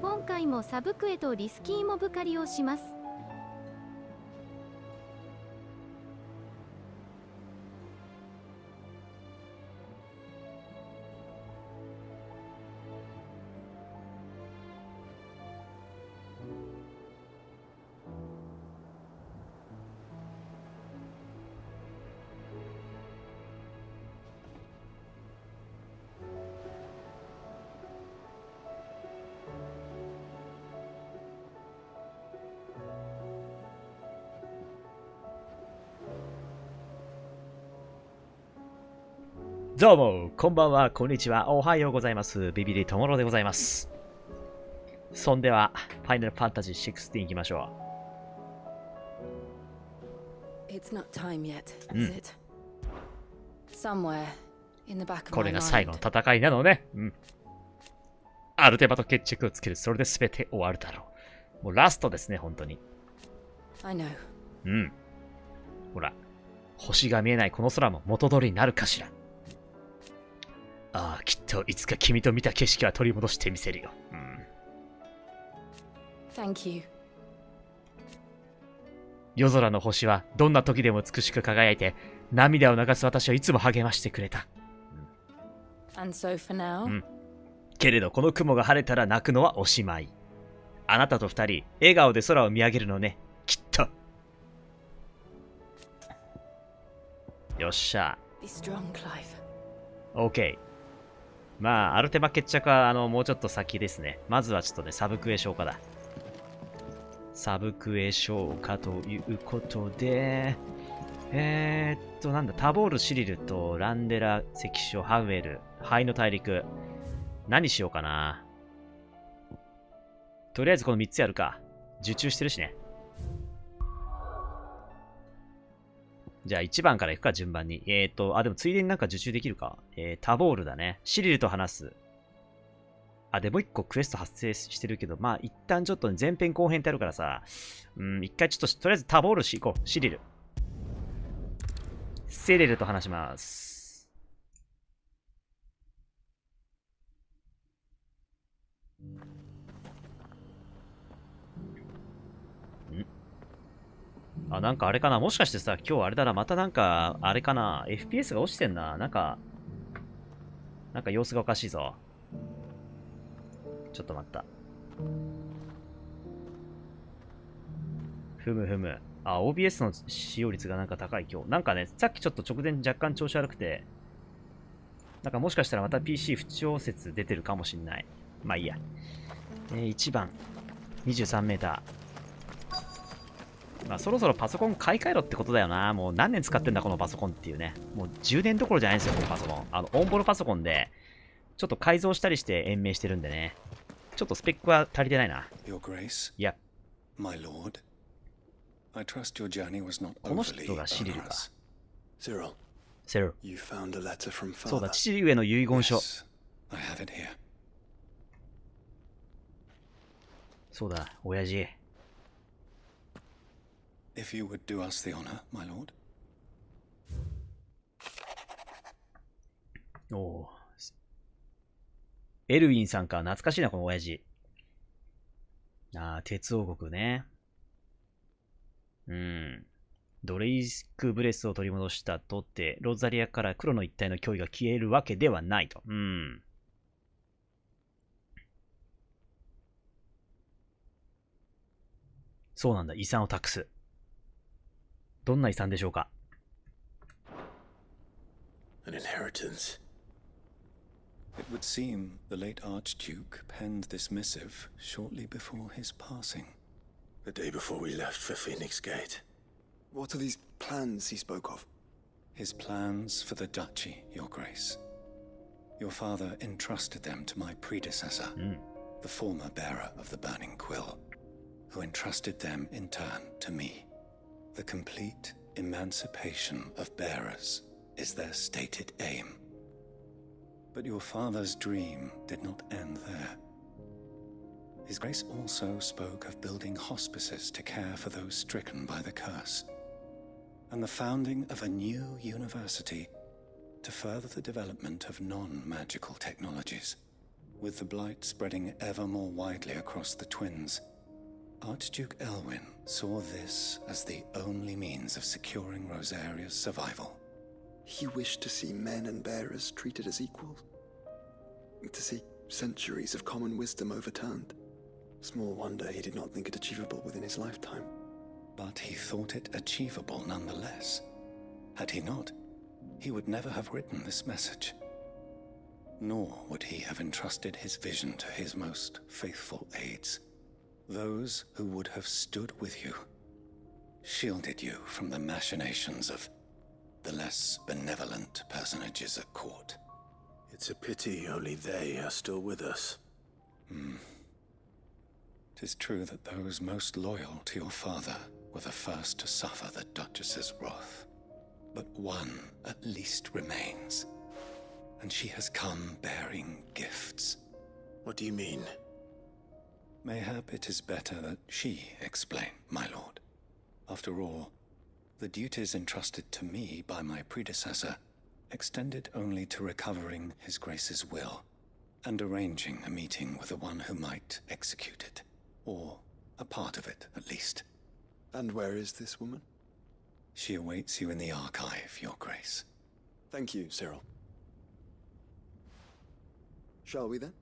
今回もサブクエとリスキーモブ狩りをします。どうも、こんばんは、こんにちは、おはようございます。ビビリともろでございます。そんでは、ファイナルファンタジー16行きましょう。これが最後の戦いなのね。ある程度と決着をつける。それで全て終わるだろう。もうラストですね、本当に。ほら、星が見えないこの空も元通りになるかしら。ああ、きっといつか君と見た景色は取り戻してみせるよ。Thank you. 夜空の星はどんな時でも美しく輝いて、涙を流す私をいつも励ましてくれた。And so for now? けれどこの雲が晴れたら泣くのはおしまい。あなたと二人、笑顔で空を見上げるのね、きっと。よっしゃ。Be strong, OK。まあ、アルテマ決着は、もうちょっと先ですね。まずはちょっとね、サブクエ消化だ。サブクエ消化ということで、なんだ、タボール、シリルと、ランデラ、関所、ハウエル、灰の大陸。何しようかな。とりあえずこの3つやるか。受注してるしね。じゃあ1番からいくか、順番に。でもついでになんか受注できるか。タボールだね。シリルと話す。でもう1個クエスト発生してるけど、まあ一旦ちょっと前編後編ってあるからさ、一回ちょっと、とりあえずタボール行こう。シリル。セレルと話します。なんかあれかな、もしかしてさ、今日あれだな、またなんか、あれかな、FPS が落ちてんな。なんか様子がおかしいぞ。ちょっと待った。ふむ。OBS の使用率がなんか高い今日。なんかね、さっきちょっと直前若干調子悪くて、なんかもしかしたらまた PC 不調節出てるかもしんない。まあいいや。1番、23メーター。まあそろそろパソコン買い替えろってことだよな。もう何年使ってんだこのパソコンっていうね。もう10年どころじゃないんですよ、このパソコン。オンボロパソコンで、ちょっと改造したりして延命してるんでね。ちょっとスペックは足りてないな。いや。この人がシリルか。セル。そうだ、父上の遺言書。そうだ、親父。If you would do us the honor, my lord. おー。エルウィンさんか。懐かしいな、この親父。鉄王国ね。ドレイスクブレスを取り戻したとて、ロザリアから黒の一体の脅威が消えるわけではないと。そうなんだ、遺産を託す。どんな遺産でしょうか。 An inheritance. It would seem the late Archduke penned this missive shortly before his passing. The day before we left for Phoenix Gate. What are these plans he spoke of? His plans for the duchy, Your Grace. Your father entrusted them to my predecessor, the former bearer of the Burning Quill, who entrusted them in turn to me. The complete emancipation of bearers is their stated aim. But your father's dream did not end there. His Grace also spoke of building hospices to care for those stricken by the curse, and the founding of a new university to further the development of non-magical technologies. With the blight spreading ever more widely across the twins, Archduke Elwyn saw this as the only means of securing Rosaria's survival. He wished to see men and bearers treated as equals. To see centuries of common wisdom overturned. Small wonder he did not think it achievable within his lifetime. But he thought it achievable nonetheless. Had he not, he would never have written this message. Nor would he have entrusted his vision to his most faithful aides, those who would have stood with you, shielded you from the machinations of the less benevolent personages at court. It's a pity only they are still with us. 'Tis true that those most loyal to your father were the first to suffer the Duchess's wrath. But one at least remains, and she has come bearing gifts. What do you mean? Mayhap it is better that she explain, my lord. After all, the duties entrusted to me by my predecessor extended only to recovering His Grace's will and arranging a meeting with the one who might execute it, or a part of it at least. And where is this woman? She awaits you in the archive, Your Grace. Thank you, Cyril. Shall we then?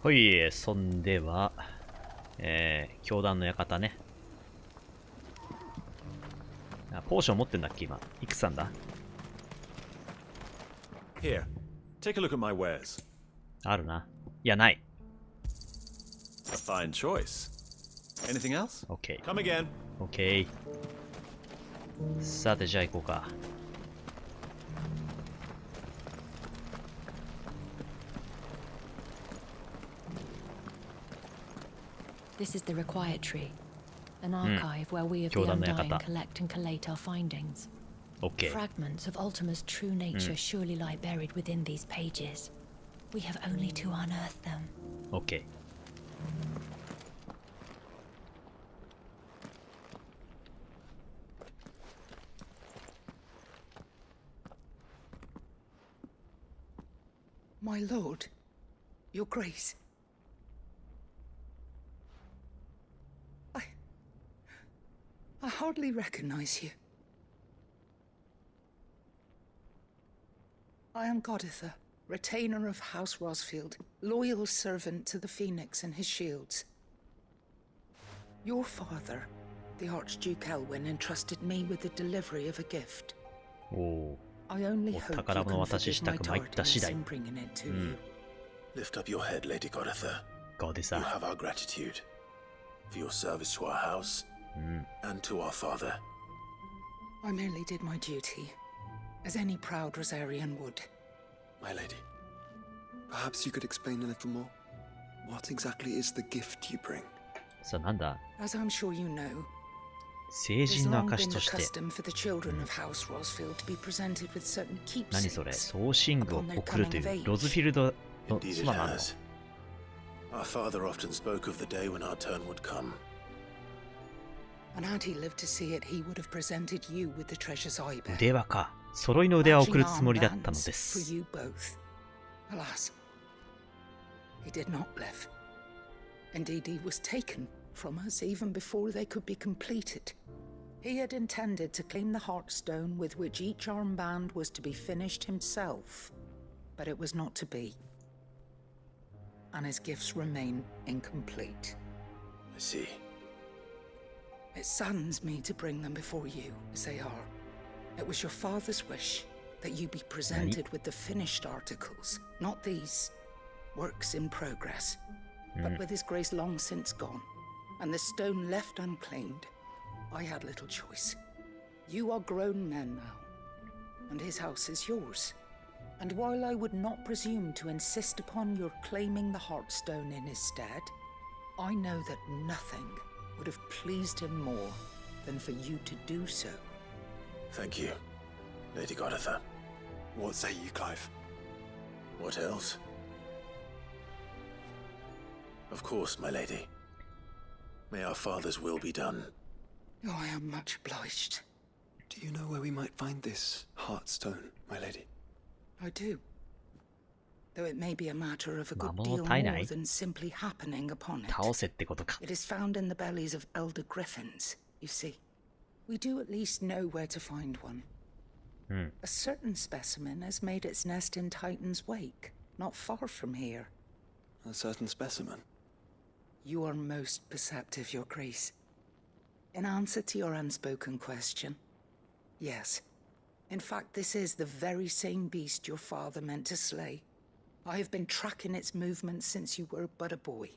ほい、そんでは、教団の館ね。ポーション持ってんだっけ今。いくつなんだ Here, take a look at my wares. あるな。いや、ない。A fine choice. Anything else? OK。Come again. OK。さて、じゃあ行こうか。This is the required tree, an archive where we of the Undying collect and collate our findings. OK。Fragments of Ultima's true nature surely lie buried within these pages. We have only to unearth them. OK。My lord, your grace. I hardly recognize you. I am Goditha, retainer of House Rosfield, loyal servant to the Phoenix and his shields. Your father, the Archduke Elwyn, entrusted me with the delivery of a gift. I only hope you can forgive my tardiness in bringing it to you. Lift up your head, Lady Goditha. You have our gratitude for your service to our house and to our father. I merely did my duty, as any proud Rosarian would. My lady, perhaps you could explain a little more. What exactly is the gift you bring? さあ、なんだ As I'm sure you know, 成人の証と the して。 custom for the children of House Rosfield to be presented with certain 何それ keepsakes. 送信具を送るというロズフィルドの Indeed it 妻なの has. Our father often spoke of the day when our turn would come. And had he lived to see it, he would have presented you with the treasures I bear. 腕輪か。揃いの腕輪を送るつもりだったので For す。 you both. Alas, he did not live. Indeed, he was taken from us even before they could be completed. He had intended to claim the Heartstone with which each armband was to be finished himself, but it was not to be. And his gifts remain incomplete. I see. It saddens me to bring them before you, as they are. It was your father's wish that you be presented with the finished articles, not these works in progress. But with his grace long since gone, and the stone left unclaimed, I had little choice. You are grown men now, and his house is yours. And while I would not presume to insist upon your claiming the Heartstone in his stead, I know that nothing would have pleased him more than for you to do so. Thank you, Lady Goditha. What say you, Clive? What else? Of course, my lady. May our father's will be done. Oh, I am much obliged. Do you know where we might find this Heartstone, my lady? I do. Though it may be a matter of a good deal more than simply happening upon it. 倒せってことか。 It is found in the bellies of elder griffins, you see. We do at least know where to find one. A certain specimen has made its nest in Titan's Wake, not far from here. A certain specimen? You are most perceptive, Your Grace. In answer to your unspoken question, yes. In fact, this is the very same beast your father meant to slay. I have been tracking its movements since you were but a boy.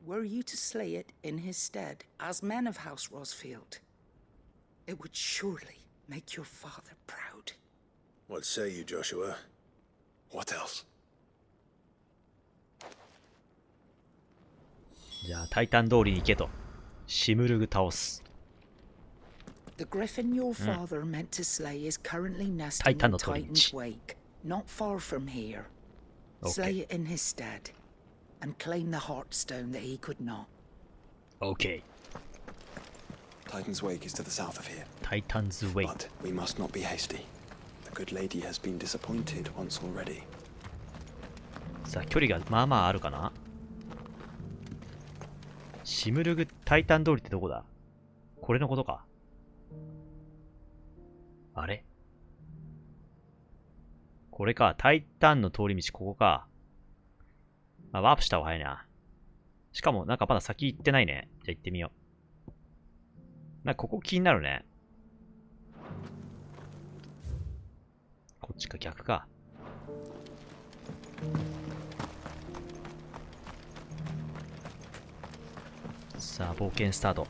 Were you to slay it in his stead, as men of House Rosfield, it would surely make your father proud. What say you, Joshua? What else? じゃあタイタン通りに行けと。シムルグ倒す。The griffin your father meant to slay is currently nesting in Titan's Wake, not far from here. Slay it in his stead, and claim the Heartstone that he could not. Okay. Titan's Wake is to the south of here. Titan's Wake. But we must not be hasty. The good lady has been disappointed once already. さあ距離がまあまああるかな。シムルグタイタン通りってどこだ？これのことか。あれ？これか。タイタンの通り道、ここか。あ、ワープした方が早いな。しかも、なんかまだ先行ってないね。じゃあ行ってみよう。なんかここ気になるね。こっちか、逆か。さあ、冒険スタート。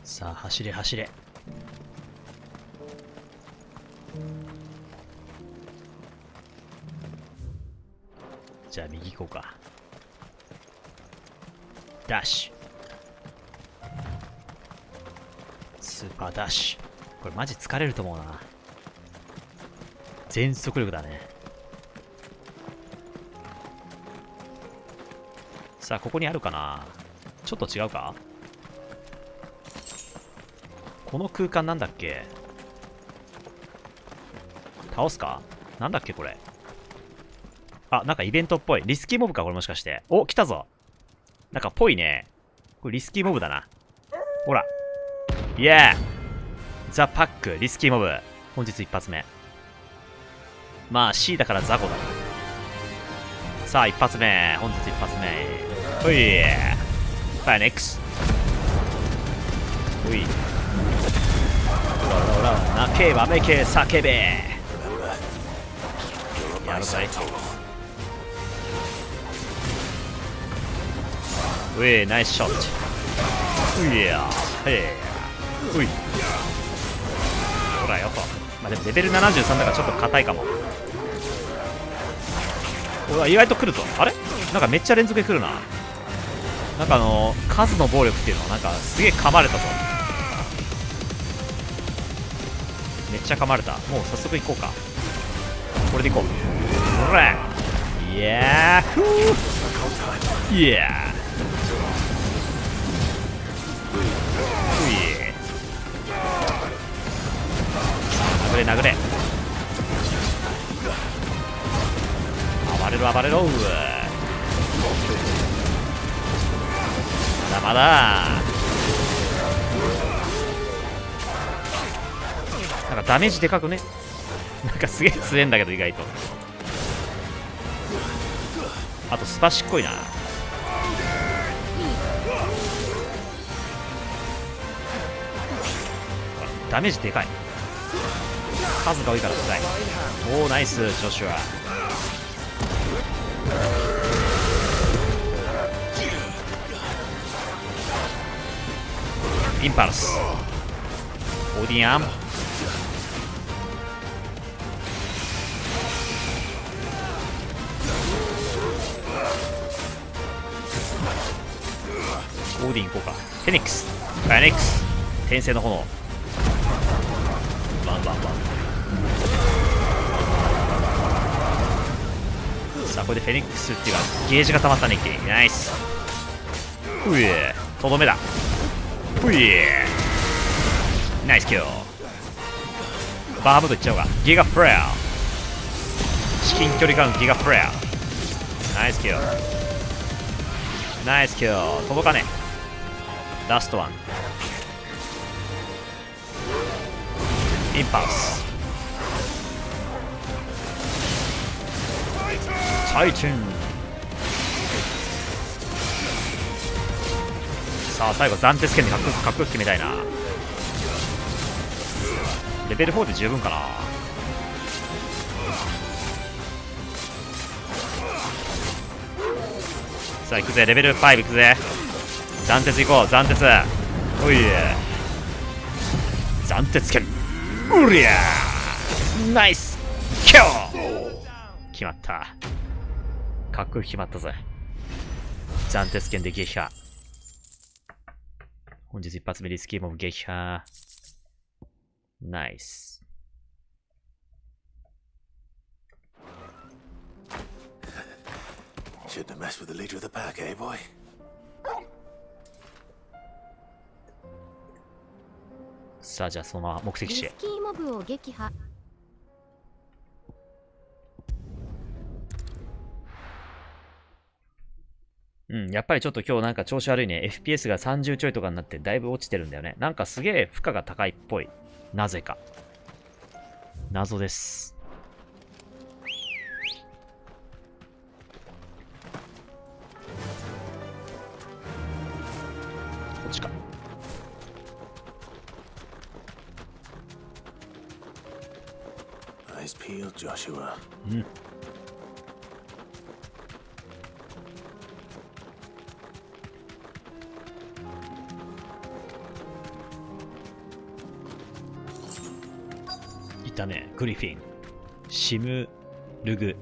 さあ、走れ走れ。じゃあ、右行こうか。ダッシュ。スーパーダッシュ。これマジ疲れると思うな。全速力だね。さあ、ここにあるかな。ちょっと違うか。この空間なんだっけ。倒すか。なんだっけこれ。あ、なんかイベントっぽい。リスキーモブかこれもしかして。お、来たぞ。なんかぽいね。これリスキーモブだな。ほら。イエーザ・パック、リスキーモブ。本日一発目。まあ C だからザコだな。さあ一発目。本日一発目。ほい。ファイナ X。ほい。ほら、泣けわめけ叫べ。やるぜ。うえ、ナイスショット。ういや、へえ。うい。ほらよと。まあ、でもレベル73だからちょっと硬いかも。うわ、意外と来るぞ。あれなんかめっちゃ連続で来るな。なんか数の暴力っていうのはなんかすげえ噛まれたぞ。めっちゃ噛まれた。もう早速行こうか。これで行こう。ほらイヤーフーイヤー殴れ殴れ。暴れろ暴れろ。まだまだ。なんかダメージでかくね。なんかすげえ強えんだけど意外と。あとスパシっこいな。ダメージでかい。数が多いから辛い。おおナイスジョシュア。インパルスオーディアン。オーディン行こうか。フェニックス転生の炎。バンバンバン。さあこれでフェニックスっていうかゲージが溜まったね。ナイス。うえとどめだ。うえナイスキル。バーブドいっちゃおうか。ギガフレア。至近距離感ギガフレア。ナイスキル。ナイスキル。届かねえ。ラストワン。インパルス。タイチュン。さあ最後暫定スキャンでかっこよく決めたいな。レベル4で十分かな。さあ行くぜ。レベル5行くぜ。暫定行こう。暫定。おい暫定スキャン。うりゃーナイスキル。決まった。かっこよく決まったぜ。暫定スキャンで撃破。本日一発目リスキーモブ撃破。ナイス。Shouldn't have messed with the leader of the pack, eh, boy? さあじゃあその目的地へ。リスキーモブを撃破。やっぱりちょっと今日なんか調子悪いね。FPS が30ちょいとかになってだいぶ落ちてるんだよね。なんかすげえ負荷が高いっぽい。なぜか。謎です。こっちか。Eyes peeled, Joshua. いたね。グリフィン。シムルグ。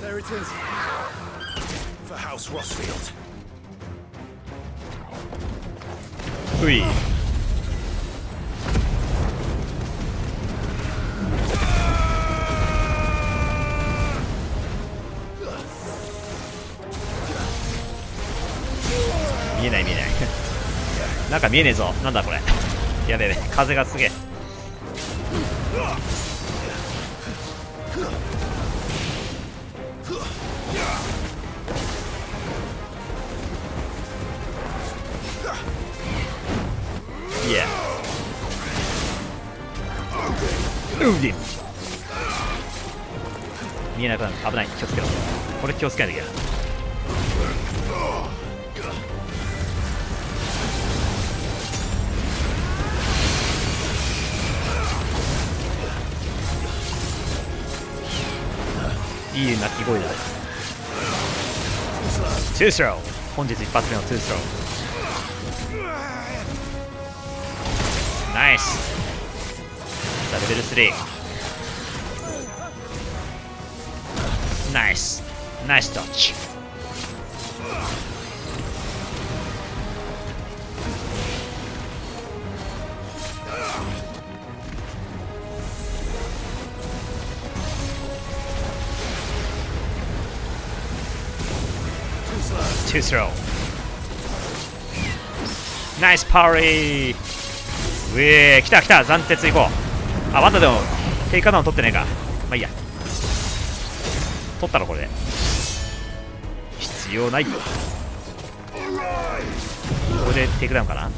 There it is. For House Rossfield. うい。見えない見えない。なんか見えねえぞ。なんだこれ。やべえやべえ。風がすげえ。いや。見えなくなる。危ない。気をつけろ。これ気をつけないといけない。いい鳴き声だ。ツースロー。本日一発目のツースロー。ナイス。さあレベル3。ナイス。ナイスドッジ。2スロー。ナイスパーリー。うえー、来た来た。暫定行こう。あ、まだでもテイクダウン取ってねえか。まあいいや。取ったろこれで。必要ない。これでテイクダウンかな。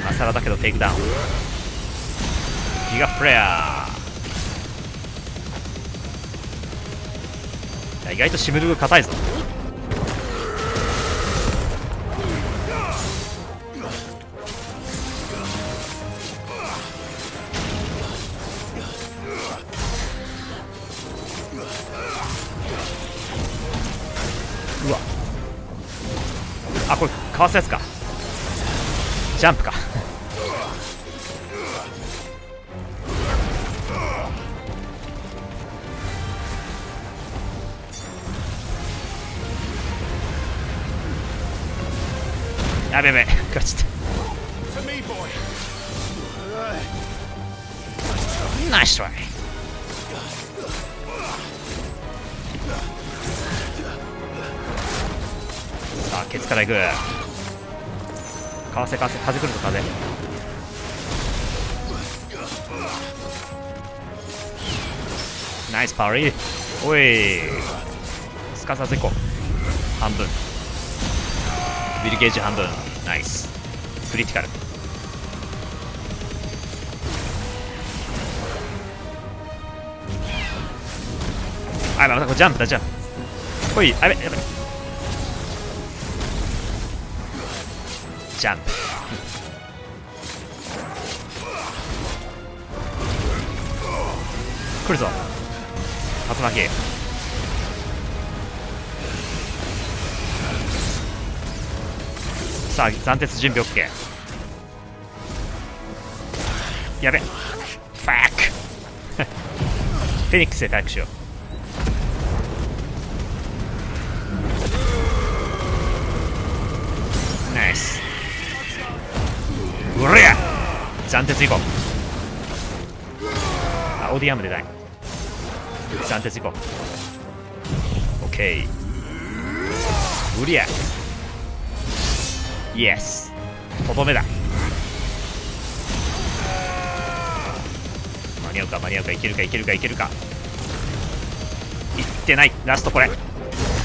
マサラだけどテイクダウン。ギガフレア。意外とシムルグ硬いぞ。うわあ、これかわすやつか。ジャンプか。やべやべ、食らっちゃった。ナイストライ。さあケツからいく。風来ると風。ナイスパリー。おい、すかさずいこう。半分ビルゲージ半分。ナイスクリティカル。あ、またこれジャンプだ、ジャンプ。ほい、あべやべ。ジャンプ。来るぞ竜巻。さあ斬鉄準備 OK。 やべファックフェニックスで回復しよう。ナイス。うりゃ斬鉄いこう。あ、オーディアムでない。斬鉄いこう。 OK。 うりゃイエス。とどめだ。間に合うか間に合うか。いけるかいけるかいけるか。いってない。ラストこれフ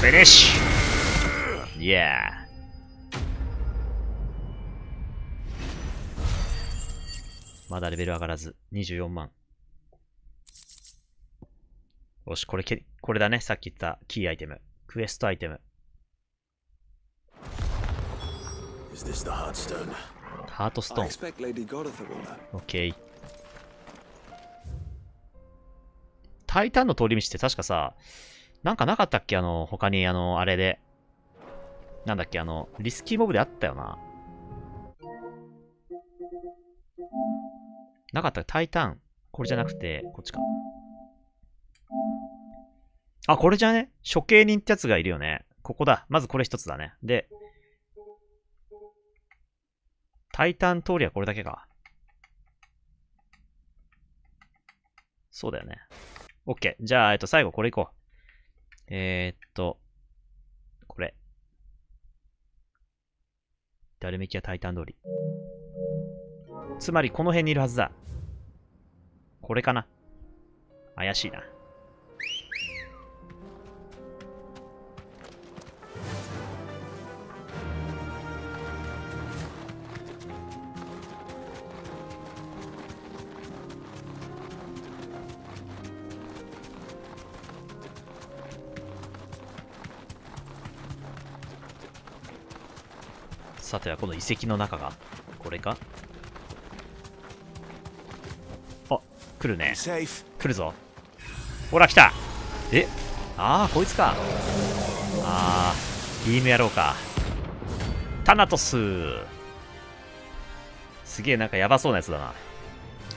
ィニッシュ。イエー。まだレベル上がらず24万。よし、これだね。さっき言ったキーアイテム、クエストアイテム。ハートストーン。オッケー。タイタンの通り道って確かさ、なんかなかったっけ？他にあれで。なんだっけ、リスキーモブであったよな。なかった？タイタン。これじゃなくて、こっちか。あ、これじゃね？処刑人ってやつがいるよね。ここだ。まずこれ一つだね。で、タイタン通りはこれだけか。そうだよね。OK。じゃあ、最後これいこう。これ。ダルメキアタイタン通り。つまりこの辺にいるはずだ。これかな。怪しいな。さてはこの遺跡の中がこれか。あ、来るね。来るぞ。ほら来た。え、ああこいつか。ああビームやろうか。タナトス。すげえなんかやばそうなやつだな。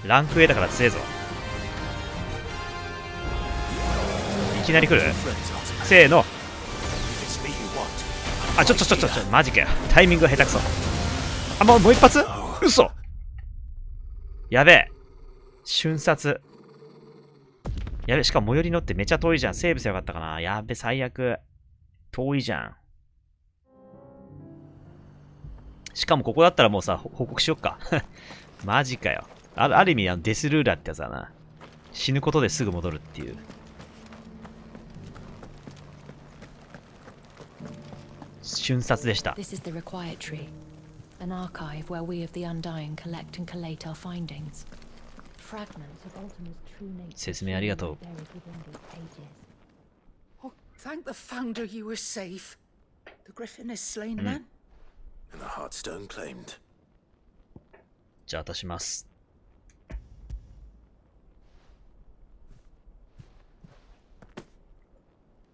ランク A だから強えぞ。いきなり来る。せーの。あ、ちょ、マジかよ。タイミングが下手くそ。あ、もう一発？嘘。やべえ。瞬殺。やべえ、しかも最寄りのってめちゃ遠いじゃん。セーブせよかったかな。やべえ、最悪。遠いじゃん。しかもここだったらもうさ、報告しよっか。マジかよ。ある意味、デスルーラーってやつだな。死ぬことですぐ戻るっていう。瞬殺でした。This is the required tree, an archive where we of the undying collect and collate our findings. Fragments of Ultima's true nature. 説明ありがとう。Oh, thank the founder you were safe. The griffin is slain then? And the heartstone claimed. じゃあ渡します。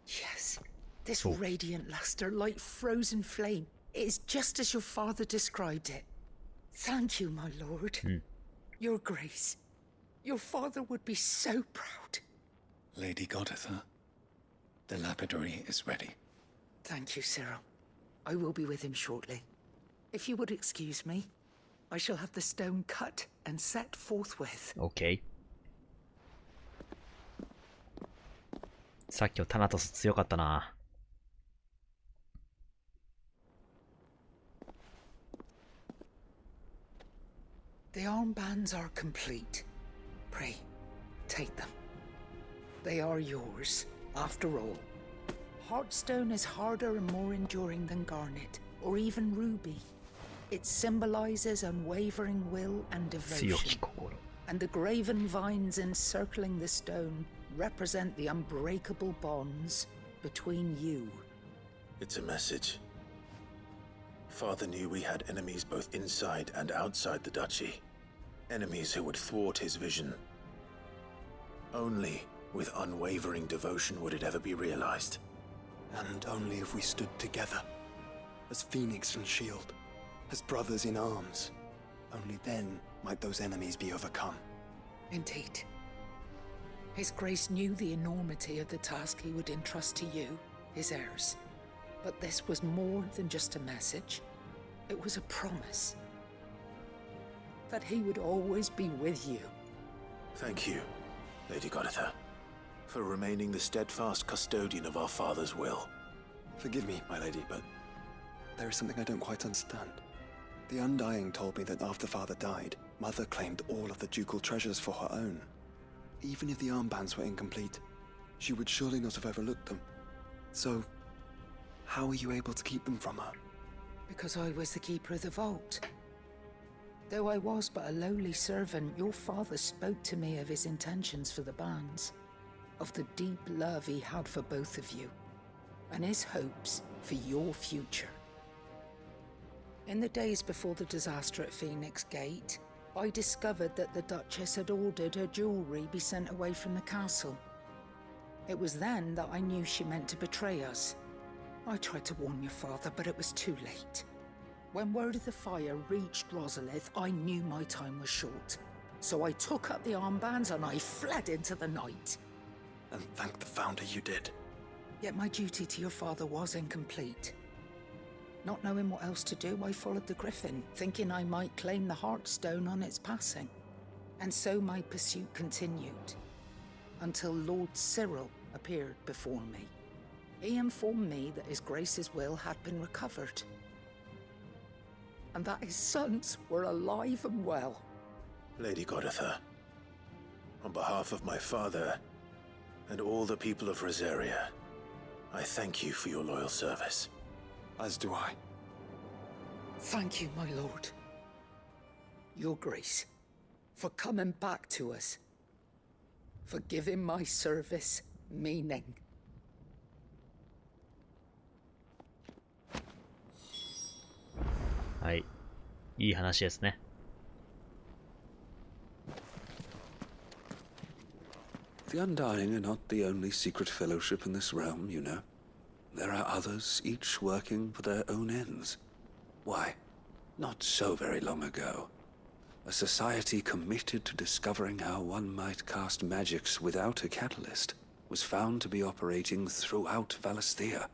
Yes, this radiant luster like frozen flame. It's just as your father described it. Thank you, my lord. Your Grace. Your father would be so proud. Lady Goditha, the lapidary is ready. Thank you, Cyril. I will be with him shortly. If you would excuse me, I shall have the stone cut and set forthwith. OK。さっきのタナトス強かったな。The armbands are complete. Pray, take them. They are yours, after all. Heartstone is harder and more enduring than garnet, or even ruby. It symbolizes unwavering will and devotion. And the graven vines encircling the stone represent the unbreakable bonds between you. It's a message. Father knew we had enemies both inside and outside the duchy. Enemies who would thwart his vision. Only with unwavering devotion would it ever be realized. And only if we stood together, as Phoenix and Shield, as brothers in arms, only then might those enemies be overcome. Indeed. His Grace knew the enormity of the task he would entrust to you, his heirs. But this was more than just a message. It was a promise. That he would always be with you. Thank you, Lady Goditha, for remaining the steadfast custodian of our father's will. Forgive me, my lady, but there is something I don't quite understand. The Undying told me that after father died, mother claimed all of the ducal treasures for her own. Even if the armbands were incomplete, she would surely not have overlooked them. So, how were you able to keep them from her? Because I was the keeper of the vault. Though I was but a lowly servant, your father spoke to me of his intentions for the bands, of the deep love he had for both of you, and his hopes for your future. In the days before the disaster at Phoenix Gate, I discovered that the Duchess had ordered her jewelry be sent away from the castle. It was then that I knew she meant to betray us. I tried to warn your father, but it was too late. When word of the fire reached Rosalith, I knew my time was short. So I took up the armbands and I fled into the night. And thank the Founder you did. Yet my duty to your father was incomplete. Not knowing what else to do, I followed the Griffin, thinking I might claim the Heartstone on its passing. And so my pursuit continued, until Lord Cyril appeared before me. He informed me that His Grace's will had been recovered, and that his sons were alive and well. Lady Goditha, on behalf of my father and all the people of Rosaria, I thank you for your loyal service. As do I. Thank you, my lord. Your Grace, for coming back to us. For giving my service meaning. はい。いい話ですね。The Undying are not the only secret fellowship in this realm, you know. There are others, each working for their own ends. Why, not so very long ago, a society committed to discovering how one might cast magics without a catalyst was found to be operating throughout Valisthea.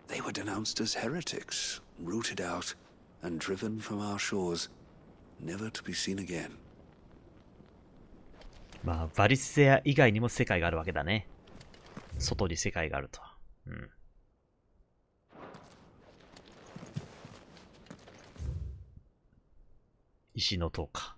They were denounced as heretics, rooted out, and driven from our shores, never to be seen again. まあ、バリスェア以外にも世界があるわけだね。外に世界があると。うん。石の塔か。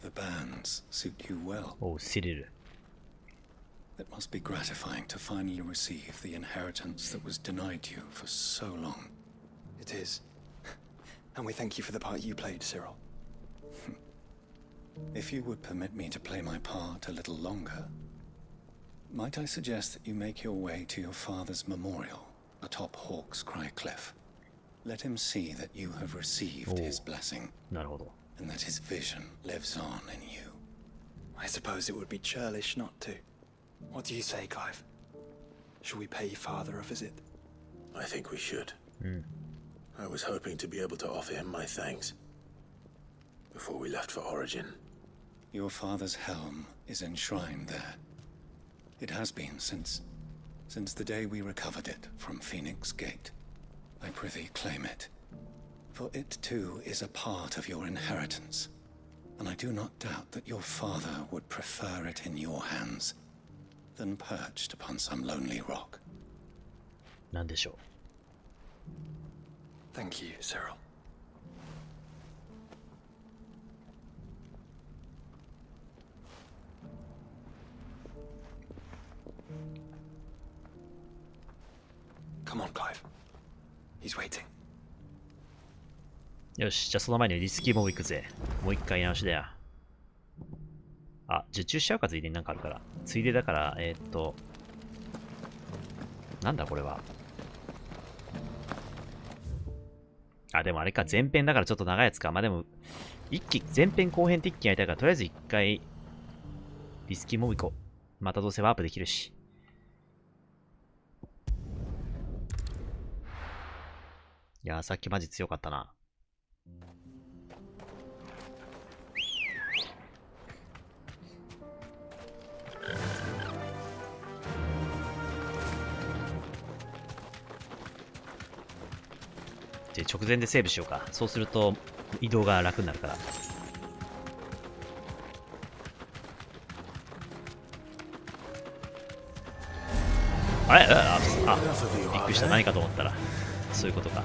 The bands suit you well. おう、シリル。It must be gratifying to finally receive the inheritance that was denied you for so long. It is. And we thank you for the part you played, Cyril. If you would permit me to play my part a little longer, might I suggest that you make your way to your father's memorial atop Hawk's Cry Cliff? Let him see that you have received his blessing, なるほど。 and that his vision lives on in you. I suppose it would be churlish not to. What do you say, Clive? Shall we pay father a visit? I think we should. Hmm. I was hoping to be able to offer him my thanks before we left for Origin. Your father's helm is enshrined there. It has been since the day we recovered it from Phoenix Gate. I prithee claim it, for it too is a part of your inheritance, and I do not doubt that your father would prefer it in your hands than perched upon some lonely rock. なんでしょう。 Thank you, Cyril. Come on, Clive. He's waiting. よし、じゃあその前にリスキーモブ行くぜ。もう一回直しだよ。あ、受注しちゃうかついでになんかあるから。ついでだから、なんだこれは。あ、でもあれか、前編だからちょっと長いやつか。まあでも、前編後編って一気にやりたいから、とりあえず一回、リスキーモブ行こう。またどうせワープできるし。いやー、さっきマジ強かったな。で、直前でセーブしようか。そうすると移動が楽になるから。あれびっくりした。何かと思ったらそういうことか。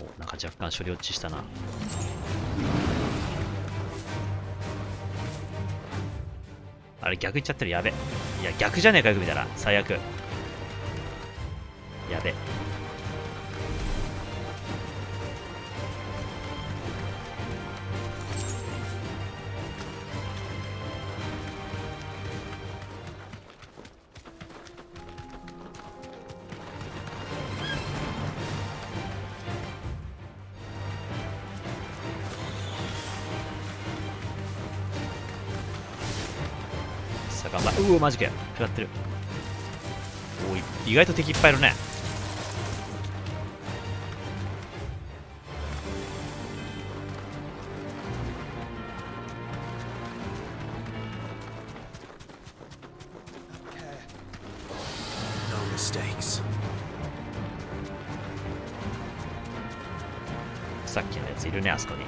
お、なんか若干処理落ちしたな。あれ逆いっちゃってる。やべ。いや逆じゃねえかよく見たら。最悪。やべ。うお、マジかよ。食らってる。おい、意外と敵いっぱいいるね。さっきのやついるね、あそこに。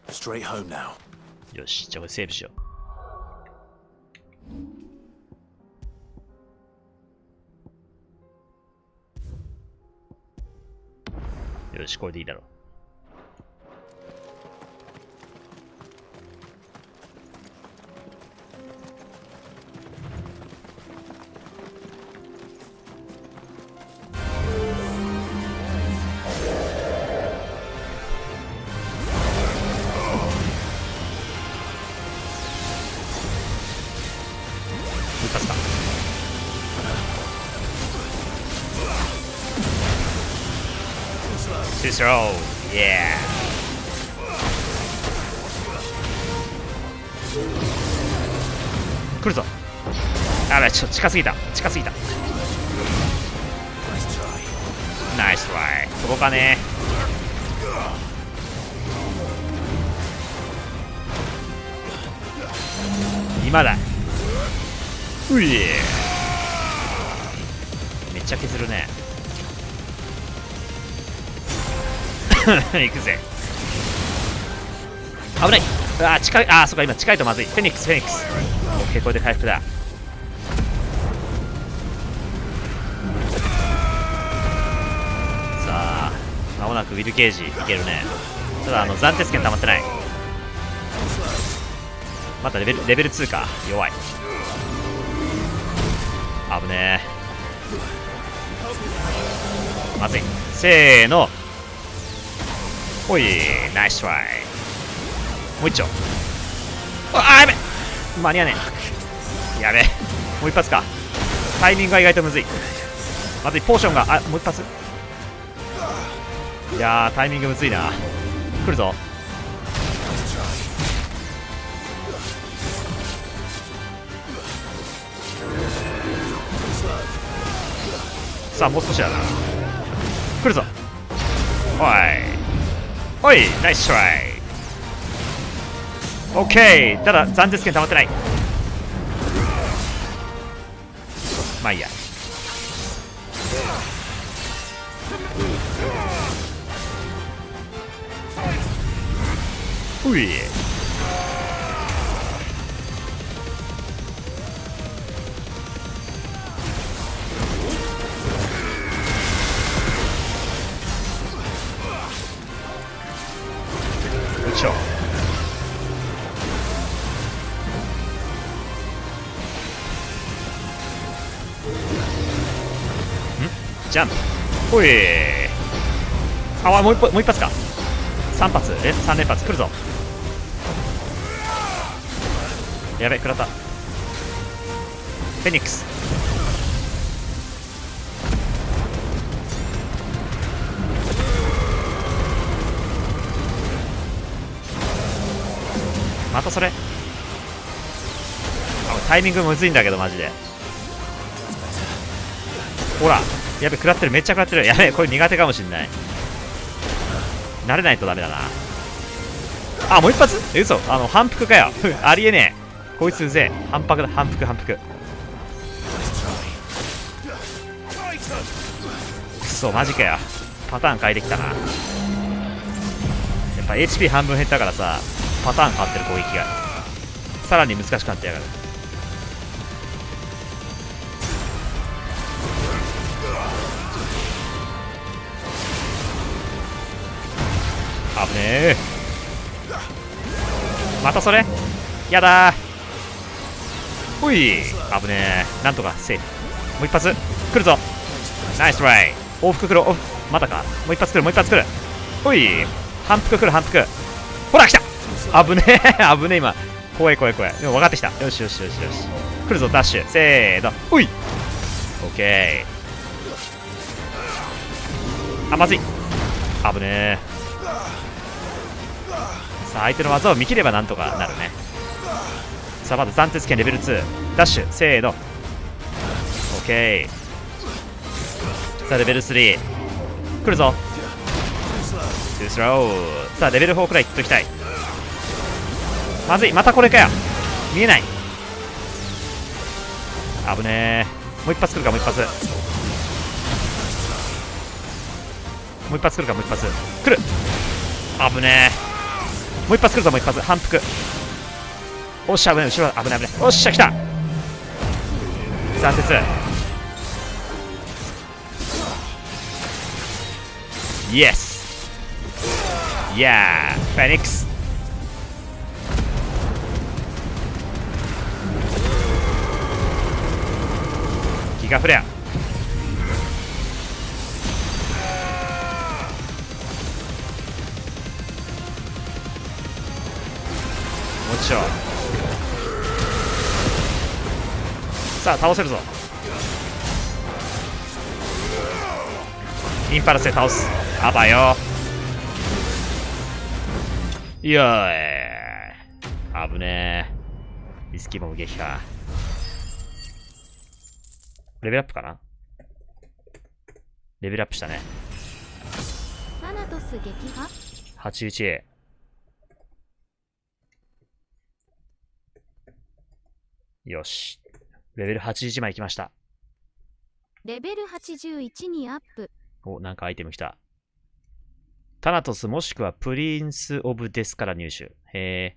Straight home now. よし、じゃあこれセーブしよう。よし、これでいいだろう。Throw! Yeah! 来るぞ。あべ、ちょっと近すぎた。近すぎた。ナイストライ。届かねえ。今だ。ういえ。めっちゃ削るね。行くぜ。危ない。あー、近い。あー、そっか、今近いとまずい。フェニックス。オッケー、これで回復だ。さあ、まもなくウィルケージいけるね。ただ暫定権溜まってない。またレベル2か。弱い。危ねえ。まずい。せーの。おい、ナイストライ。もう一丁。あ、やべ。間に合わねえ。やべ。もう一発か。タイミングが意外とむずい。まずいポーションが、もう一発。いやータイミングむずいな。来るぞ。さあもう少しだな。来るぞ。おいおい、ナイストライ。オッケー。ただ残絶権溜まってない。まあいいや。うい、よいしょ。ジャンプ。ほい。もう一発か。3発。3連発来るぞ。やべ、食らった。フェニックス。またそれ。タイミングむずいんだけどマジで。ほら、やべ、食らってる。めっちゃ食らってる。やべ、これ苦手かもしんない。慣れないとダメだな。もう一発。嘘。反復かよ。ありえねえ。こいつうぜえ。反復だ。反復。くそマジかよ。パターン変えてきたな。やっぱ HP 半分減ったからさ、パターン変わってる攻撃がさらに難しくなってやがる。危ねえ。またそれ。やだー。ほい。危ねえ。なんとかセーフ。もう一発来るぞ。ナイストライ。往復来る。またか。もう一発来る。ほい。反復来る。ほら来た。危ねえ。危ねえ今。怖い。でも分かってきた。よし。来るぞダッシュ。せーの。ほい。オッケー。まずい。危ねえ。さあ相手の技を見切ればなんとかなるね。さあまず斬鉄剣レベル2ダッシュ。せーの。オッケー。さあレベル3来るぞ。トゥースロー。さあレベル4くらいいっときたい。まずい。またこれかよ。見えない。危ねえ。もう一発来るか。もう一発来る。危ねえ。もう一発来るぞ。反復。おっしゃ、危ない。後ろ危ない。おっしゃ来た。斬鉄。イエス。いやーフェニックス。ギガフレア。もちろん。さあ倒せるぞ。インパルスで倒す。あばよ。いやー危ねえ。リスキーモブ撃破。レベルアップかな。レベルアップしたね。タナトス撃破 81A。 よし。レベル81まで来ました。レベル81にアップ。なんかアイテム来た。タナトスもしくはプリンス・オブ・デスから入手。へえ。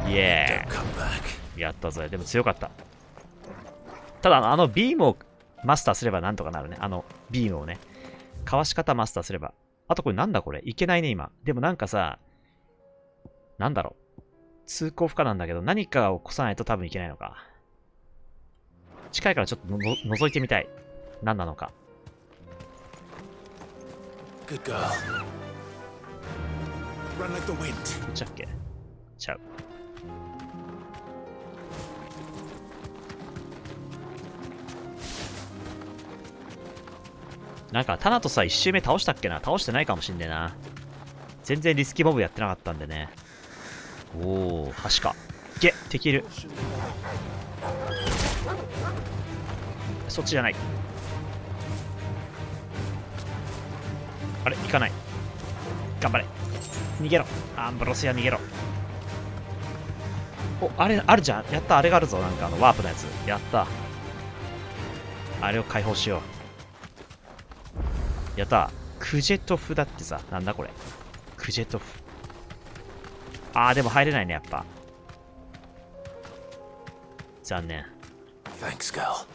イエーイ。やったぜ。でも強かった。ただビームをマスターすればなんとかなるね。ビームをね。かわし方マスターすれば。あとこれなんだこれ。いけないね今。でもなんかさ、なんだろう。通行不可なんだけど、何かを越さないと多分いけないのか。近いからちょっと覗いてみたい。何なのか。Good girl. Run like the wind. こっちだっけ。ちゃう。なんかタナトスは1周目倒したっけな。倒してないかもしんねえな。全然リスキーモブやってなかったんでね。おー、橋か。いけ、敵いる。そっちじゃない。あれ、行かない。頑張れ。逃げろ。アンブロスや逃げろ。お、あれ、あるじゃん。やった、あれがあるぞ。なんかワープのやつ。やった。あれを解放しよう。やった。クジェトフだってさ。なんだこれ。クジェトフ。あー、でも入れないね、やっぱ。残念。Thanks, girl.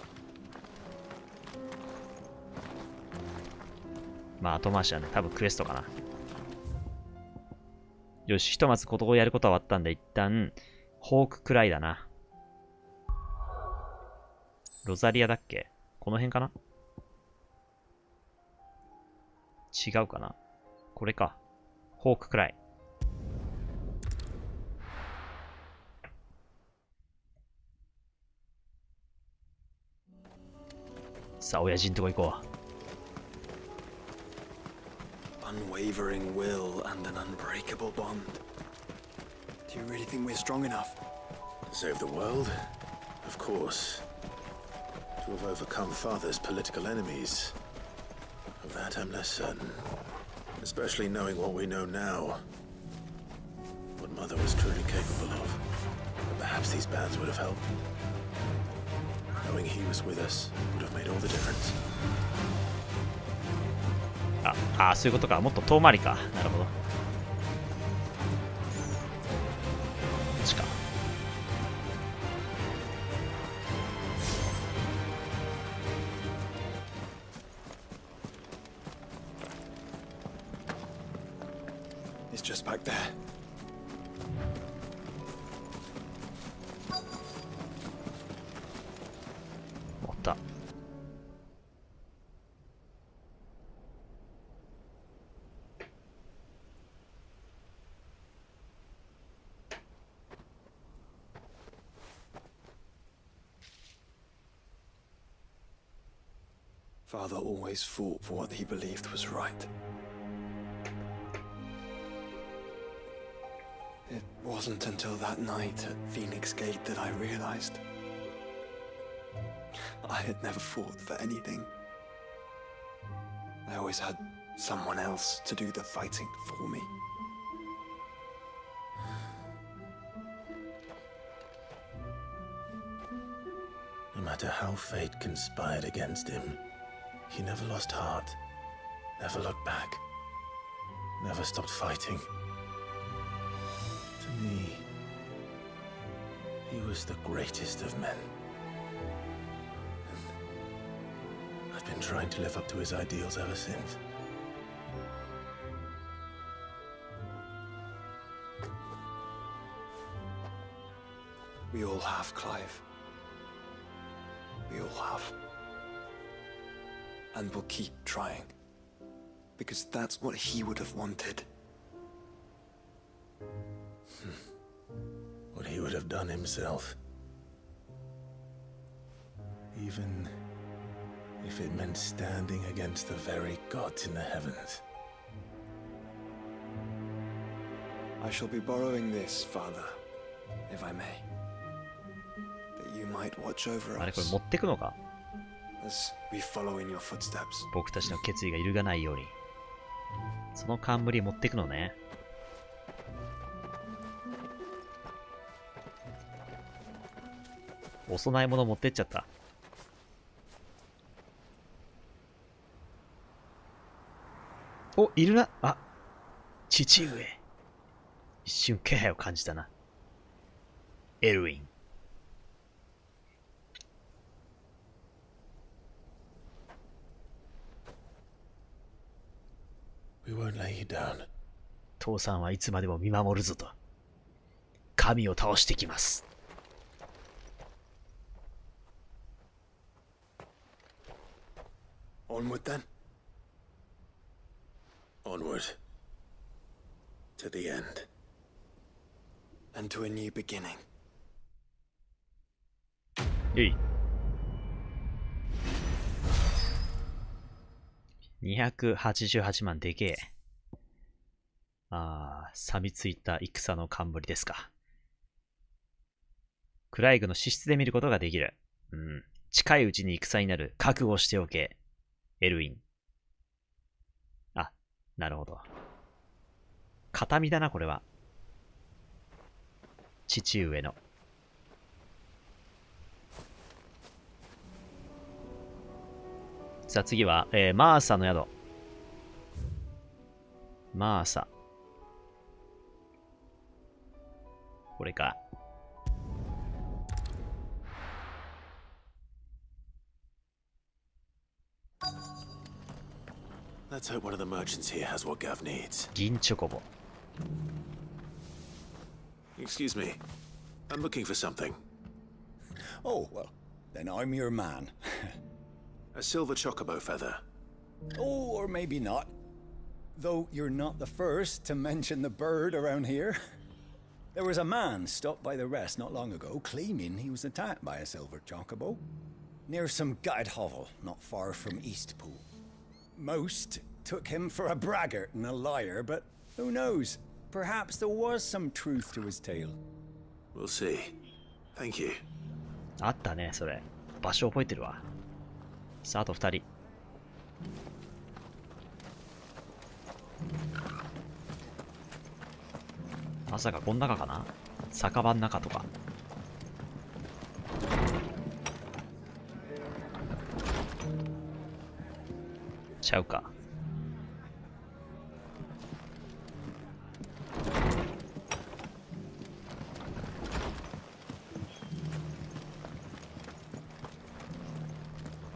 まあ、後回しだね。多分クエストかな。よし、ひとまずことをやることは終わったんで、一旦、ホークくらいだな。ロザリアだっけ？この辺かな？違うかな？これか。ホークくらい。さあ、親父んとこ行こう。Unwavering will and an unbreakable bond. Do you really think we're strong enough? To save the world? Of course. To have overcome Father's political enemies? Of that I'm less certain. Especially knowing what we know now. What Mother was truly capable of. But perhaps these bands would have helped. Knowing he was with us would have made all the difference. あ、そういうことか。もっと遠回りか。なるほど。こっちか。It's just back there. Father always fought for what he believed was right. It wasn't until that night at Phoenix Gate that I realized I had never fought for anything. I always had someone else to do the fighting for me. No matter how fate conspired against him, he never lost heart, never looked back, never stopped fighting. To me, he was the greatest of men. And I've been trying to live up to his ideals ever since. We all have, Clive. We all have. And we'll keep trying. Because that's what he would have wanted. What he would have done himself. Even if it meant standing against the very gods in the heavens. I shall be borrowing this, Father, if I may. That you might watch over あれこれ us 持ってくのか？ as we follow in your footsteps. 僕たちの決意が揺るがないように。その冠持ってくのね。お供え物持ってっちゃった。お、いるな。あ、父上。一瞬気配を感じたな。エルウィン。We won't lay you down. 父さんはいつまでも見守るぞと。神を倒してきます。Onward then. Onward. To the end. And to a new beginning. えい。288万でけえ。錆びついた戦の冠ですか。クライグの資質で見ることができる。近いうちに戦になる。覚悟しておけ。エルウィン。なるほど。形見だな、これは。父上の。さあ次は、マーサの宿。マーサ。これか。Let's hope one of the merchants here has what Gav needs. 銀チョコボ。Excuse me. I'm looking for something. Oh, well, then I'm your man. A silver chocobo feather. Oh, or maybe not. Though you're not the first to mention the bird around here. There was a man stopped by the rest not long ago claiming he was attacked by a silver chocobo near some gutted hovel not far from Eastpool. Most took him for a braggart and a liar, but who knows? Perhaps there was some truth to his tale. We'll see. Thank you. あったね、それ。場所覚えてるわ。さあ、あと2人。まさかこん中かな？酒場の中とか。ちゃうか。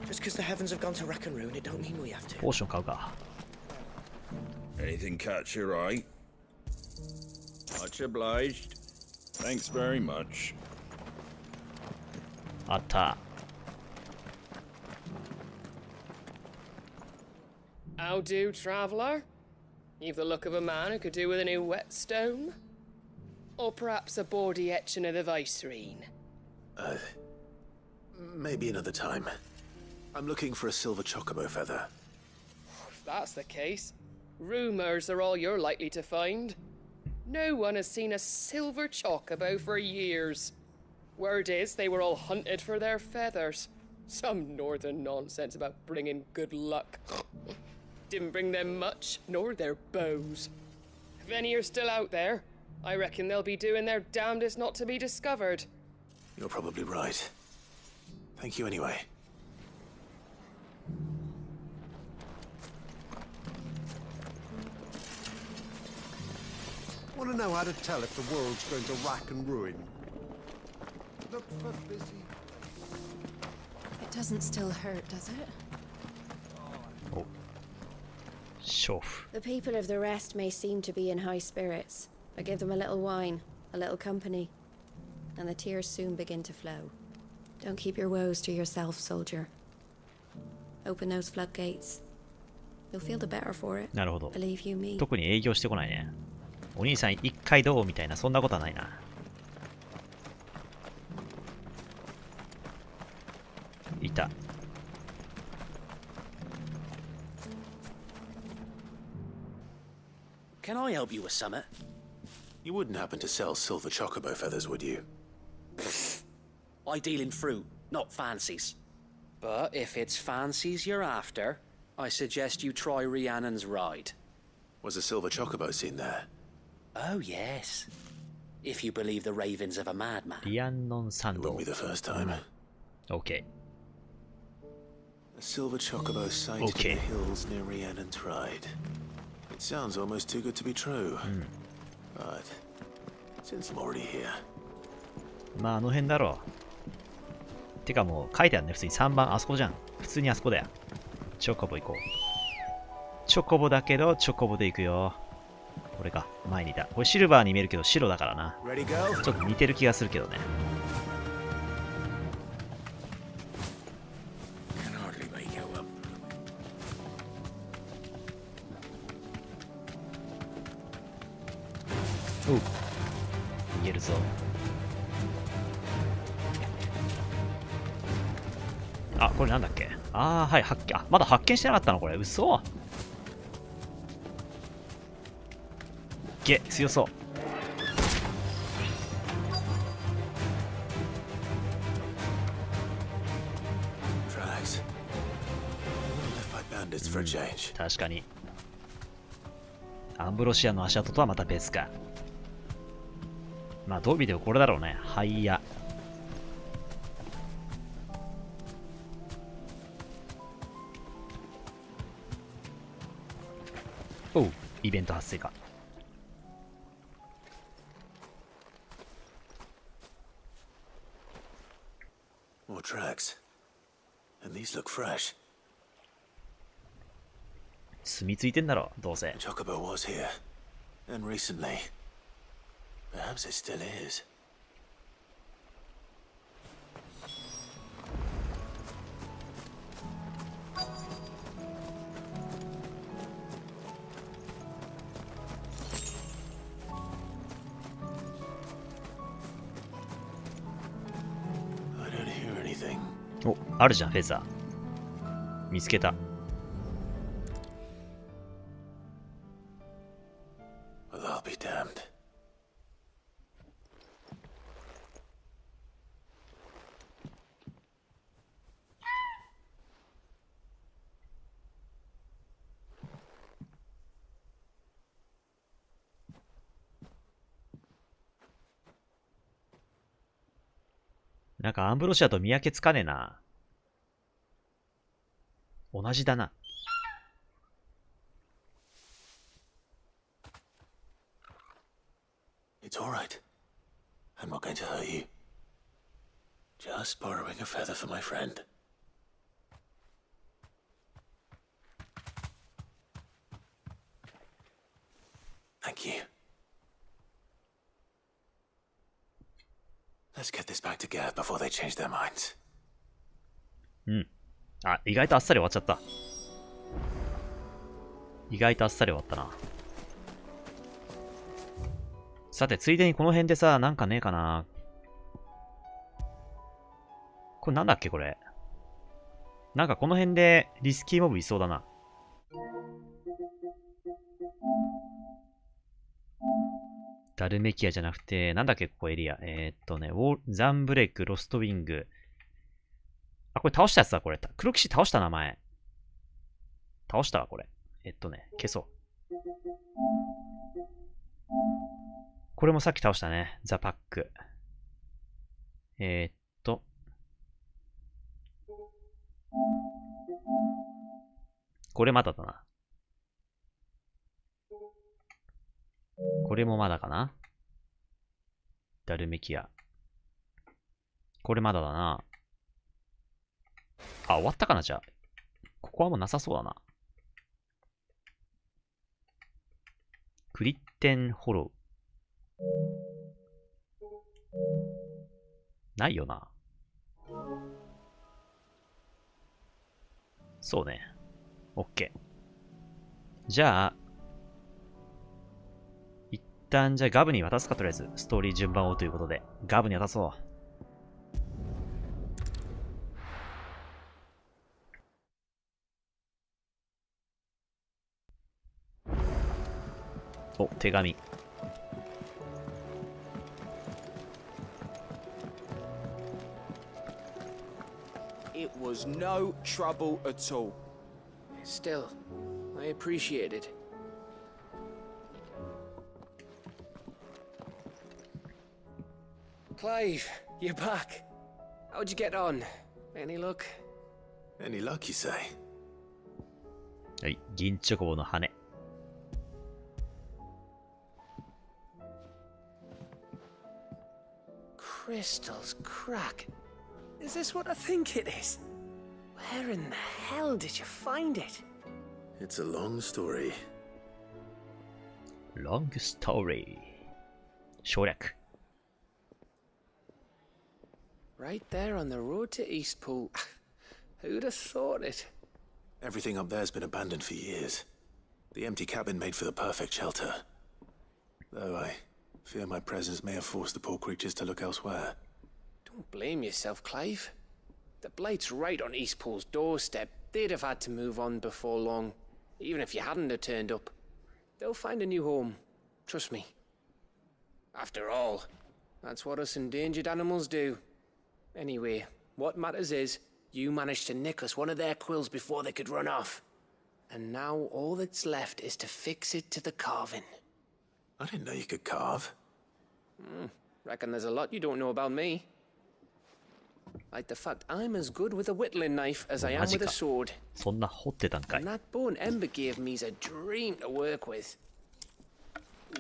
Just because the heavens have gone to wreck and ruin, it don't mean we have to. ポーション買うか。Anything catch your eye? Much obliged. Thanks very much. あった。How do, traveller? You've the look of a man who could do with a new whetstone? Or perhaps a bawdy etching of the Vicerine? Maybe another time. I'm looking for a silver chocobo feather. If that's the case, rumours are all you're likely to find. No one has seen a silver chocobo for years. Word is they were all hunted for their feathers. Some northern nonsense about bringing good luck. Didn't bring them much, nor their bows. If any are still out there, I reckon they'll be doing their damnedest not to be discovered. You're probably right. Thank you anyway. Want to know how to tell if the world's going to rack and ruin? Look for busy. It doesn't still hurt, does it? Oh. Sure. The people of the rest may seem to be in high spirits, but give them a little wine, a little company, and the tears soon begin to flow. Don't keep your woes to yourself, soldier. Open those floodgates. You'll feel the better for it. なるほど。 Believe you me. 特に営業してこないね。お兄さん一回どうみたいな、そんなことはないな。いた。Can I help you with something? You wouldn't happen to sell silver chocobo feathers, would you? I deal in fruit, not fancies. But if it's fancies you're after, I suggest you try Rhiannon's ride. Was a silver chocobo seen there? Oh, yes. If you believe the ravings of a madman. リアンノンサンド。 It wouldn't be the first time. OK。A silver chocobo sighted in the hills near Rhiannon's ride. It sounds almost too good to be true. But since I'm already here. まああの辺だろう。てかもう書いてあるね。普通に3番あそこじゃん。普通にあそこだよ。チョコボ行こう。チョコボだけどチョコボで行くよ。これか。前にいた。これシルバーに見えるけど白だからな。ちょっと似てる気がするけどね。おう。逃げるぞ。あ、これなんだっけ。ああ、はい、発見。あ、まだ発見してなかったのこれ。嘘。げえ強そう。確かにアンブロシアの足跡とはまた別か。まあどういうビデオこれだろうね。ハイヤ。おう、イベント発生か。More tracks. And these look fresh. 住み着いてんだろ、どうせ。Chocobo was here. And recently. Perhaps it still is. I don't hear anything. お、あるじゃん、フェザー。見つけた。Well, I'll be damned. なんかアンブロシアと見分けつかねえな。同じだな。It's all right. I'm not going to hurt you. Just borrowing a feather for my friend. Thank you. Let's get this back to Gav before they change their minds. うん。あ、意外とあっさり終わっちゃった。意外とあっさり終わったな。さて、ついでにこの辺でさ、なんかねえかな。これなんだっけこれ。なんかこの辺でリスキーモブいそうだな。ダルメキアじゃなくて、なんだっけここエリア。ザンブレイク、ロストウィング。あ、これ倒したやつだ、これ。黒騎士倒した名前。倒したわ、これ。消そう。これもさっき倒したね。ザ・パック。これまだだな。これもまだかな。ダルメキア。これまだだな。あ、終わったかな、じゃあ。ここはもうなさそうだな。クリッテンホロー。ないよな。そうね。OK。じゃあ、一旦じゃあガブに渡すか、とりあえず。ストーリー順番をということで。ガブに渡そう。お、手紙。It was no trouble at all. Still, I appreciate it. Clive, you're back. How'd you get on? Any luck? Any luck, you say? はい、銀チョコボの羽。Crystals crack. Is this what I think it is? Where in the hell did you find it? It's a long story. Long story. 省略。Right there on the road to Eastpool. Who'd have thought it? Everything up there's been abandoned for years. The empty cabin made for the perfect shelter. Though I fear my presence may have forced the poor creatures to look elsewhere. Don't blame yourself, Clive. The Blight's right on Eastpool's doorstep. They'd have had to move on before long, even if you hadn't have turned up. They'll find a new home. Trust me. After all, that's what us endangered animals do. Anyway, what matters is, you managed to nick us one of their quills before they could run off. And now all that's left is to fix it to the carving. I didn't know you could carve. Reckon there's a lot you don't know about me. Like the fact I'm as good with a whittling knife as I am with a sword. そんな掘ってたんかい。 And that bone Ember gave me's a dream to work with.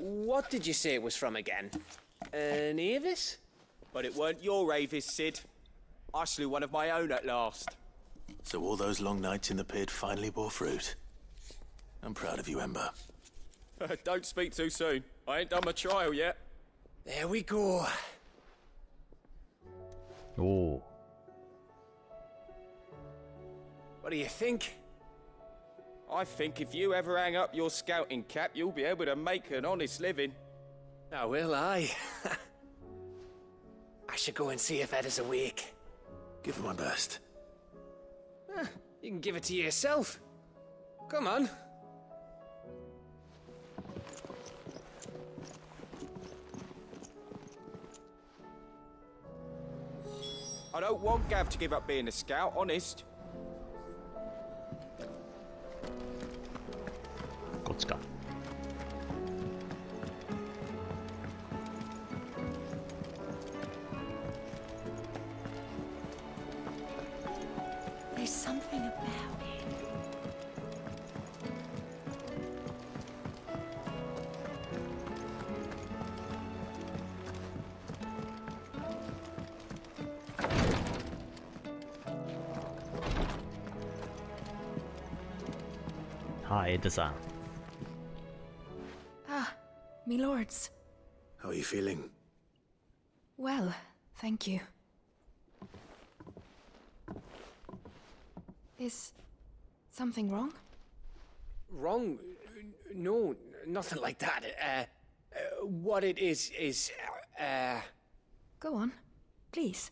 What did you say it was from again? An Avis? But it weren't your Avis, Sid. I slew one of my own at last. So all those long nights in the pit finally bore fruit. I'm proud of you, Ember. Don't speak too soon. I ain't done my trial yet. There we go. おお。 What do you think? I think if you ever hang up your scouting cap, you'll be able to make an honest living. Now will I? I should go and see if Ed is awake. Give it my best. You can give it to yourself. Come on. I don't want Gav to give up being a scout, honest. こっちか。 There's something about it. Hi, Ed-san. Ah, me lords. How are you feeling? Well, thank you. Is something wrong? Wrong? No, nothing like that. What it is, Go on, please.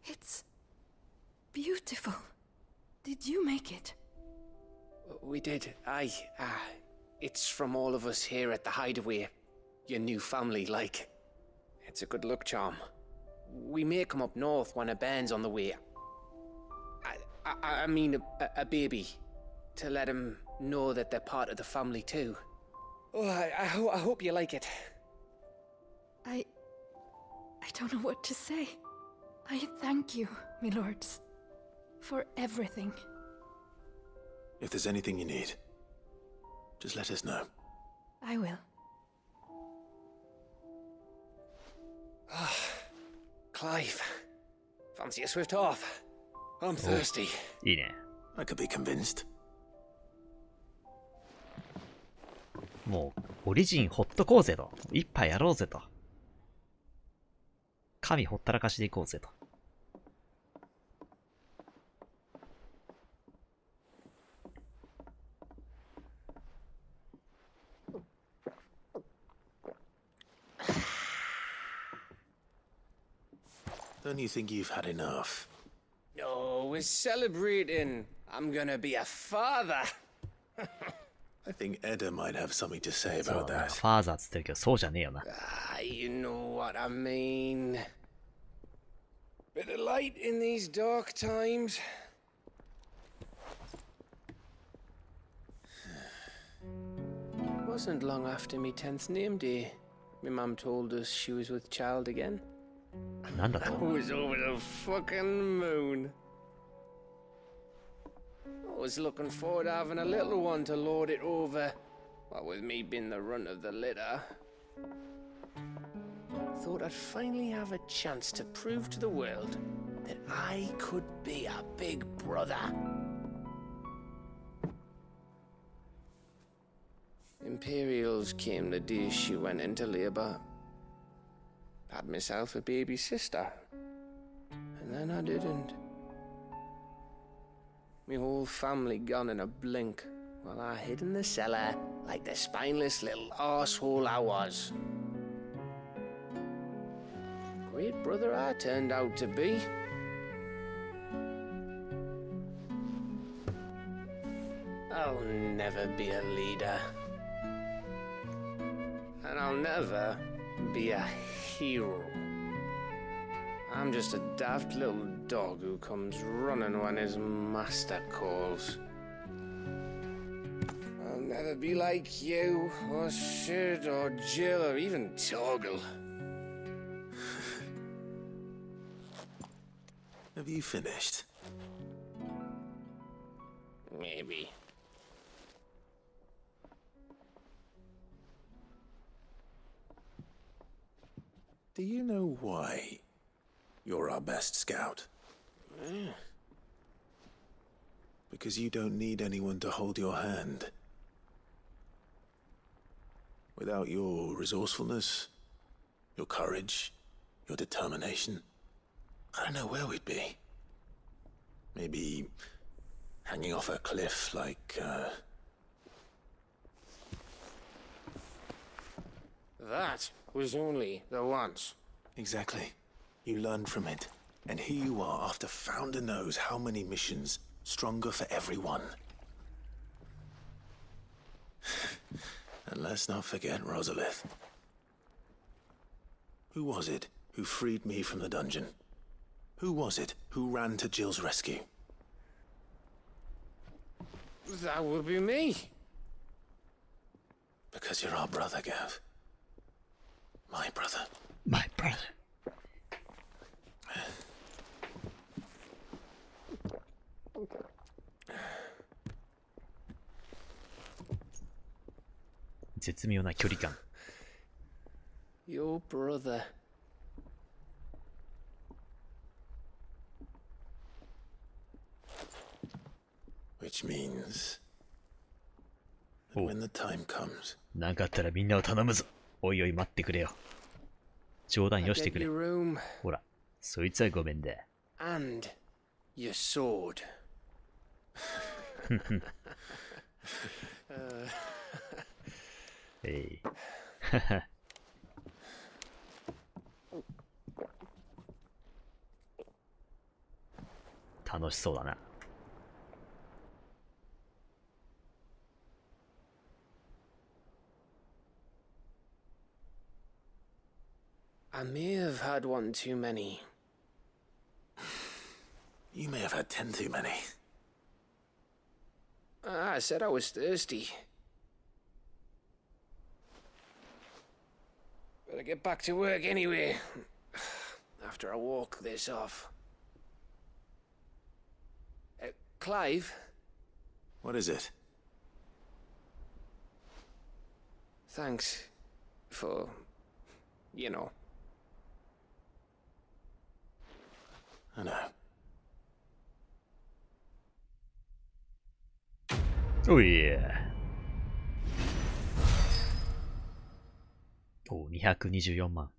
It's beautiful. Did you make it? We did. It's from all of us here at the Hideaway. Your new family, like. It's a good luck charm. We may come up north when a band's on the way. I mean a baby. To let him know that they're part of the family too. Oh, I hope you like it. I don't know what to say. I thank you, my lords, for everything. If there's anything you need, just let us know. I will. Clive, fancy a swift off? I'm thirsty. いいね。 I could be convinced. もう、オリジンほっとこうぜと。一杯やろうぜと。神ほったらかしでいこうぜと。Don't you think you've had enough? No, we're celebrating. I'm gonna be a father. I think Edda might have something to say about that. ファーザーっつってるけど、そうじゃねえよな。You know what I mean. Bit of light in these dark times. Wasn't long after me 10th name day. My mum told us she was with child again. なんだと I was over the fucking moon. I was looking forward to having a little one to lord it over. What with me being the runt of the litter. Thought I'd finally have a chance to prove to the world that I could be a big brother. Imperials came the day she went into labour. Had myself a baby sister. And then I didn't. My whole family gone in a blink, while I hid in the cellar like the spineless little arsehole I was. Great brother I turned out to be. I'll never be a leader. And I'll never be a hero. I'm just a daft little dog who comes running when his master calls. I'll never be like you, or Sid, or Jill, or even Torgal. Have you finished? Maybe. Do you know why you're our best scout? Because you don't need anyone to hold your hand. Without your resourcefulness, your courage, your determination, I don't know where we'd be. Maybe hanging off a cliff like, That was only the once. Exactly. You learned from it. And here you are after Founder knows how many missions, stronger for everyone. And let's not forget Rosalith. Who was it who freed me from the dungeon? Who was it who ran to Jill's rescue? That would be me. Because you're our brother, Gav. My brother. My brother.絶妙な距離感。Your brother. Which means that when the time comes. なんかあったらみんなを頼むぞ。おいおい待ってくれよ。冗談よしてくれ。ほら、そいつはごめんだ。And your sword. 楽しそうだな。I may have had one too many. You may have had 10 too many. I said I was thirsty. Better get back to work anyway. After I walk this off. Clive? What is it? Thanks for, you know. I know. おい。お、224万。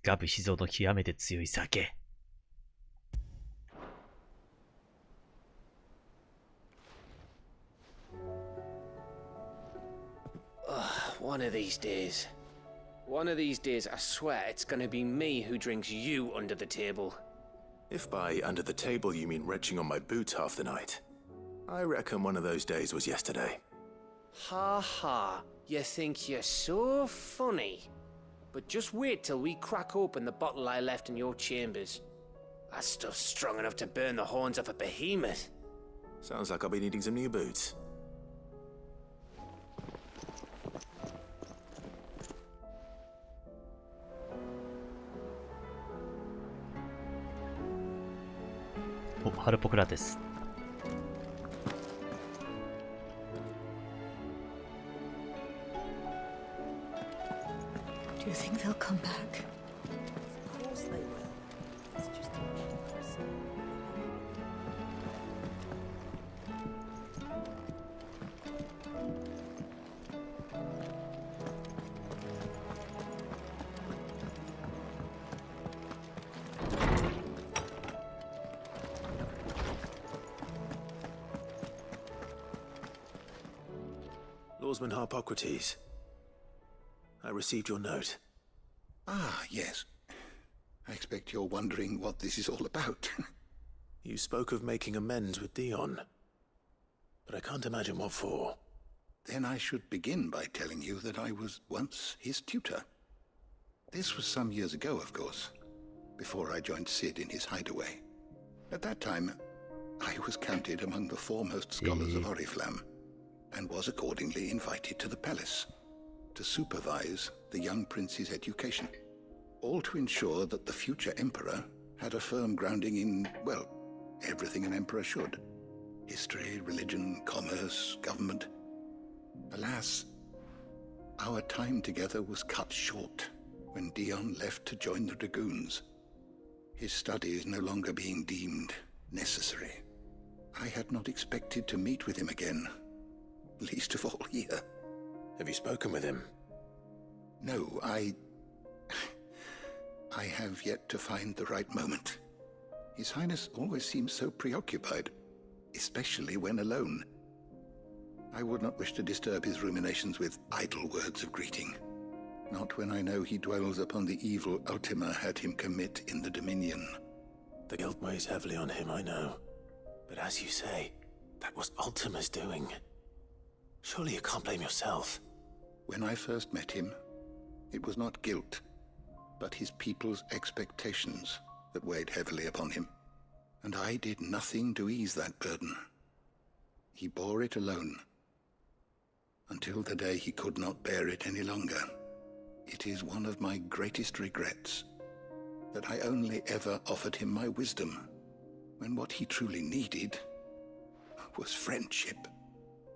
ガブ秘蔵の極めて強い酒。One of these days. One of these days, I swear it's gonna be me who drinks you under the table. If by under the table you mean retching on my boots half the night, I reckon one of those days was yesterday. Ha ha, you think you're so funny. But just wait till we crack open the bottle I left in your chambers. That stuff's strong enough to burn the horns off a behemoth. Sounds like I'll be needing some new boots. Oh, 春っぽくラテス。Do you think they'll come back? Of course they will. It's just a person. Lawsman Harpocrates. I received your note. Ah, yes. I expect you're wondering what this is all about. You spoke of making amends with Dion, but I can't imagine what for. Then I should begin by telling you that I was once his tutor. This was some years ago, of course, before I joined Sid in his hideaway. At that time, I was counted among the foremost scholars of Oriflamme, and was accordingly invited to the palace to supervise the young prince's education, all to ensure that the future emperor had a firm grounding in, well, everything an emperor should. History, religion, commerce, government. Alas, our time together was cut short when Dion left to join the Dragoons, his studies no longer being deemed necessary. I had not expected to meet with him again, least of all here. Have you spoken with him? No, I have yet to find the right moment. His Highness always seems so preoccupied, especially when alone. I would not wish to disturb his ruminations with idle words of greeting. Not when I know he dwells upon the evil Ultima had him commit in the Dominion. The guilt weighs heavily on him, I know. But as you say, that was Ultima's doing. Surely you can't blame yourself. When I first met him, it was not guilt, but his people's expectations that weighed heavily upon him. And I did nothing to ease that burden. He bore it alone, until the day he could not bear it any longer. It is one of my greatest regrets that I only ever offered him my wisdom, when what he truly needed was friendship.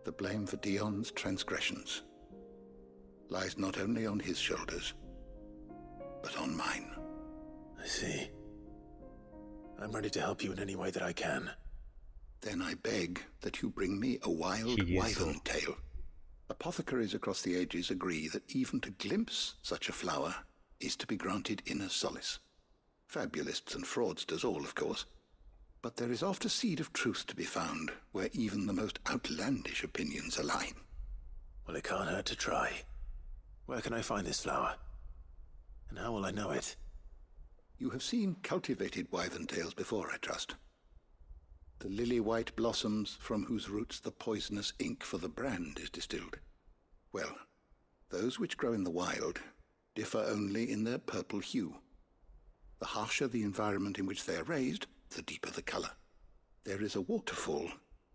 The blame for Dion's transgressions lies not only on his shoulders, but on mine. I see. I'm ready to help you in any way that I can. Then I beg that you bring me a wild wyvern tail. Apothecaries across the ages agree that even to glimpse such a flower is to be granted inner solace. Fabulists and fraudsters all, of course. But there is oft a seed of truth to be found where even the most outlandish opinions align. Well, it can't hurt to try. Where can I find this flower? And how will I know it? You have seen cultivated wyvern tails before, I trust. The lily-white blossoms from whose roots the poisonous ink for the brand is distilled. Well, those which grow in the wild differ only in their purple hue. The harsher the environment in which they are raised, the deeper the color. There is a waterfall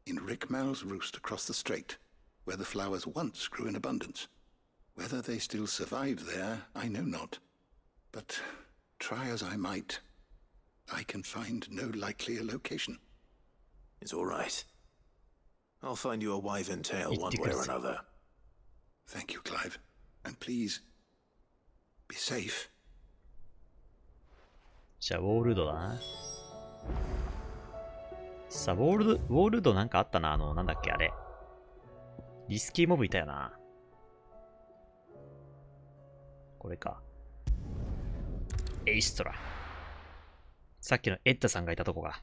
in Rickmal's roost across the strait, where the flowers once grew in abundance. Whether they still survive there, I know not. But try as I might, I can find no likelier location. It's all right. I'll find you a wyvern tail one way or another. Thank you, Clive. And please, be safe. じゃあ、ウォールドだな。さあ、ウォールドなんかあったな。なんだっけ、あれ。リスキーモブいたよな。これか。エイストラ。さっきのエッタさんがいたとこが。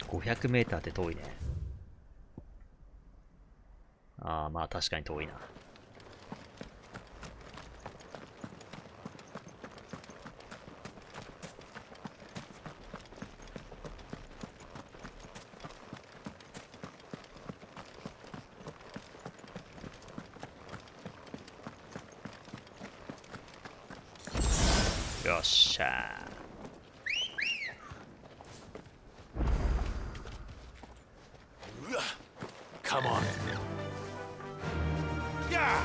500メーターって遠いね。ああ、まあ確かに遠いな。よっしゃー。Come on. Yeah!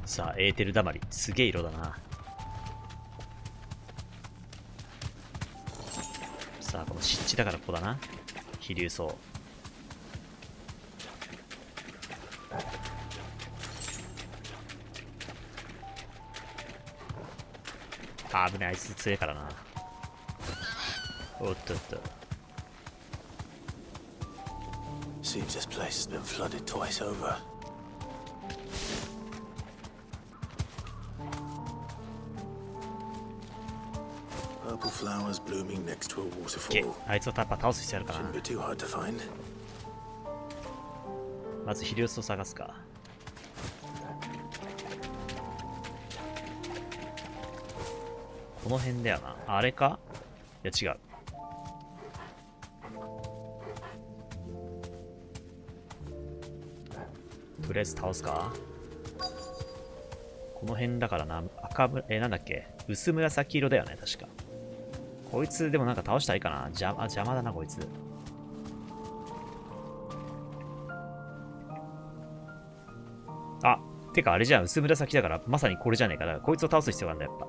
さあ、エーテルだまり。すげえ色だな。さあ、この湿地だからここだな。飛竜層。危ない、あいつ強いからな。おっとっと。Seems this place has been flooded twice over. Purple flowers blooming next to a waterfall. あいつをやっぱ倒す必要あるか Shouldn't be too hard to find. な。まずヒリウスを探すか。この辺だよな。あれか？いや違う。とりあえず倒すか。この辺だからな。なんだっけ。薄紫色だよね、確か。こいつでもなんか倒したらいいかな。邪魔だな、こいつ。あ、てかあれじゃん。薄紫だから、まさにこれじゃねえか。だからこいつを倒す必要があるんだ、やっぱ。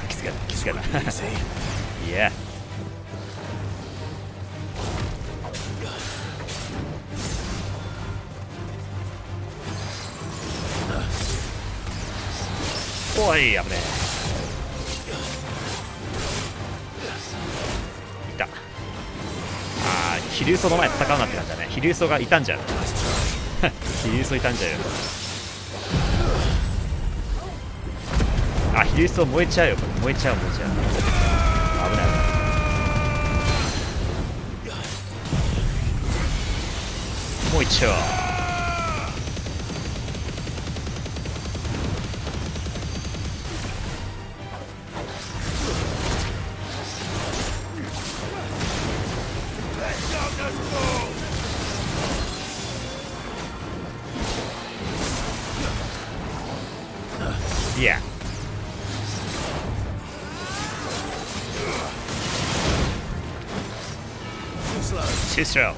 きつかった、きつかった。いや。おい、危ねえ。いた。ヒリウソの前戦うなって感じだね。ヒリウソが傷んじゃう。ヒリウソ傷んじゃうよ。ヒリウソ燃えちゃうよ。これ燃えちゃう、燃えちゃう。危ない危ない。もう一丁。Yeah. Too slow.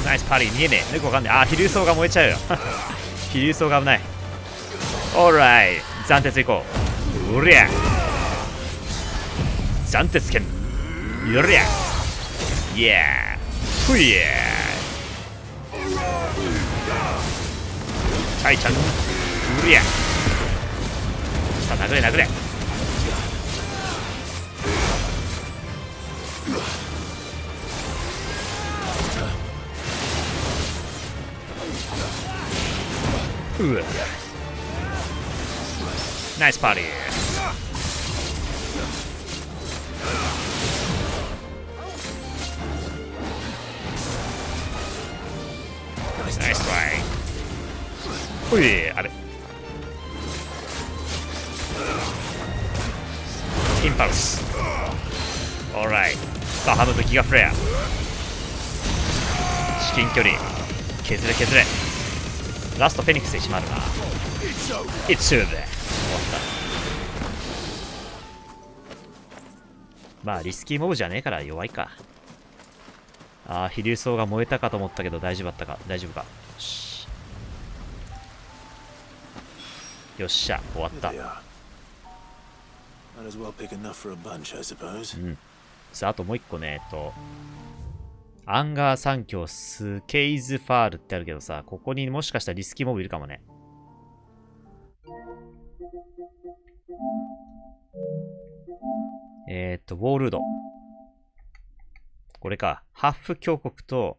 Nice party. 見えねえ。猫わかんねえ。ヒリウソが燃えちゃうよ。ヒリウソが危ない。Alright. 斬鉄いこう。うりゃ。斬鉄剣。よりゃ。Yeah. ふいや。タイちゃん。うりゃ。さあ殴れ殴れ。うわ。ナイスパーティー。ナイストライ。おい、あれ。インパルス。オーライ。さあ、ハムとギガフレア。至近距離。削れ削れ。ラストフェニックスで決まるな。It's over。終わった。まあ、リスキーモブじゃねえから弱いか。ヒリウソが燃えたかと思ったけど大丈夫だったか。大丈夫か。よっしゃ、終わった。さあ、あともう一個ね、アンガー三強スケイズファールってあるけどさ、ここにもしかしたらリスキーモブいるかもね。ウォールード。これか。ハッフ峡谷と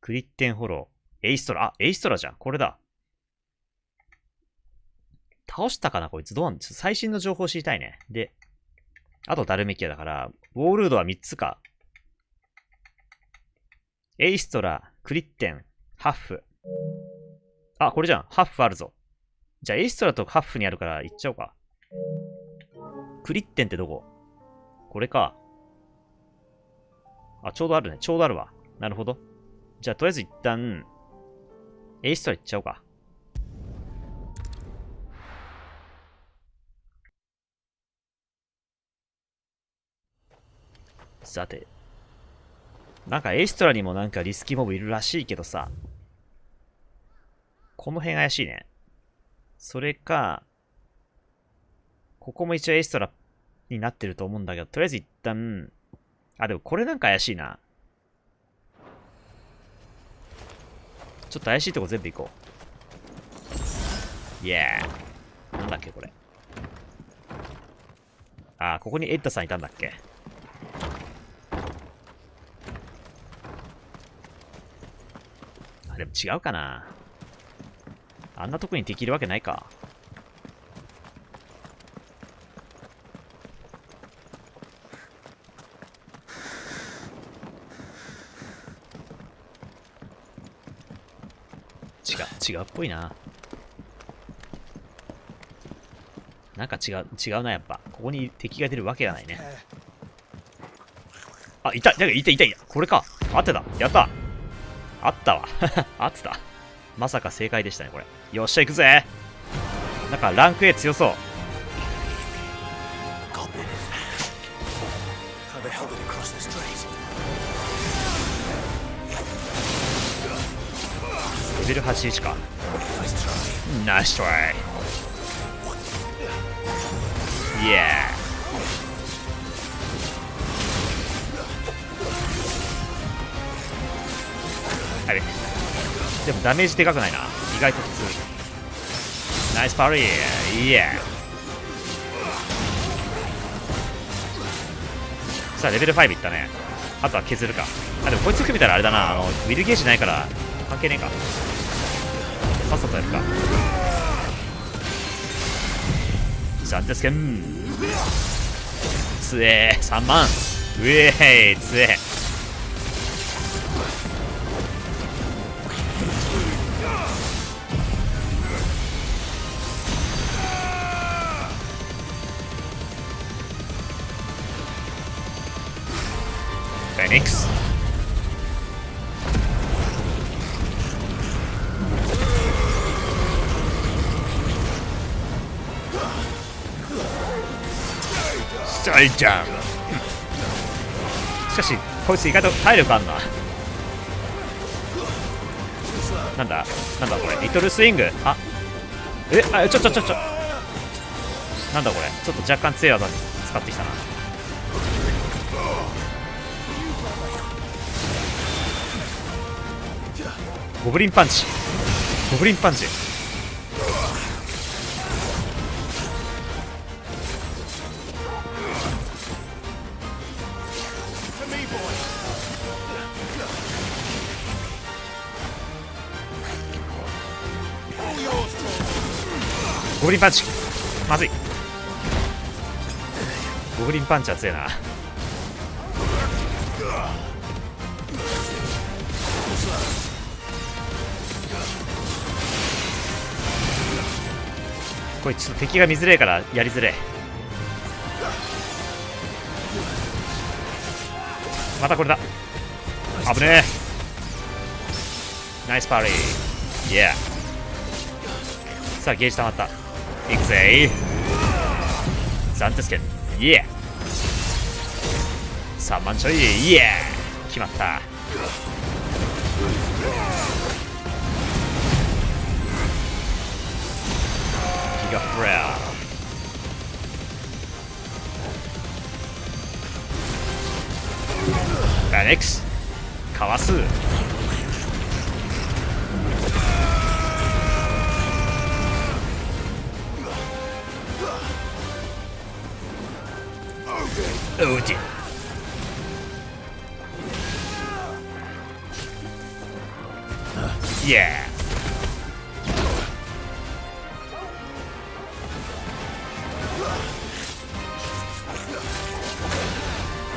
クリッテンホロー。エイストラ。エイストラじゃん。これだ。倒したかなこいつ。どうなんです？最新の情報知りたいね。で、あとダルメキアだから、ウォールードは3つか。エイストラ、クリッテン、ハッフ。これじゃん。ハッフあるぞ。じゃあ、エイストラとハッフにあるから行っちゃおうか。クリッテンってどこ？これか。ちょうどあるね。ちょうどあるわ。なるほど。じゃあ、とりあえず一旦、エイストラ行っちゃおうか。さて。なんかエイストラにもなんかリスキーモブいるらしいけどさ。この辺怪しいね。それか、ここも一応エイストラになってると思うんだけど、とりあえず一旦、でもこれなんか怪しいな。ちょっと怪しいとこ全部行こう。イエー。なんだっけこれ。あ、ここにエッダさんいたんだっけ。あ、でも違うかな。あんなとこに敵いるわけないか。違うっぽいな。なんか違うな、やっぱ。ここに敵が出るわけがないね。あ、いた。これか。合ってた。やった。あったわ。合ってた。まさか正解でしたね、これ。よっしゃ、行くぜ。なんかランク A 強そう。レベル81か。ナイストライ。イエー。あれでもダメージでかくないな。意外と普通。ナイスパリー。イエー。さあレベル5いったね。あとは削るか。あ、でもこいつ含めたらあれだな。ウィルゲージないから関係ねえか。さっさとやるか。3ですけん。つえー、3万。うえーい、つえ。フェニックス。大ジャン。しかしこいつ意外と体力あんな。なんだこれ。リトルスイング。あ、ちょなんだこれ。ちょっと若干強い技使ってきたな。ゴブリンパンチ。ゴブリンパンチ。まずい。ゴブリンパンチは強いな。これちょっと敵が見づれえからやりづれえ。またこれだ。危ねえ。ナイスパーリー。イエー。さあゲージ溜まった。いくぜー。ザンテスケン。イエー。3万ちょい。イエー。決まった。ギガフレア。フェニックス。かわす。オーディイエ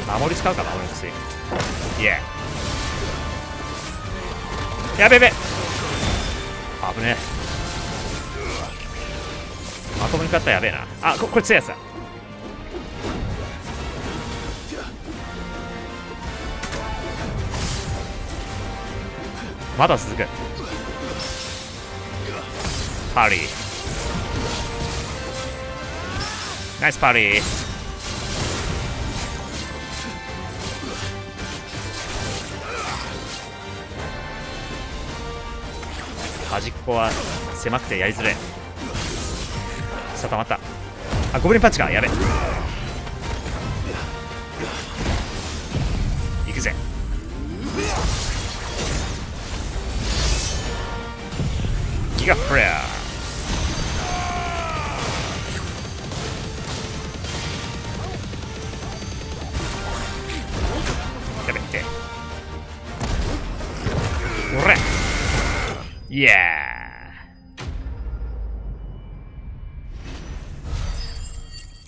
ー。守り使うかな、守り薬。イエー。やべべ。危ねえ。まともに勝ったらやべえな。あ、これ強いやつだ。まだ続く。パーリー。ナイスパーリー。端っこは狭くてやりづれ。さあ溜まった。あ、ゴブリンパンチか。やべ。行くぜ。ギガフレア。おれイエ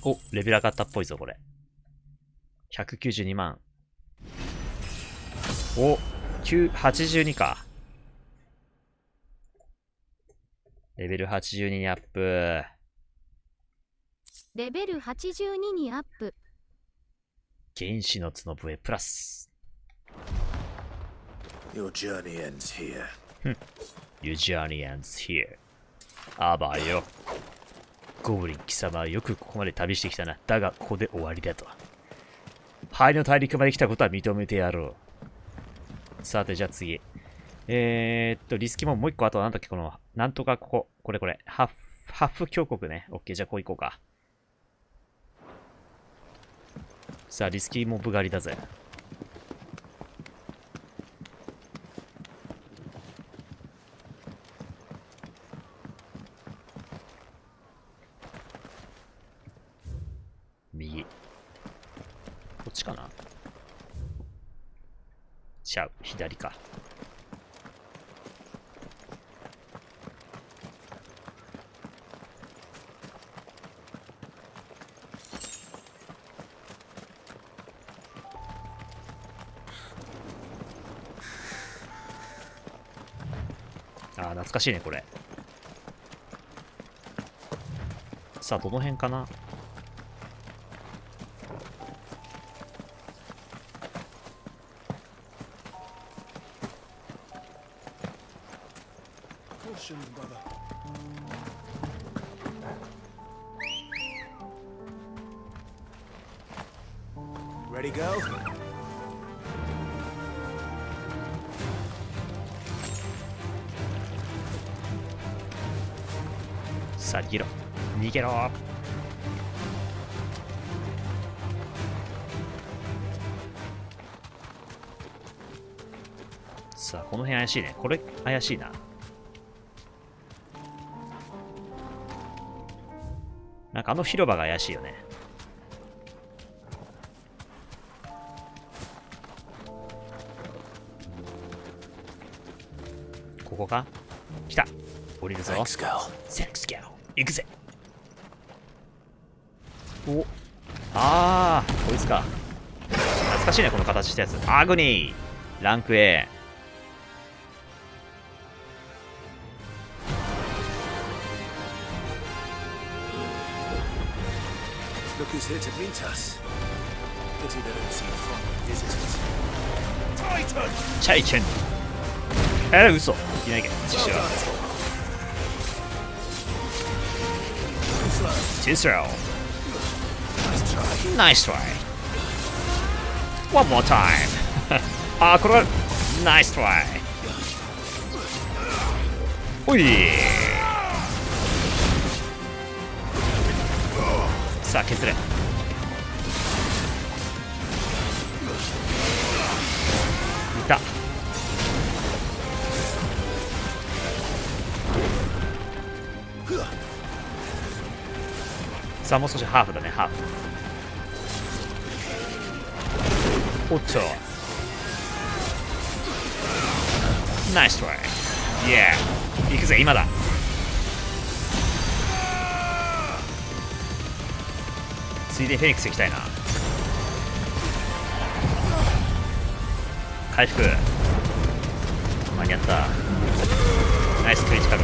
ー。お、レベル上がったっぽいぞこれ。192万。お、82か。レベル82にアップ。レベル82にアップ。原始の角笛プラス。Your journey ends here. Your journey ends here. あばよ。ゴブリン貴様はよくここまで旅してきたな。だがここで終わりだと。灰の大陸まで来たことは認めてやろう。さてじゃあ次。リスキももう一個あとなんだっけこの、なんとかこれ。ハッフ峡谷ね。オッケーじゃあこう行こうか。さあリスキーモブ狩りだぜ。右。こっちかな。ちゃう、左か。ああ、懐かしいね、これ。さあ、どの辺かな。Ready, go? さあ逃げろ逃げろ。さあこの辺怪しいね。これ怪しいな。なんかあの広場が怪しいよね。ここか。来た。降りるぞ。セックスギャル行くぜ。お、ああこいつか。懐かしいねこの形したやつ。アグニーランク A。 Look who's here to meet us. Pity they don't seem fond of visitors. Titan! チャイチェン。嘘いないけど。違う。Tisserel. Nice try. One more time. あーこれはナイストライ。おい。さあ削れ。いた。さあもう少しハーフだね。ハーフ。おっとナイストライ。イエー行くぜ今だ。ついでフェニックス行きたいな。回復間に合った。ナイスクリティカル。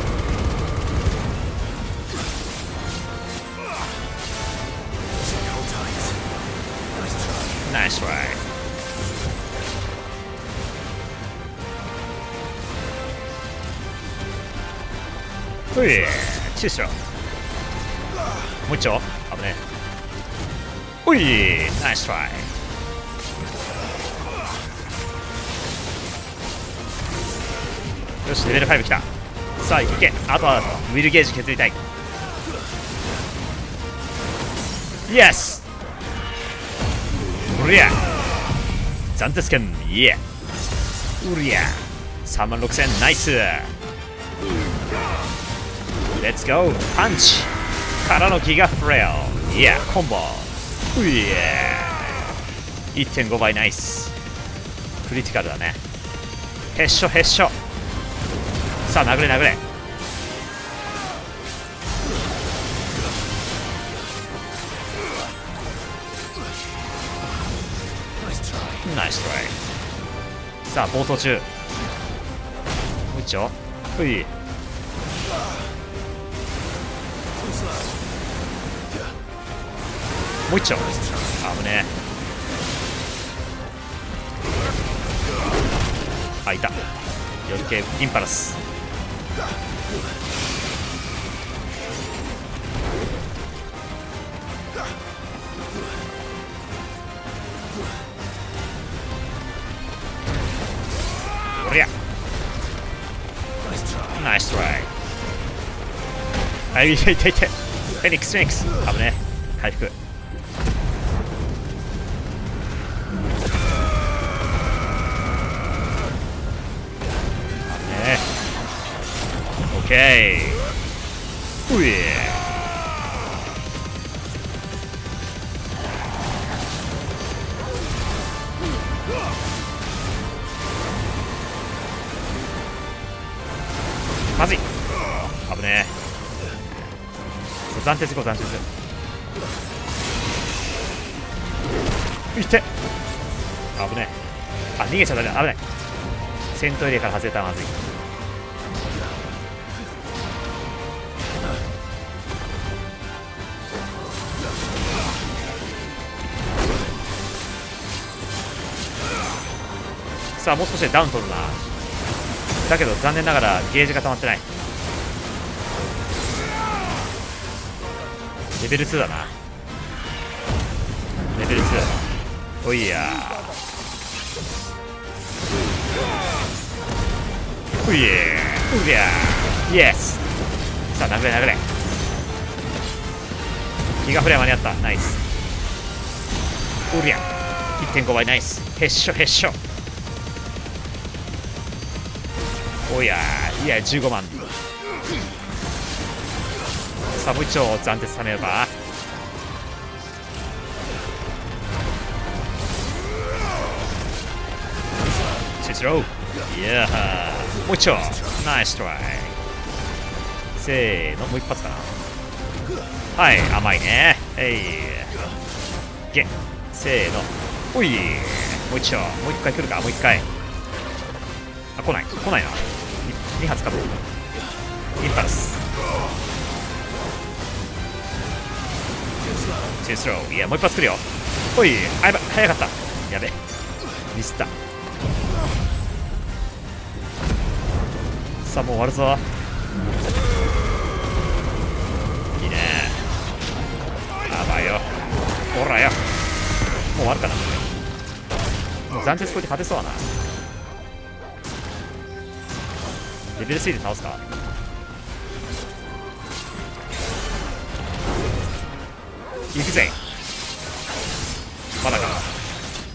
ナイストライ。ほいチューショー。もう一丁危ねえ。おいナイストライ。よしレベル5きた。さあいけ。あとはウィルゲージ削りたい。イエスうりゃ暫定スキャン。イエうりゃ36000ナイス。レッツゴーパンチからのギガフレア。いやコンボ。ういえ 1.5 倍ナイス。クリティカルだね。へっしょへっしょ。さあ殴れ殴れ。ナイストライ。さあ暴走中。もう一丁。うい。もう一丁。危ねえ。あ、いた。夜系インパラス。おりゃ。ナイストライ。あ、いたいたいた。フェニックスフェニックス。危ねえ。回復。オッケー。うえ。まずい。危ねえ。暫定事故暫定事故。いって。危ねえ。あ、逃げちゃダメだ。危ない。戦闘エリアから外れたらまずい。さあもう少しでダウン取るな。だけど残念ながらゲージが溜まってない。レベル2だな。レベル2。おいやー。ういえー。うりゃー。イエス。さあ殴れ殴れ。ギガフレア間に合った。ナイス。うりゃ。1.5 倍ナイス。へっしょへっしょ。おやー。いや15万。さあもう一丁暫定さめようか。チェスロー。いやー。もう一丁。ナイストライ。せーの。もう一発かな。はい甘いね。ゲッ。せーの。おい。もう一丁。もう一回来るか。もう一回。あ、来ないな。2発かぶる。インパルス。チェスロー。いやもう一発来るよ。おい。あ、やばい。早かった。やべ。ミスった。さあもう終わるぞ。いいね。やばいよ。ほらよ。もう終わるかな。もう暫定スコイで勝てそうだな。レベル3で倒すか。行くぜ。まだか。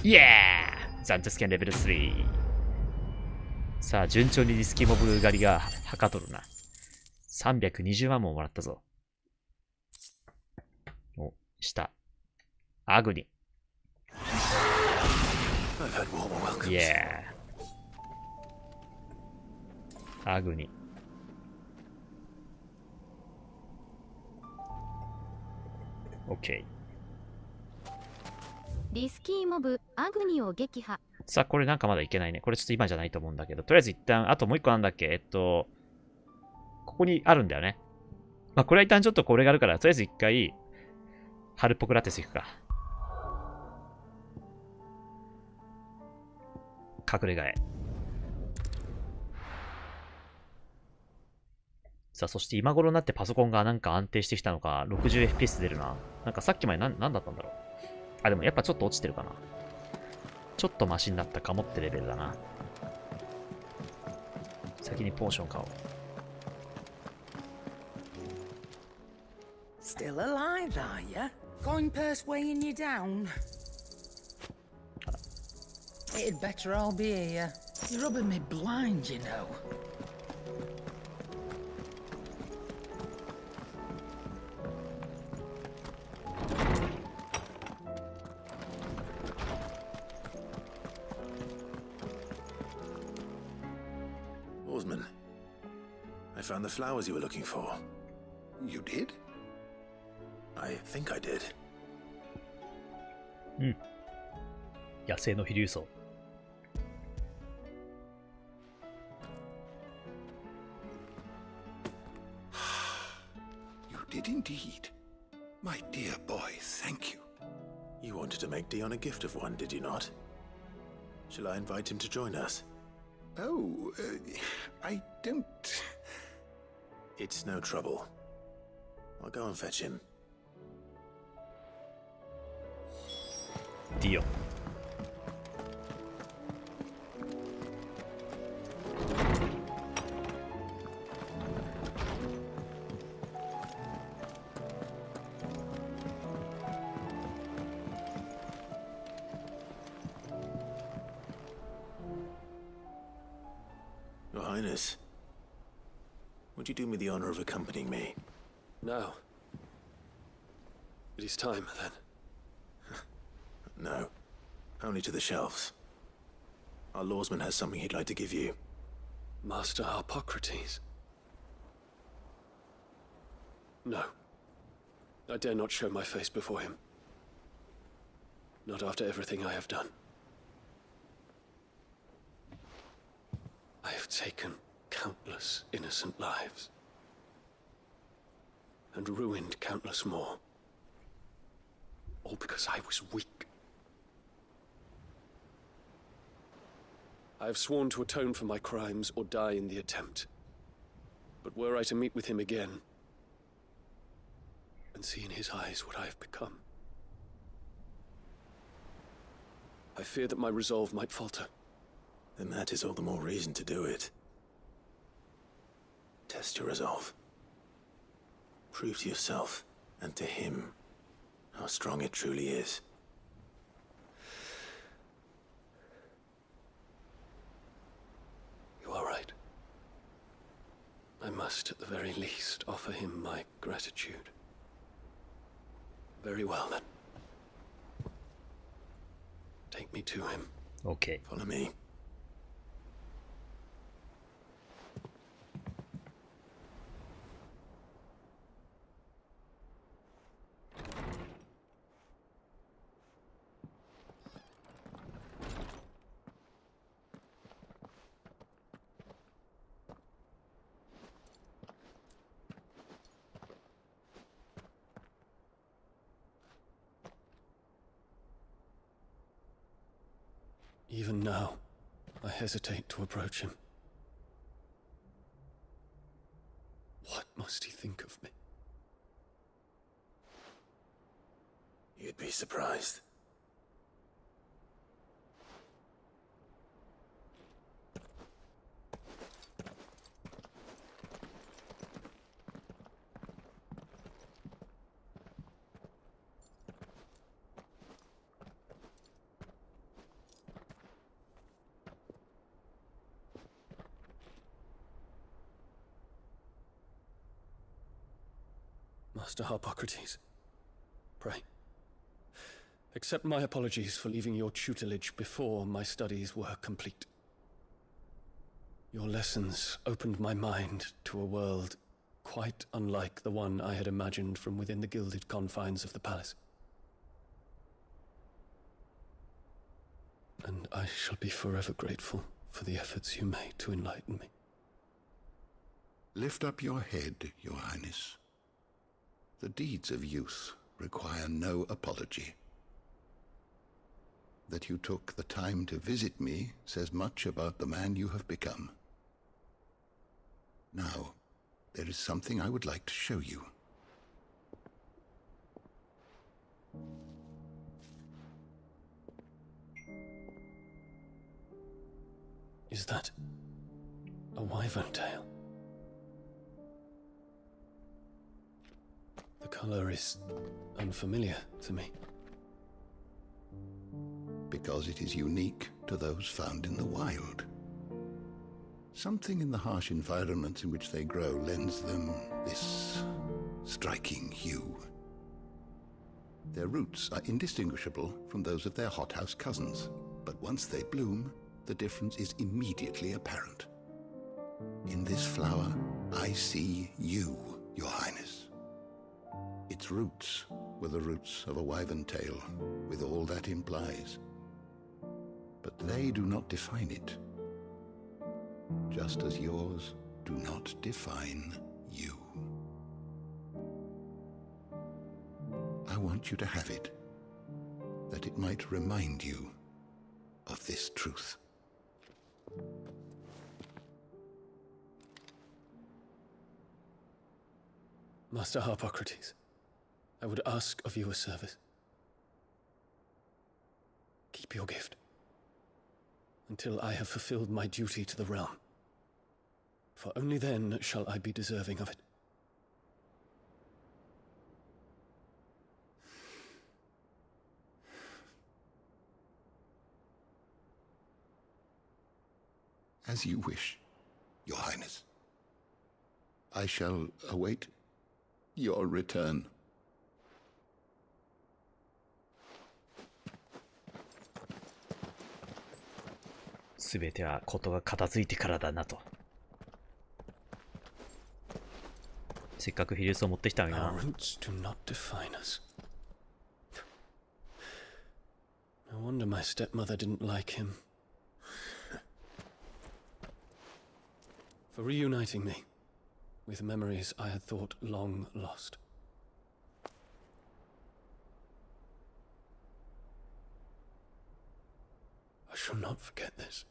イエー。暫定スキャンレベル3。さあ順調にリスキーモブ狩りがはかとるな。320万ももらったぞ。お、下。アグニ。イエー。アグニ。オッケー。リスキーモブアグニを撃破。さあこれなんかまだいけないね。これちょっと今じゃないと思うんだけど、とりあえず一旦、あともう一個なんだっけ。ここにあるんだよね。まあこれは一旦ちょっとこれがあるから、とりあえず一回春っぽくラテスいくか。隠れ家へ。さあそして今頃になってパソコンがなんか安定してきたのか 60fps 出るな。なんかさっきまでなんだったんだろう。あ、でもやっぱちょっと落ちてるかな。ちょっとマシになったかもってレベルだな。先にポーション買おう。Still alive, are ya? Coin purse weighing you down? It'd better all be here. You're rubbing me blind, you know. I found the flowers you were looking for. You did? I think I did. うん。野生の飛竜草。You did indeed. My dear boy, thank you. You wanted to make Dion a gift of one, did you not? Shall I invite him to join us? Oh, I don't... It's no trouble. I'll go and fetch him. ディオン。Your Highness, would you do me the honor of accompanying me? No. It is time, then. No. Only to the shelves. Our lawsman has something he'd like to give you. Master Harpocrates. No. I dare not show my face before him. Not after everything I have done. I have taken countless innocent lives. And ruined countless more. All because I was weak. I have sworn to atone for my crimes or die in the attempt. But were I to meet with him again, and see in his eyes what I have become, I fear that my resolve might falter. Then that is all the more reason to do it. Test your resolve. Prove to yourself and to him how strong it truly is. You are right. I must, at the very least, offer him my gratitude. Very well, then. Take me to him. Okay. Follow me. Even now, I hesitate to approach him. What must he think of me? You'd be surprised. Master Harpocrates, pray, accept my apologies for leaving your tutelage before my studies were complete. Your lessons opened my mind to a world quite unlike the one I had imagined from within the gilded confines of the palace. And I shall be forever grateful for the efforts you made to enlighten me. Lift up your head, Your Highness. The deeds of youth require no apology. That you took the time to visit me says much about the man you have become. Now, there is something I would like to show you. Is that a wyvern tail? The color is unfamiliar to me. Because it is unique to those found in the wild. Something in the harsh environments in which they grow lends them this striking hue. Their roots are indistinguishable from those of their hothouse cousins, but once they bloom, the difference is immediately apparent. In this flower, I see you, Your Highness. Its roots were the roots of a wyvern tail, with all that implies. But they do not define it, just as yours do not define you. I want you to have it, that it might remind you of this truth. Master Harpocrates, I would ask of you a service. Keep your gift until I have fulfilled my duty to the realm, for only then shall I be deserving of it. As you wish, Your Highness. I shall await your return. すべてはことが片付いてからだなと。せっかく比率を持ってきたのにな。Marantz do not define us. No wonder my stepmother didn't like him. For reuniting me with memories I had thought long lost. I shall not forget this.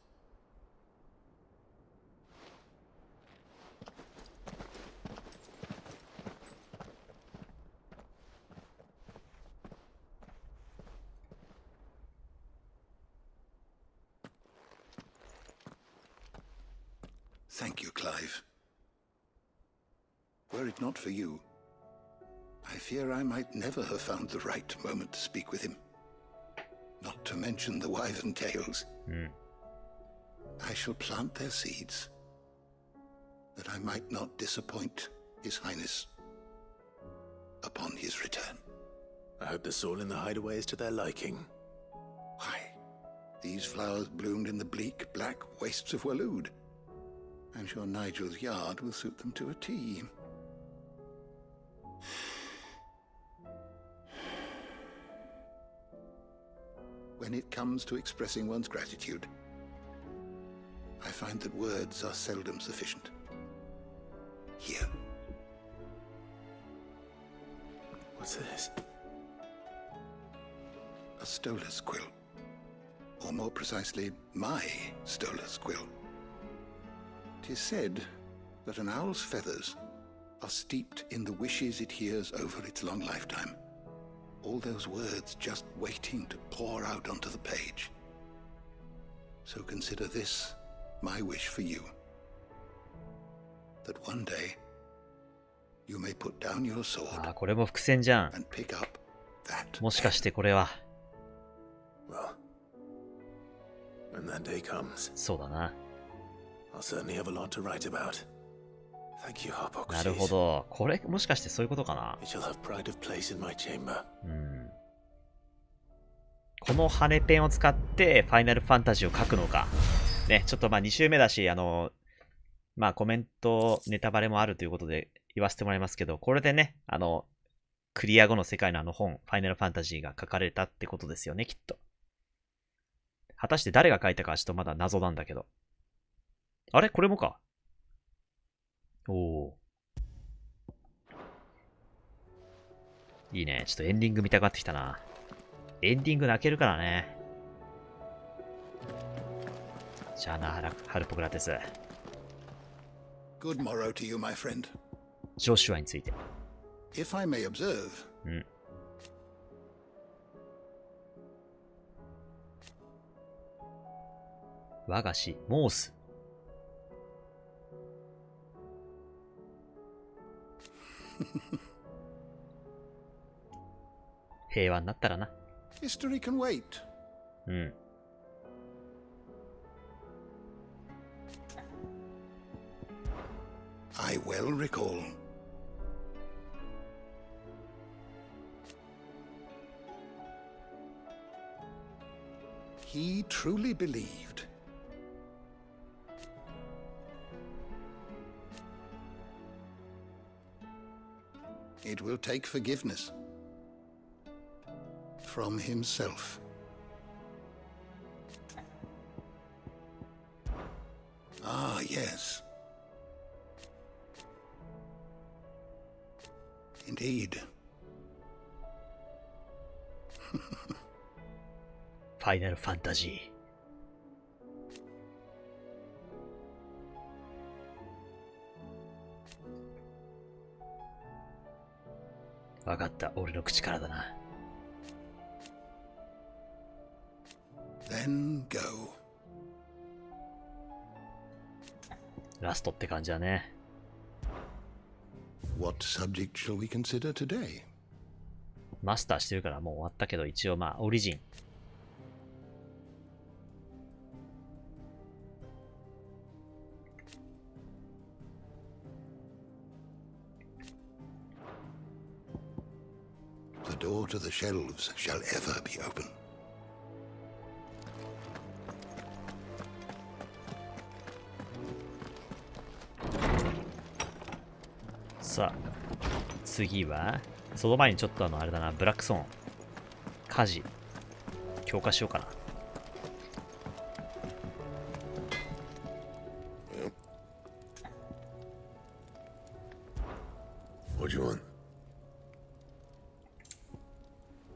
Thank you, Clive. Were it not for you, I fear I might never have found the right moment to speak with him. Not to mention the wyvern tales. I shall plant their seeds, that I might not disappoint His Highness upon his return. I hope the soil in the hideaway is to their liking. Why, these flowers bloomed in the bleak, black wastes of Waloed. I'm sure Nigel's yard will suit them to a T. When it comes to expressing one's gratitude, I find that words are seldom sufficient. Here. What's this? A stolas quill. Or more precisely, my stolas quill. 'Tis said that an owl's feathers are steeped in the wishes it hears over its long lifetime. All those words just waiting to pour out onto the page. So consider this my wish for you. That one day you may put down your sword これも伏線じゃん。 and pick up that もしかしてこれは。 Well, when that day comes, そうだな。 I'll certainly have a lot to write about. Thank you, Harpocrates. なるほど。これもしかしてそういうことかな。 It shall have pride of place in my chamber. この羽ペンを使ってファイナルファンタジーを書くのか。ね、ちょっと2週目だし、コメント、ネタバレもあるということで言わせてもらいますけど、これでね、クリア後の世界の本、ファイナルファンタジーが書かれたってことですよね、きっと。果たして誰が書いたかはちょっとまだ謎なんだけど。あれこれもか。おお。いいね。ちょっとエンディング見たがってきたな。エンディング泣けるからね。じゃあな、ハルポクラテス。Good morrow to you, my friend. ジョシュアについて。If I may observe. 和菓子、モース。平和になったらな。History can wait. I well recall. He truly believed It will take forgiveness from himself. Ah, yes. Indeed. ファイナルファンタジー。わかった、俺の口からだな。Then go. ラストって感じだね。What subject shall we consider today? マスターしてるからもう終わったけど、一応まあ、オリジン。The door to the shelves shall ever be open. さあ、次は、その前にちょっとあれだな、ブラックソーン。火事。強化しようかな。What do you want?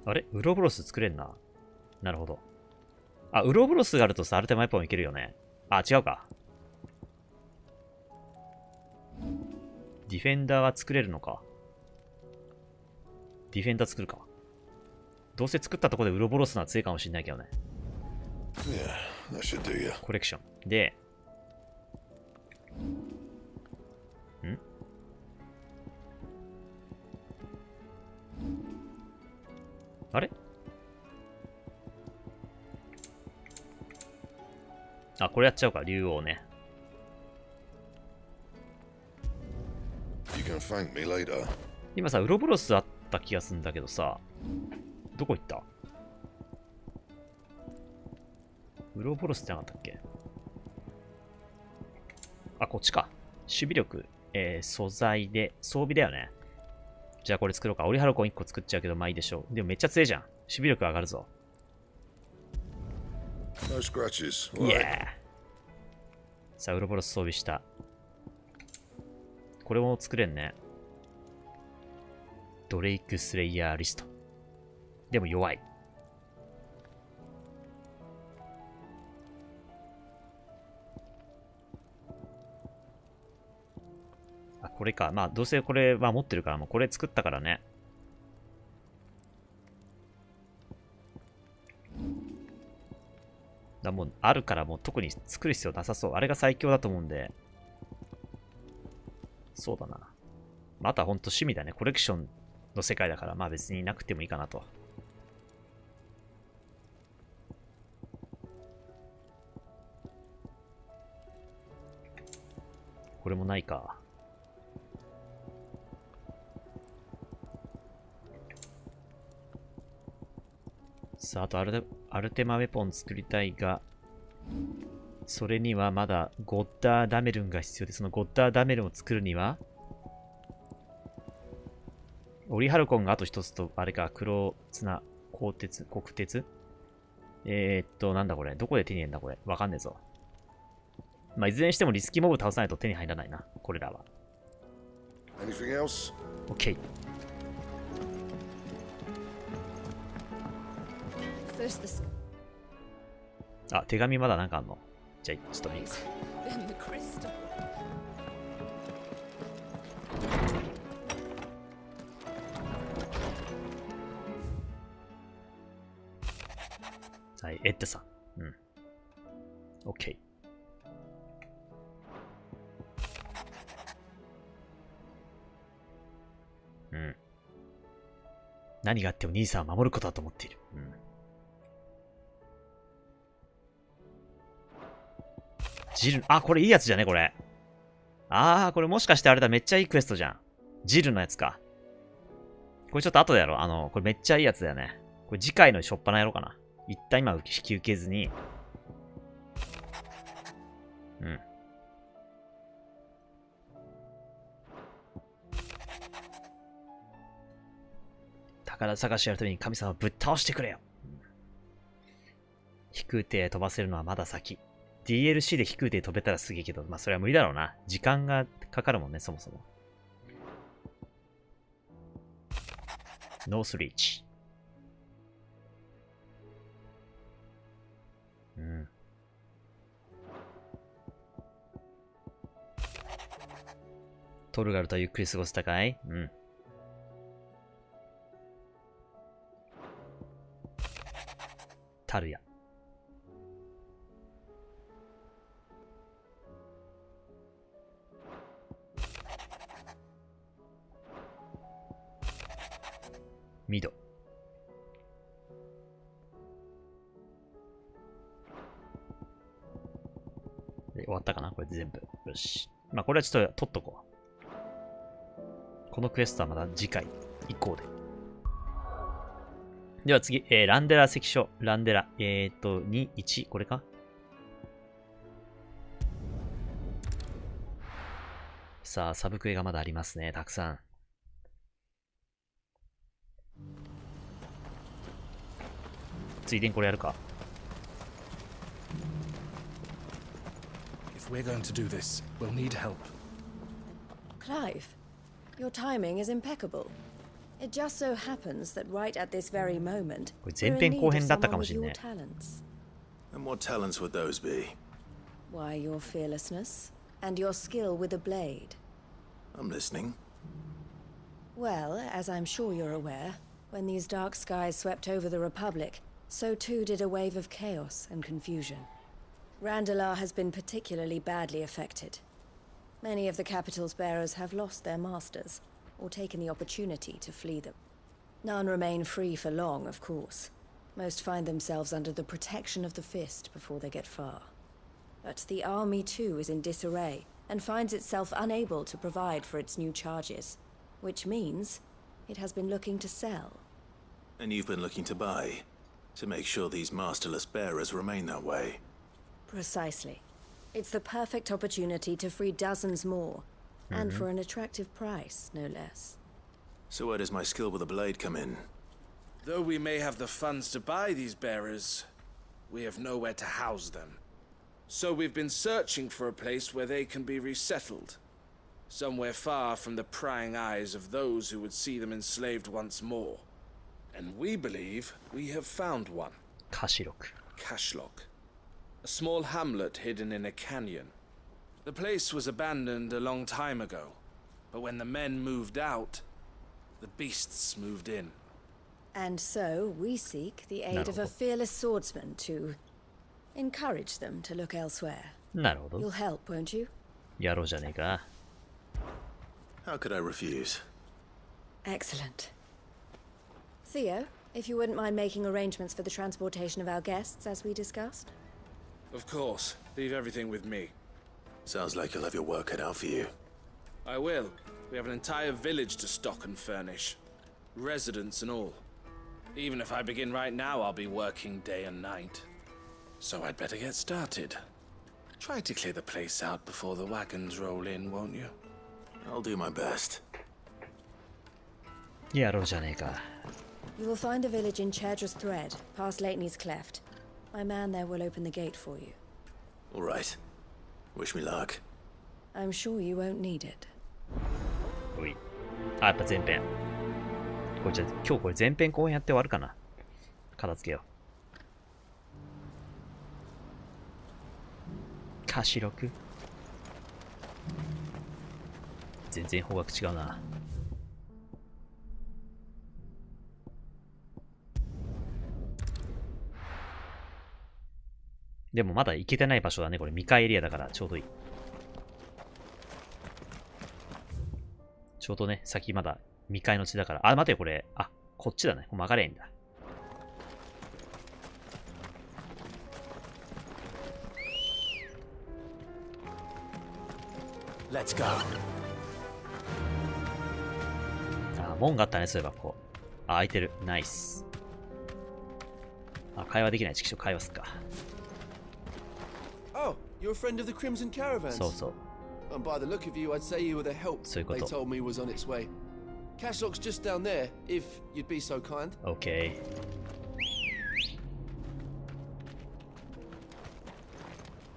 あれウロブロス作れんな。なるほど。あ、ウロブロスがあるとさ、アルテマエポンいけるよね。あ、違うか。ディフェンダーは作れるのか。ディフェンダー作るか。どうせ作ったところでウロボロスのは強いかもしれないけどね。Yeah, that should do you. コレクション。で、あれあ、これやっちゃうか、竜王ね。You can thank me later. 今さ、ウロボロスあった気がするんだけどさ、どこ行った？ウロボロスってなかったっけ？あ、こっちか。守備力、素材で、装備だよね。じゃあこれ作ろうか。オリハルコン1個作っちゃうけど、まあいいでしょう。でもめっちゃ強いじゃん。守備力上がるぞ。No scratches. イエー。さあ、ウロボロス装備した。これも作れんね。ドレイクスレイヤーリスト。でも弱い。あ、これか。まあ、どうせこれは持ってるから、もうこれ作ったからね。だもう、あるからもう特に作る必要なさそう。あれが最強だと思うんで。そうだな。またほんと趣味だね。コレクションの世界だから、まあ別になくてもいいかなと。これもないか。さあ、あとアルテマウェポン作りたいが、それにはまだゴッダーダメルンが必要で、そのゴッダーダメルンを作るには、オリハルコンがあと一つと、あれか、黒綱、鋼鉄、黒鉄なんだこれ。どこで手に入れんだこれ。わかんねえぞ。まあ、いずれにしてもリスキーモブ倒さないと手に入らないな。これらは。Anything else? OK。あ、手紙まだなんかあんの？じゃあ、ちょっと見るか。はい、エッテさん。うん。OK。うん。何があっても兄さんを守ることだと思っている。うん。ジル、あ、これいいやつじゃねこれ。あー、これもしかしてあれだ、めっちゃいいクエストじゃん。ジルのやつか。これちょっと後でやろう。これめっちゃいいやつだよね。これ次回のしょっぱなやろうかな。一旦今引き受けずに。うん。宝探しやるために神様をぶっ倒してくれよ。飛空艇飛ばせるのはまだ先。DLC で飛空艇飛べたらすげえけど、まあそれは無理だろうな。時間がかかるもんね、そもそも。ノースリーチ。うん。トルガルとゆっくり過ごせたかい？うん。タルヤ。ミド。で終わったかなこれ全部。よし。まあこれはちょっと取っとこう。このクエストはまた次回以降で。では次、ランデラ関所。ランデラ。2、1、これか？さあ、サブクエがまだありますね。たくさん。ついでにこれやるか。If we're going to do this, we'll need help. Clive, your timing is impeccable. It just so happens that right at this very moment, これ前編後編だったかもしれない。 And what talents would those be? Why, your fearlessness and your skill with a blade. I'm listening. Well, as I'm sure you're aware, when these dark skies swept over the Republic, so too did a wave of chaos and confusion. Randalar has been particularly badly affected. Many of the capital's bearers have lost their masters, or taken the opportunity to flee them. None remain free for long, of course. Most find themselves under the protection of the Fist before they get far. But the army too is in disarray, and finds itself unable to provide for its new charges, which means it has been looking to sell. And you've been looking to buy, to make sure these masterless bearers remain that way. Precisely. It's the perfect opportunity to free dozens more, and for an attractive price, no less. So where does my skill with a blade come in? Though we may have the funds to buy these bearers, we have nowhere to house them. So we've been searching for a place where they can be resettled. Somewhere far from the prying eyes of those who would see them enslaved once more. And we believe we have found one. Kashlok. Kashlok. A small hamlet hidden in a canyon. The place was abandoned a long time ago, but when the men moved out, the beasts moved in. And so we seek the aid of a fearless swordsman to encourage them to look elsewhere. なるほど。 You'll help, won't you? やろうじゃねえか。 How could I refuse? Excellent. Theo, if you wouldn't mind making arrangements for the transportation of our guests, as we discussed. Of course. Leave everything with me. Sounds like you'll have your work cut out for you. I will. We have an entire village to stock and furnish. Residents and all. Even if I begin right now, I'll be working day and night. So I'd better get started. Try to clear the place out before the wagons roll in, won't you? I'll do my best. やろうじゃねえか。 You will find a village in Chadra's Thread, past Lateney's Cleft. My man there will open the gate for you. All right. Wish me luck. I'm sure you won't need it. おい。あ、やっぱ前編。これじゃ今日これ前編後編やって終わるかな。片付けよう。カシロク。全然方角違うな。でもまだ行けてない場所だね。これ未開エリアだからちょうどいい。ちょうどね、先まだ未開の地だから。あ、待てよ、これ。あ、こっちだね。曲がれんだ。Let's go. あ、門があったね、そういえばここ。あ、開いてる。ナイス。あ、会話できない。会話すっか。Oh, you're a friend of the Crimson Caravans. そうそう。 And by the look of you, I'd say you were the help そういうこと。 they told me was on its way. Cash lock's just down there, if you'd be so kind. Okay.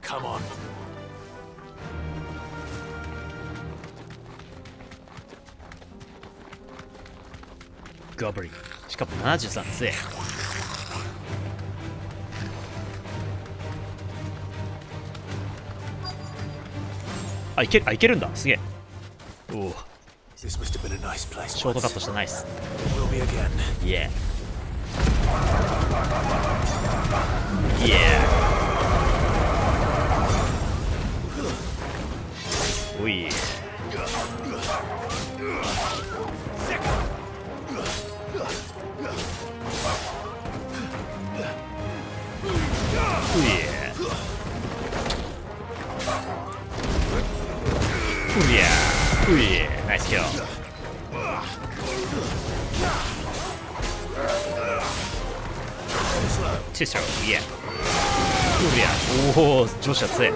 Come on. Goblin. しかも73強い。あ、いけるんだ。すげえ。おお。ショートカットしたナイス。イエー。イエー。おい。Nice kill. Tissue, yeah. おお、女子は強い。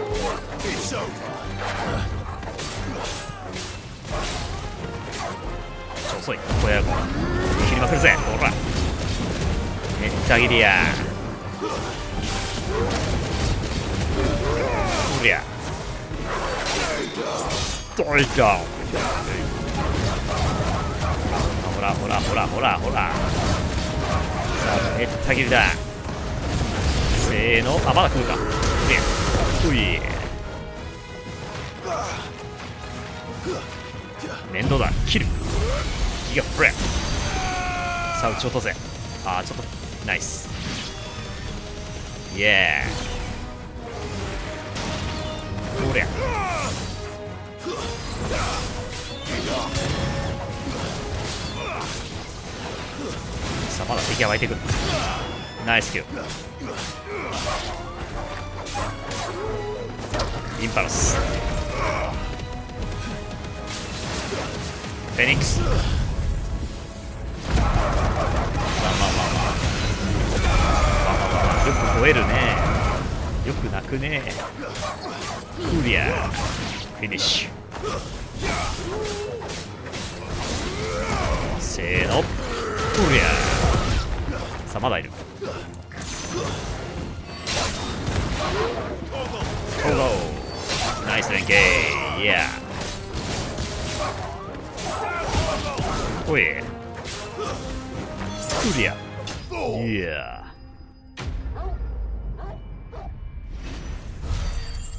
遅い。これ切りまくるぜ。ほら。めった切りや。うりゃ。どいじゃん。ほらほらほらほらほら。さあ、めった切りだ。せーの。あ、まだ来るか。うい。面倒だ。切る。ギガフレ。さあ、撃ち落とせ。あー、ちょっとナイス。イエー。おりゃ。さあ、まだ敵が湧いてくる。ナイスキル。インパルス。フェニックス。まあよく吠えるね。よく泣くね。うりゃ。フィニッシュ。せーの。うりゃ。さあ、まだいる。ゴーゴー。ナイス連携。イエー。おい。うりゃ。いや。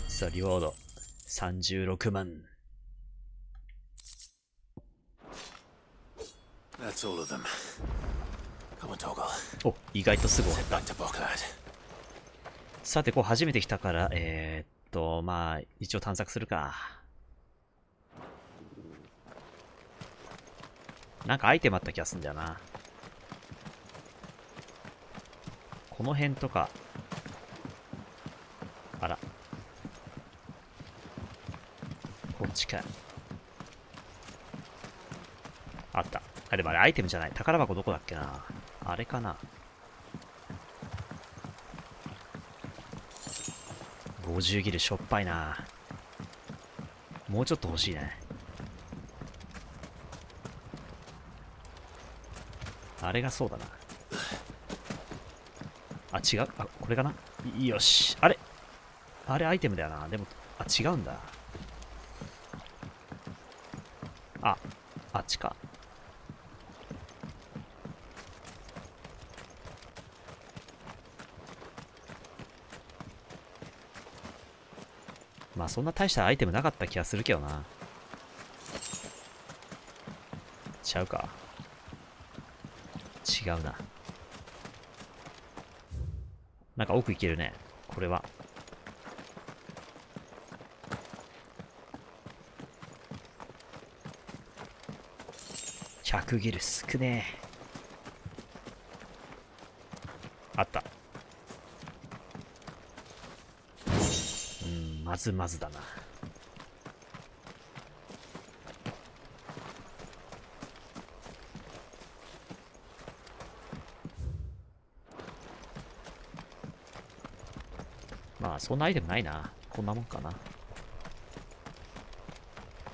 さあ、リワード。36万。お、意外とすぐ終わった。さて、こう初めて来たから、まあ、一応探索するか。なんかアイテムあった気がするんだよな。この辺とか。あら。こっちか。あった。あ、でもあれアイテムじゃない。宝箱どこだっけな。あれかな。50ギルしょっぱいな。もうちょっと欲しいね。あれがそうだな。あ、違う。あ、これかな。よし。あれアイテムだよな。でも、あ、違うんだ。あっちか。まあそんな大したアイテムなかった気がするけどな。ちゃうか。違うな。なんか奥行けるね。これは。100ギル少ねえ。あった。まずまずだな。まあそんなアイテムないな。こんなもんかな。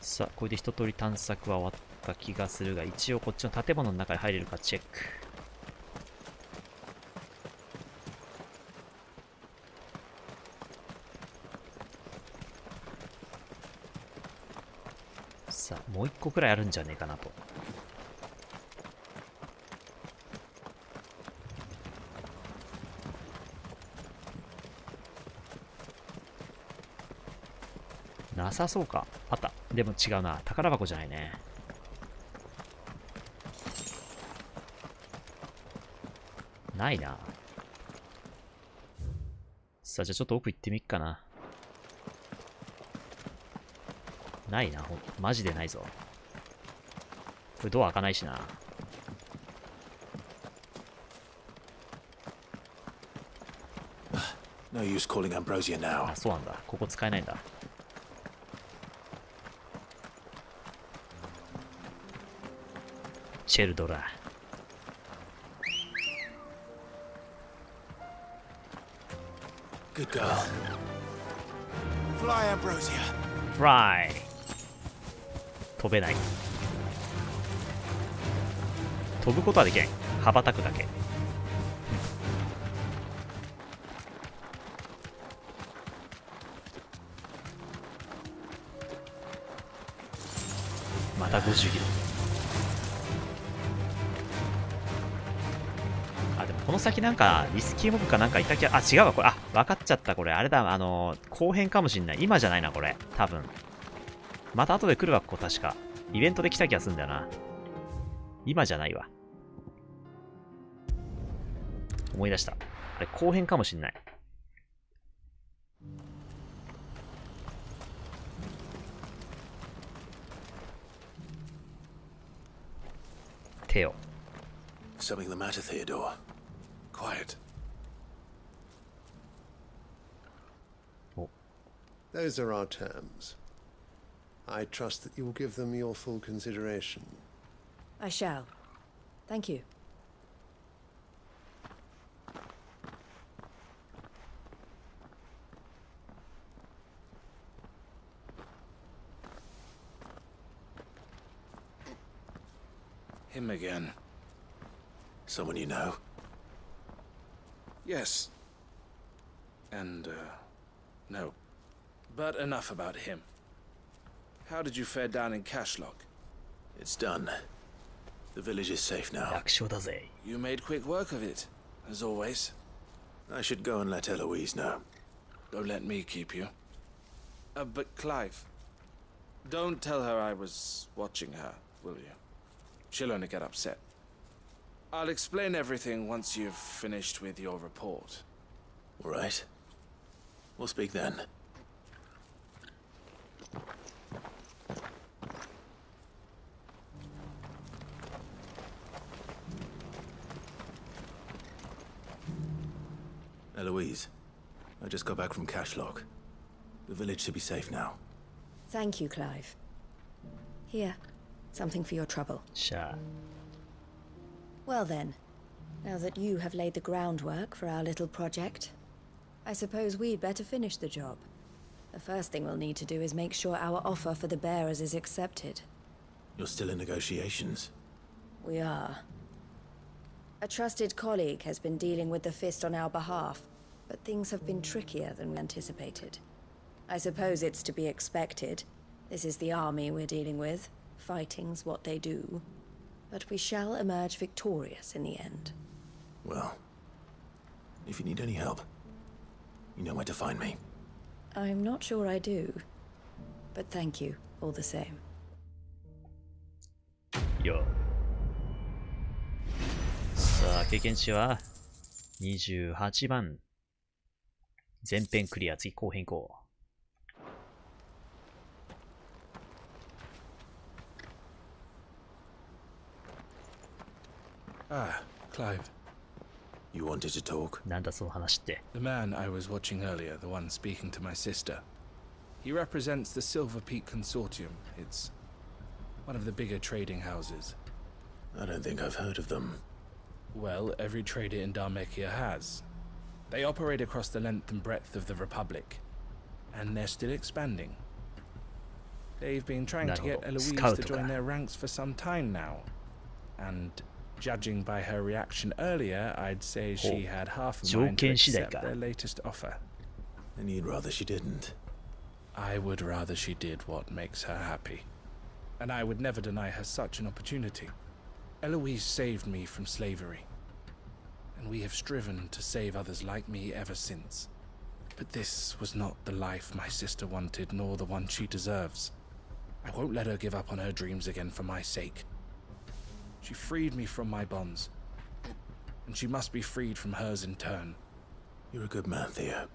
さあ、これで一通り探索は終わっった気がするが、一応こっちの建物の中に入れるかチェック。さあ、もう一個くらいあるんじゃねえかなと。なさそうか。あった。でも違うな。宝箱じゃないね。ないな。さあ、じゃあちょっと奥行ってみっかな。ないな。マジでないぞ。これドア開かないしな。No use calling Ambrosia now. あ、そうなんだ。ここ使えないんだ。シェルドラ。Good girl. Fly, Ambrosia. Fly. 飛べない。飛ぶことはできない。羽ばたくだけ。また50キロ。あ、でもこの先なんかリスキーモブかなんかいた気が、あ、違うわ、これ。あ、分かっちゃった、これ。あれだ、後編かもしんない。今じゃないな、これ。多分。また後で来るわ、ここ確か。イベントで来た気がするんだよな。今じゃないわ。思い出した。あれ、後編かもしんない。手を。Something the matter, Theodore? Quiet. Those are our terms. I trust that you will give them your full consideration. I shall. Thank you. Him again. Someone you know? Yes. And, no. But enough about him. How did you fare down in Cashlock? It's done. The village is safe now. 楽勝だぜ。You made quick work of it, as always. I should go and let Eloise know. Don't let me keep you. But Clive, don't tell her I was watching her, will you? She'll only get upset. I'll explain everything once you've finished with your report. All right. We'll speak then. Eloise, I just got back from Cashlock. The village should be safe now. Thank you, Clive. Here, something for your trouble. Sure. Well then, now that you have laid the groundwork for our little project, I suppose we'd better finish the job. The first thing we'll need to do is make sure our offer for the bearers is accepted. You're still in negotiations? We are. A trusted colleague has been dealing with the Fist on our behalf, but things have been trickier than we anticipated. I suppose it's to be expected. This is the army we're dealing with. Fighting's what they do. But we shall emerge victorious in the end. Well, if you need any help, you know where to find me. I'm not sure I do. But thank you, all the same. Yo. さあ、経験値は28番。前編クリア、次後編行こう。Ah, Clive. You wanted to talk? なんだその話って。The man I was watching earlier, the one speaking to my sister. He represents the Silver Peak Consortium. It's one of the bigger trading houses. I don't think I've heard of them. Well, every trader in Dharmekia has. They operate across the length and breadth of the Republic. And they're still expanding. They've been trying to get Eloise to join their ranks for some time now. And judging by her reaction earlier, I'd say she had half a mind to accept their latest offer. And you'd rather she didn't? I would rather she did what makes her happy. And I would never deny her such an opportunity. Eloise saved me from slavery. And we have striven to save others like me ever since. But this was not the life my sister wanted, nor the one she deserves. I won't let her give up on her dreams again for my sake. She freed me from my bonds, and she must be freed from hers in turn. You're a good man, Theo.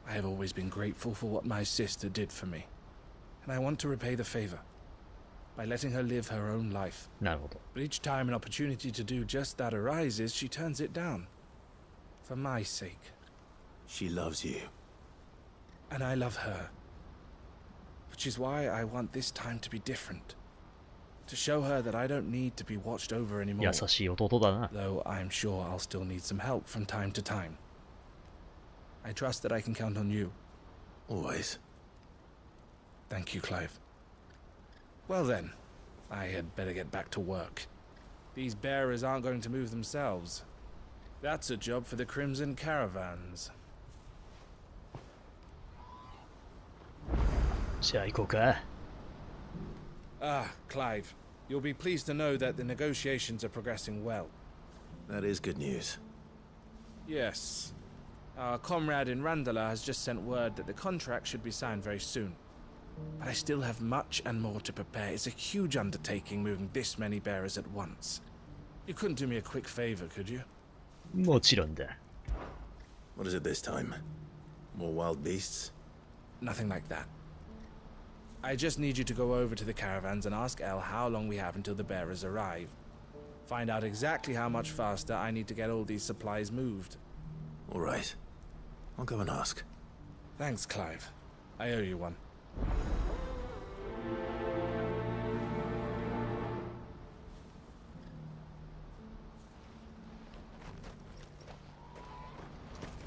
I have always been grateful for what my sister did for me, and I want to repay the favor by letting her live her own life. But each time an opportunity to do just that arises, she turns it down. For my sake. She loves you. And I love her. Which is why I want this time to be different. To show her that I don't need to be watched over anymore. Though I'm sure I'll still need some help from time to time. I trust that I can count on you. Always. Thank you, Clive. Well then, I had better get back to work. These bearers aren't going to move themselves. That's a job for the Crimson Caravans. じゃあ行こうか。Ah, Clive, you'll be pleased to know that the negotiations are progressing well. That is good news. Yes. Our comrade in Randala has just sent word that the contract should be signed very soon. But I still have much and more to prepare. It's a huge undertaking moving this many bearers at once. You couldn't do me a quick favor, could you? もちろんだ。What is it this time? More wild beasts? Nothing like that. I just need you to go over to the caravans and ask Elle how long we have until the bearers arrive. Find out exactly how much faster I need to get all these supplies moved. All right. I'll go and ask. Thanks, Clive. I owe you one.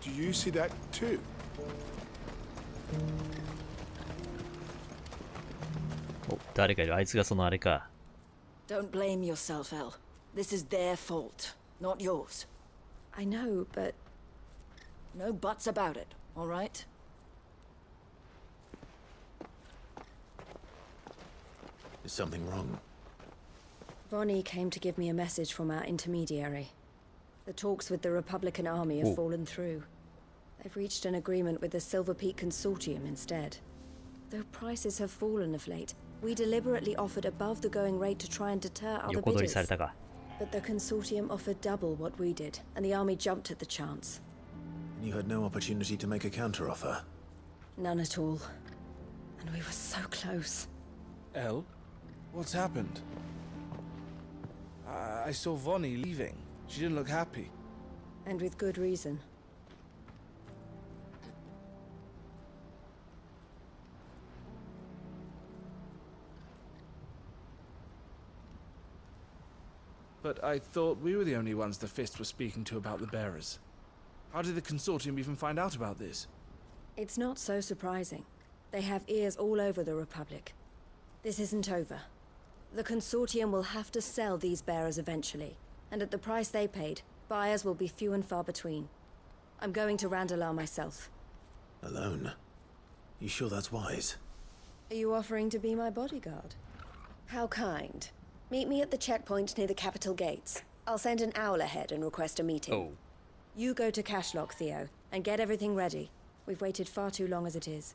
Do you see that too? Oh, 誰かいる。あいつがそのあれか。Don't blame yourself, Elle. This is their fault, not yours. I know, but... No buts about it, all right? Is something wrong? Vonnie came to give me a message from our intermediary. The talks with the Republican Army have fallen through. They've reached an agreement with the Silver Peak Consortium instead. Though prices have fallen of late, we deliberately offered above the going rate to try and deter other bidders. But the Consortium offered double what we did, and the Army jumped at the chance. And you had no opportunity to make a counteroffer? None at all. And we were so close. Elle? What's happened? I saw Vonnie leaving. She didn't look happy. And with good reason. But I thought we were the only ones the Fist were speaking to about the bearers. How did the Consortium even find out about this? It's not so surprising. They have ears all over the Republic. This isn't over. The Consortium will have to sell these bearers eventually, and at the price they paid, buyers will be few and far between. I'm going to Randalar myself. Alone? You sure that's wise? Are you offering to be my bodyguard? How kind. Meet me at the checkpoint near the capital gates. I'll send an owl ahead and request a meeting. Oh. You go to Cashlock, Theo, and get everything ready. We've waited far too long as it is.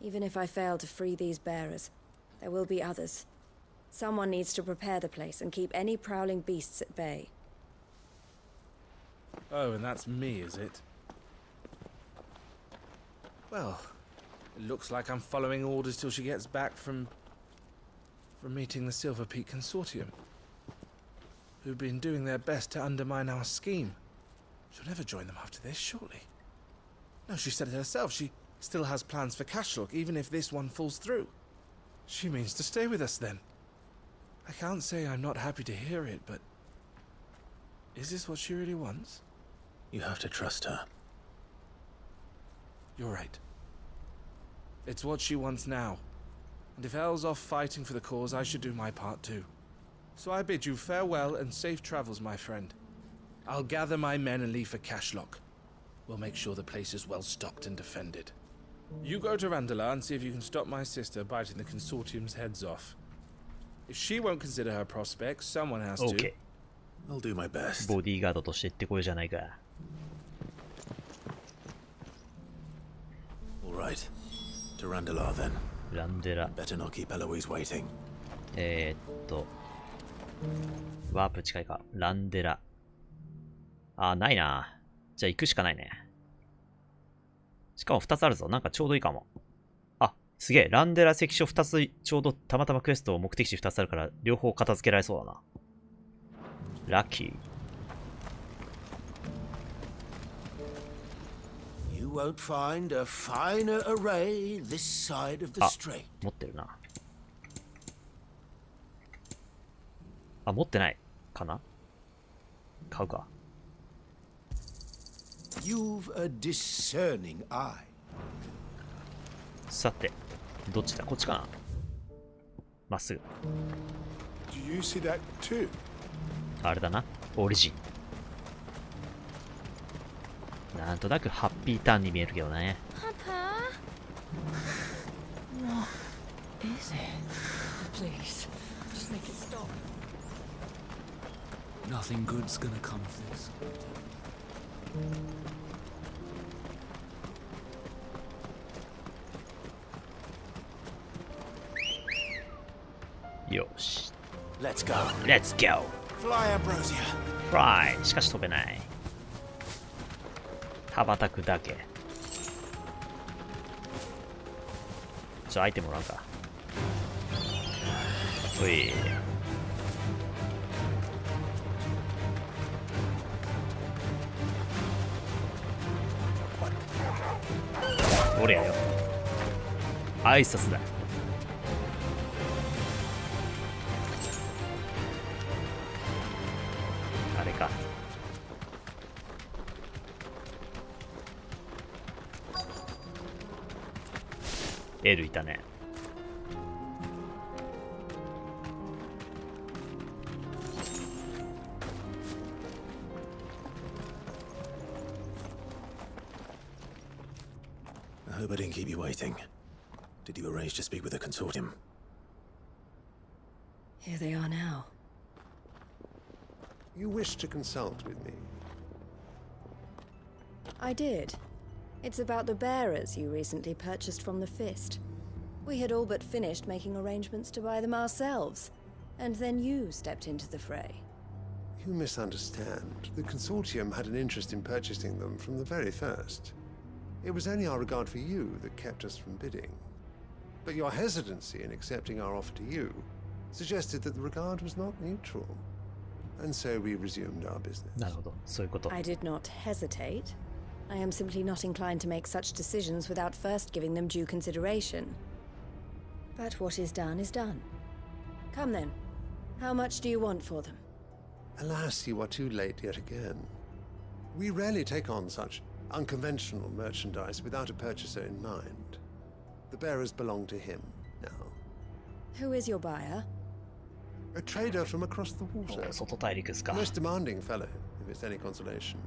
Even if I fail to free these bearers, there will be others. Someone needs to prepare the place and keep any prowling beasts at bay. Oh, and that's me, is it? Well, it looks like I'm following orders till she gets back from meeting the Silver Peak Consortium, who've been doing their best to undermine our scheme. She'll never join them after this, surely. No, she said it herself. She still has plans for Cashlock, even if this one falls through. She means to stay with us, then. I can't say I'm not happy to hear it, but... is this what she really wants? You have to trust her. You're right. It's what she wants now. And if El's off fighting for the cause, I should do my part too. So I bid you farewell and safe travels, my friend. I'll gather my men and leave for Cashlock. We'll make sure the place is well stocked and defended. You go to Randala and see if you can stop my sister biting the consortium's heads off. If she won't consider her prospects, someone has to. OK。I'll do my best. ボディーガードとして行ってこようじゃないか。All right. To Randala then. ランデラ。Better not keep Eloise waiting. ワープ近いか。ランデラ。あ、ないな。じゃあ行くしかないね。しかも2つあるぞ。なんかちょうどいいかも。あ、すげえ。ランデラ関所2つ、ちょうどたまたまクエスト目的地2つあるから、両方片付けられそうだな。ラッキー。You won't find a finer array this side of the strait. 持ってるな。あ、持ってないかな。買うか。You've a discerning eye. さて、どっちだ？こっちかな。まっすぐ。Do you see that too? あれだな。オリジン。なんとなくハッピーターンに見えるけどね。Papa? What is it? Please, just make it stop. Nothing good's gonna come of this. よし。Let's go. Let's go. Fly, Ambrosia. Fly. しかし飛べない。羽ばたくだけ。アイテムもらうか。おい。おりゃよ。挨拶だ。あれか。L いたね。I hope I didn't keep you waiting. Did you arrange to speak with the consortium? Here they are now. You wish to consult with me? I did. It's about the bearers you recently purchased from the Fist. We had all but finished making arrangements to buy them ourselves, and then you stepped into the fray. You misunderstand. The consortium had an interest in purchasing them from the very first. It was only our regard for you that kept us from bidding. But your hesitancy in accepting our offer to you suggested that the regard was not mutual. And so we resumed our business. なるほど、そういうこと。I did not hesitate. I am simply not inclined to make such decisions without first giving them due consideration. But what is done is done. Come then. How much do you want for them? Alas, you are too late yet again. We rarely take on such unconventional merchandise without a purchaser in mind. The bearers belong to him now. Who is your buyer? A trader from across the water. 外大陸ですか。 A most demanding fellow, if it's any consolation.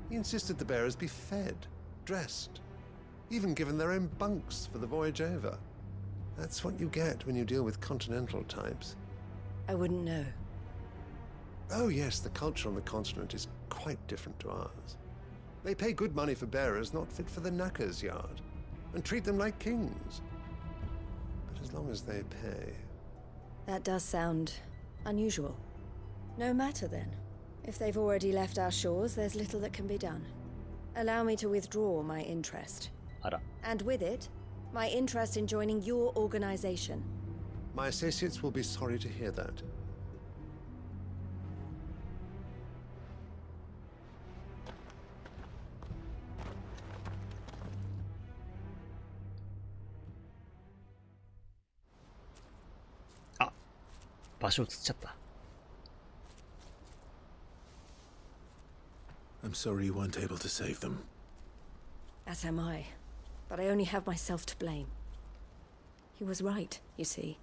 He insisted the bearers be fed, dressed, even given their own bunks for the voyage over. That's what you get when you deal with continental types. I wouldn't know. Oh yes, the culture on the continent is quite different to ours. They pay good money for bearers not fit for the knacker's yard, and treat them like kings. But as long as they pay... That does sound unusual. No matter then. If they've already left our shores, there's little that can be done. Allow me to withdraw my interest. And with it, my interest in joining your organization. My associates will be sorry to hear that. Ah, 場所移っちゃった。I'm sorry you weren't able to save them. As am I. But I only have myself to blame. He was right, you see.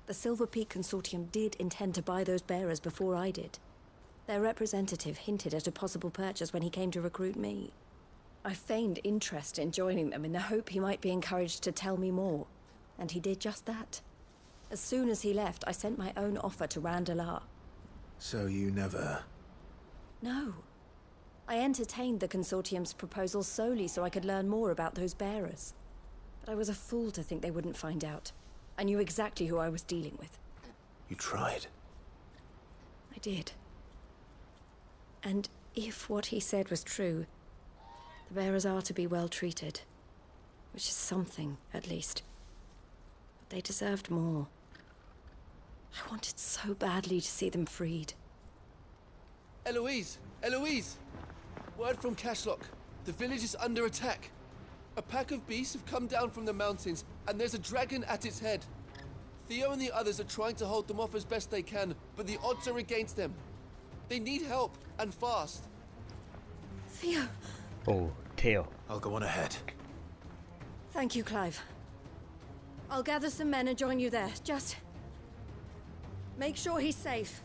The Silver Peak Consortium did intend to buy those bearers before I did. Their representative hinted at a possible purchase when he came to recruit me. I feigned interest in joining them in the hope he might be encouraged to tell me more, and he did just that. As soon as he left, I sent my own offer to Radeon. So you never... No. I entertained the Consortium's proposal solely so I could learn more about those bearers. But I was a fool to think they wouldn't find out. I knew exactly who I was dealing with. You tried? I did. And if what he said was true, the bearers are to be well treated. Which is something, at least. But they deserved more. I wanted so badly to see them freed. Eloise! Eloise! Word from Cashlock. The village is under attack. A pack of beasts have come down from the mountains, and there's a dragon at its head. Theo and the others are trying to hold them off as best they can, but the odds are against them. They need help, and fast. Theo! Oh, Theo. I'll go on ahead. Thank you, Clive. I'll gather some men and join you there. Just... make sure he's safe.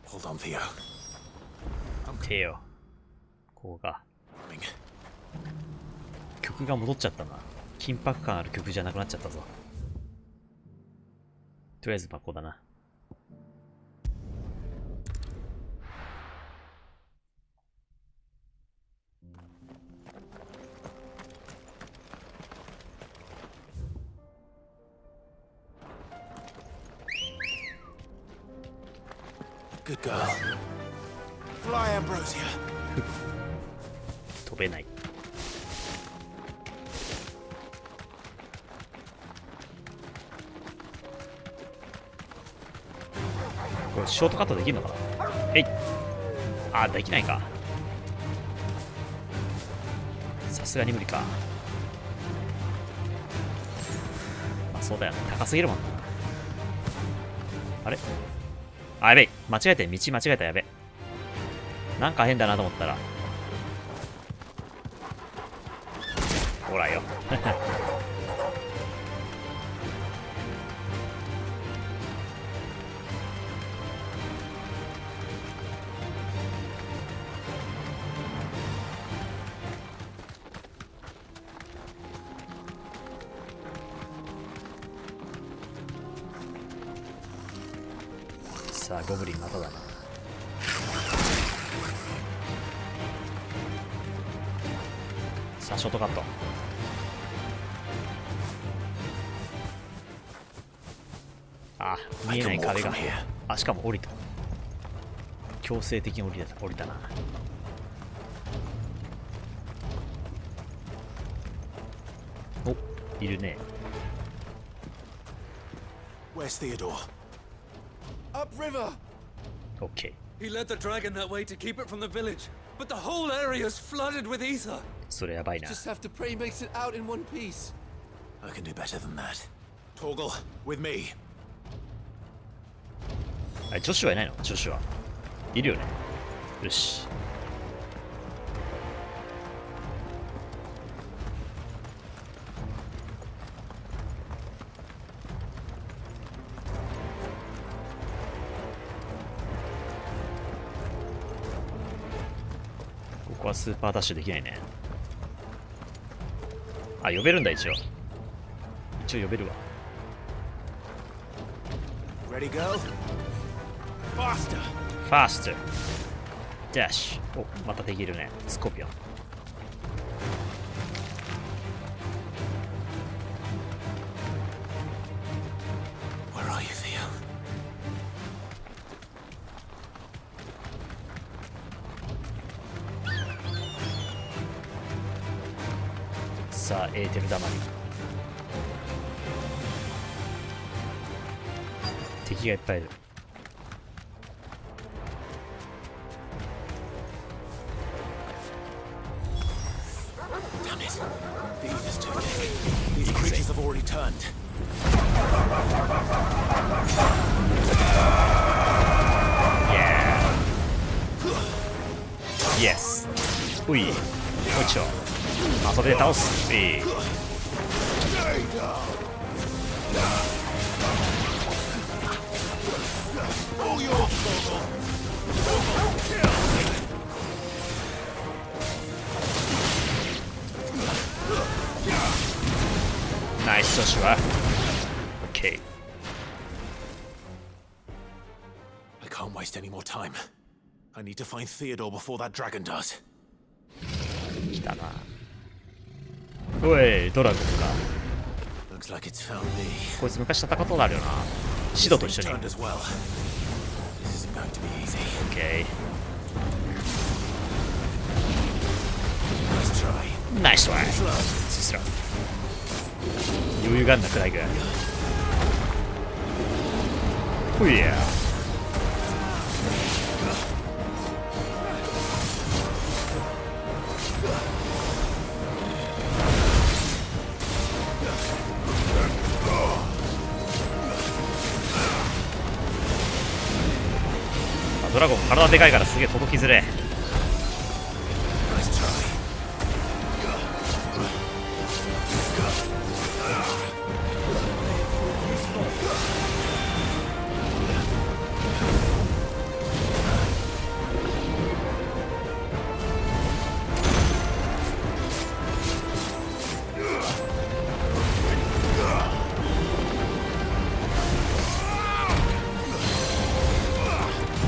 Hold on, Theo. Theo. ここか。曲が戻っちゃったな。緊迫感ある曲じゃなくなっちゃったぞ。とりあえずここだな。Good girl. Fly, Ambrosia. 飛べない。これショートカットできるのかな。えい。あー、できないか。さすがに無理か。まあそうだよね。高すぎるもんな。あれ、あ、やべえ。間違えて、道間違えた。やべえ。なんか変だなと思ったら。ほらよ。さあ、ゴブリンまただな。さあ、ショートカット。あ、見えない壁が。あ、しかも降りた。強制的に降りたな。お、いるね。Where's Theodore? Upriver! Okay. He led the dragon that way to keep it from the village, but the whole area's flooded with ether. それやばいな。 Just have to pray makes it out in one piece. I can do better than that. Torgal, with me. あ、ジョシュはいないの？ジョシュはいるよね。よし。ここはスーパーダッシュできないね。あ、呼べるんだ、一応。一応呼べるわ。Ready, go? Faster! Faster! Dash! お、またできるね。スコーピオン。Where are you, Theo? さあ、エーテルダマリ。敵がいっぱいいる。Damn it. The ether's too thick. These creatures have already turned. Yeah. イエス。うい。もう一丁。あ、それで倒す。ナイス、ジョシュア。OK。I can't waste any more time. I need to find Theodore before that dragon does. 来たな。おい、ドラゴンか。Looks like it's found me. こいつ昔戦ったことあるよな。シドと一緒に。Turned as well. This isn't going to be easy. OK。Nice try. ナイストライ。ツースラー。余裕があんなくらいぐらい。ほいや。ドラゴン体でかいからすげえ届きづれ。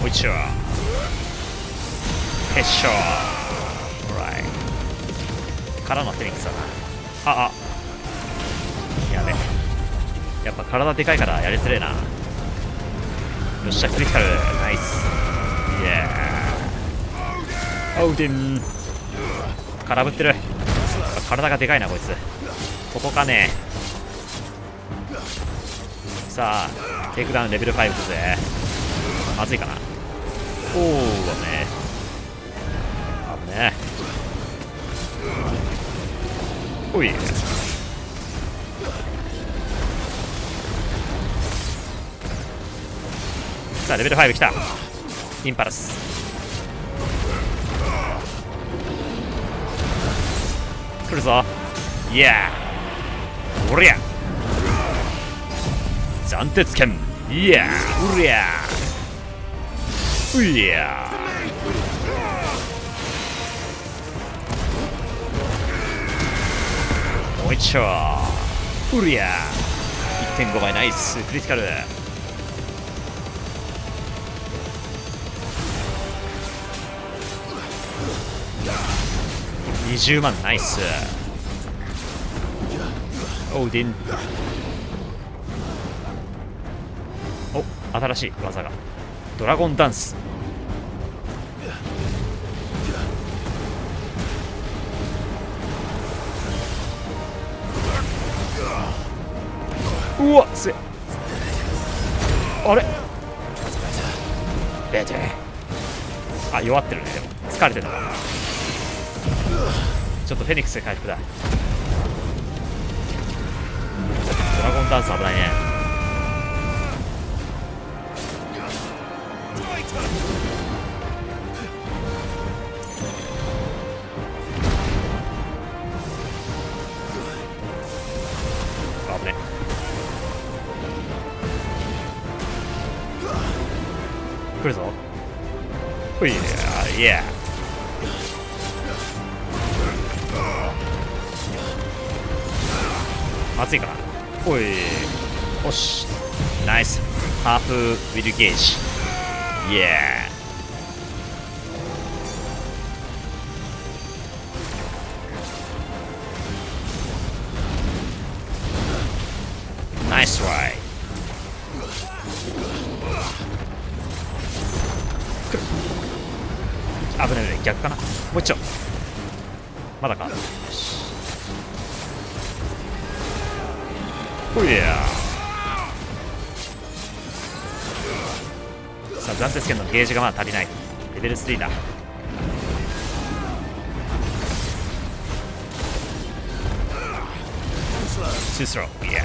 もう一丁。ヘッショー。ライ。からのフェニックスだな。あ。やべ。やっぱ体でかいからやりづれえな。よっしゃ、クリティカル。ナイス。イエー。オーディン。空振ってる。体がでかいな、こいつ。届かねえ。さあ、テイクダウンレベル5いくぜ。まずいかな。おお、ね。危ねえ。おい。さあ、レベル5来た。インパルス。来るぞ。いやー。おりゃ。斬鉄剣。いやー。おりゃ。ういやー。もう一丁。うりゃー。1.5 倍ナイス。クリティカル。20万ナイス。オーディン。お、新しい技が。ドラゴンダンス。うわっ、つえ。あれベテあ、弱ってるね。でも疲れてるのかな。ちょっとフェニックスで回復だ。ドラゴンダンス危ないね。危ね。来るぞ。ほいやいや。熱いかな。おい。よし。ナイス。ハーフウィルゲージ。イエー。ナイストライ。危ない危ない。逆かな。もう一丁。まだか。よし。ほいや。さあ、斬鉄剣のゲージがまだ足りない。レベル3だ。2スロー。いや。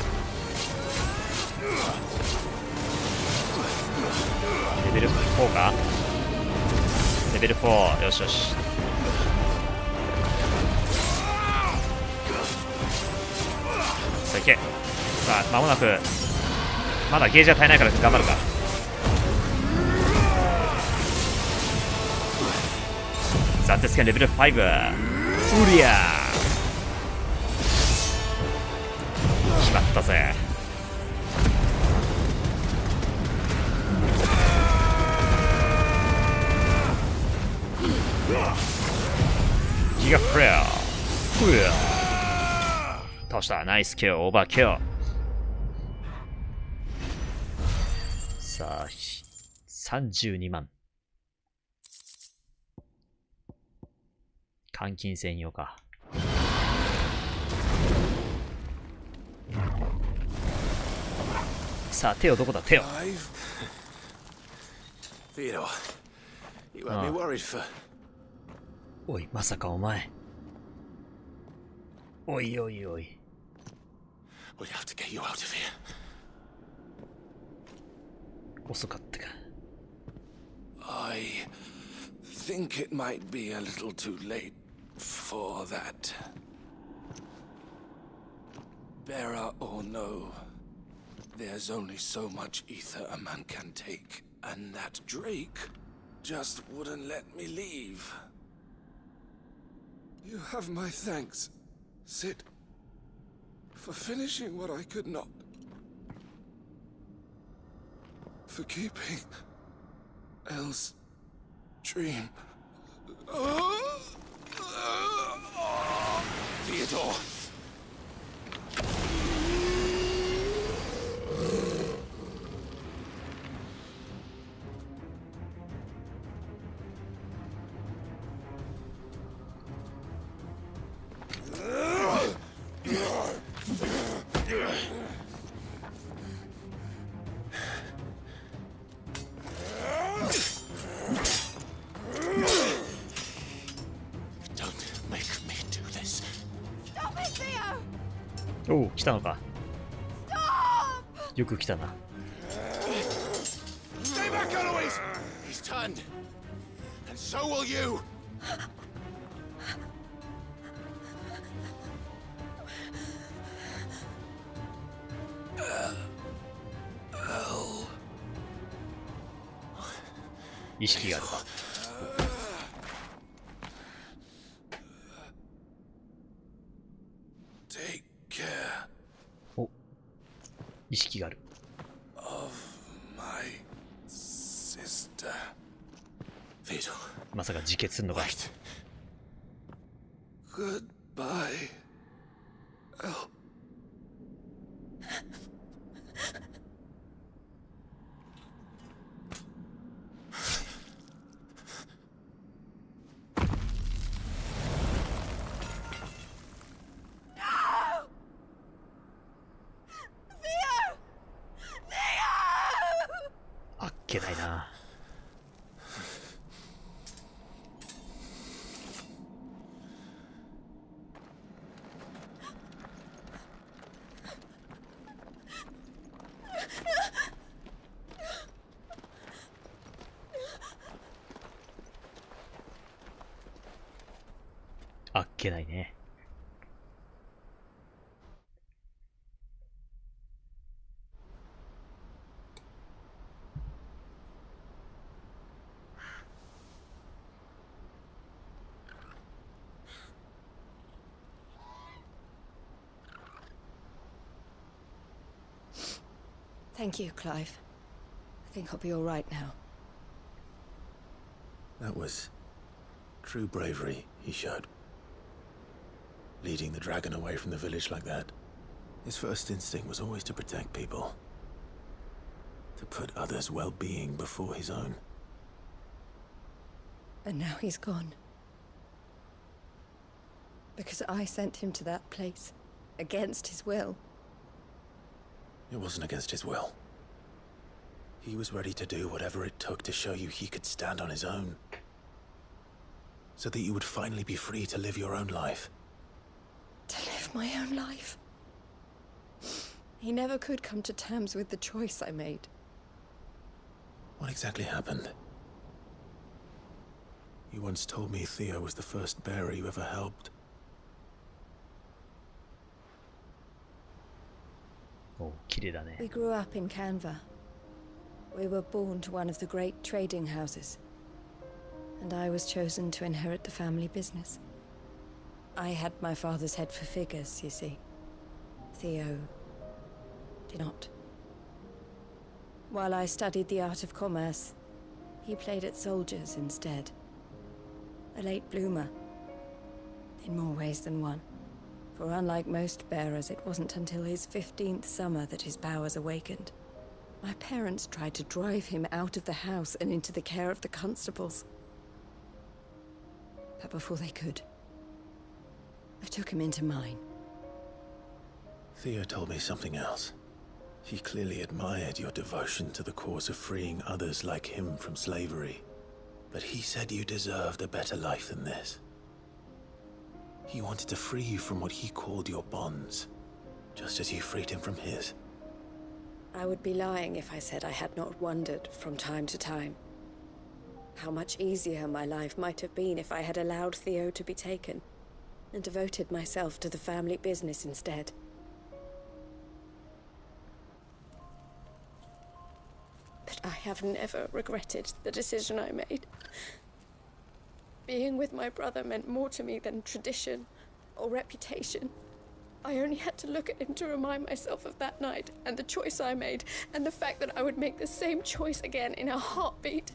レベル4か。レベル4。よしよし。OK。さあ間もなく、まだゲージは足りないから頑張るか。暫定スキャンレベル5。うりゃー、決まったぜ。ギガフレア。倒した。ナイスキル、オーバーキル。さあ32万。監禁専用か。さあテオどこだ。テオ。Theodore, you had me worried for. おい、まさかお前。おいおいおい。We have to get you out of here. 遅かったか。I think it might be a little too late for that. Bearer or no, there's only so much ether a man can take, and that Drake just wouldn't let me leave. You have my thanks, Sid, for finishing what I could not, for keeping Elle's dream. Theodore!おお、来たのか。よく来たな。Stay back, Eloise! He's turned, and so will you. Elle. 意識があるか。お、意識がある。まさか自決するのか。Goodbye, Elle.あっけないな。あっけないね。Thank you, Clive. I think I'll be all right now. That was true bravery he showed. Leading the dragon away from the village like that. His first instinct was always to protect people. To put others' well-being before his own. And now he's gone. Because I sent him to that place. Against his will. It wasn't against his will. He was ready to do whatever it took to show you he could stand on his own. So that you would finally be free to live your own life. To live my own life? He never could come to terms with the choice I made. What exactly happened? You once told me Theo was the first bearer you ever helped. お、綺麗だね。 We grew up in Canva. We were born to one of the great trading houses, and I was chosen to inherit the family business. I had my father's head for figures, you see. Theo did not. While I studied the art of commerce, he played at soldiers instead. A late bloomer, in more ways than one. For unlike most bearers, it wasn't until his 15th summer that his powers awakened. My parents tried to drive him out of the house and into the care of the constables. But before they could, I took him into mine. Theo told me something else. He clearly admired your devotion to the cause of freeing others like him from slavery. But he said you deserved a better life than this. He wanted to free you from what he called your bonds, just as you freed him from his. I would be lying if I said I had not wondered from time to time how much easier my life might have been if I had allowed Theo to be taken and devoted myself to the family business instead. But I have never regretted the decision I made. Being with my brother meant more to me than tradition or reputation. I only had to look at him to remind myself of that night and the choice I made and the fact that I would make the same choice again in a heartbeat.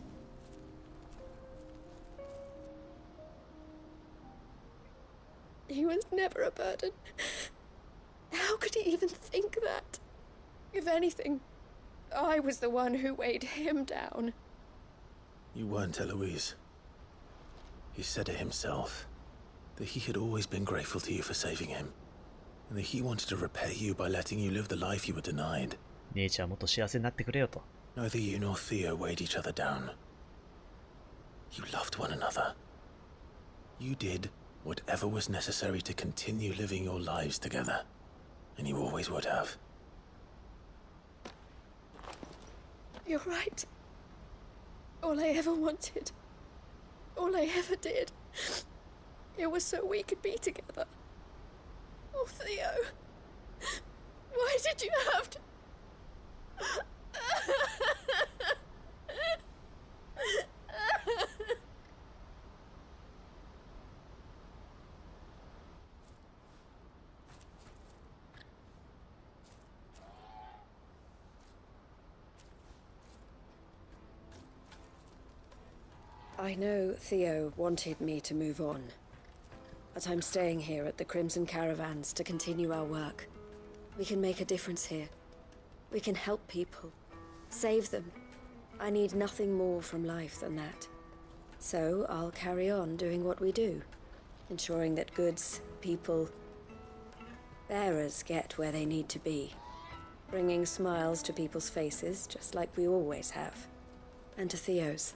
He was never a burden. How could he even think that? If anything, I was the one who weighed him down. You weren't, Eloise. He said it himself, that he had always been grateful to you for saving him, and that he wanted to repay you by letting you live the life you were denied. 姉ちゃんもっと幸せになってくれよと。 Neither you nor Theo weighed each other down. You loved one another. You did whatever was necessary to continue living your lives together, and you always would have. You're right. All I ever wanted, all I ever did, it was so we could be together. Oh, Theo, why did you have to... I know Theo wanted me to move on, but I'm staying here at the Crimson Caravans to continue our work. We can make a difference here. We can help people, save them. I need nothing more from life than that. So I'll carry on doing what we do, ensuring that goods, people, bearers get where they need to be, bringing smiles to people's faces just like we always have, and to Theo's.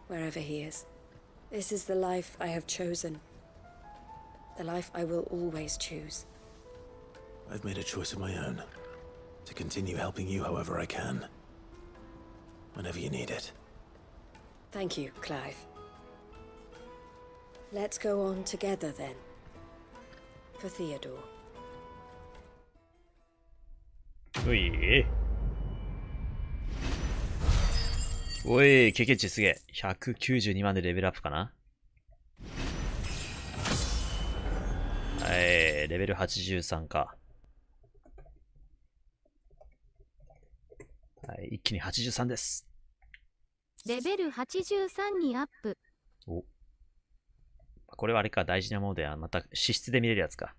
Wherever he is. This is the life I have chosen. The life I will always choose. I've made a choice of my own, to continue helping you however I can, whenever you need it. Thank you, Clive. Let's go on together then. For Theodore. ういおい、経験値すげえ。192万でレベルアップかな。はい、レベル83か。はい、一気に83です。レベル83にアップ。お。これはあれか、大事なもので、また資質で見れるやつか。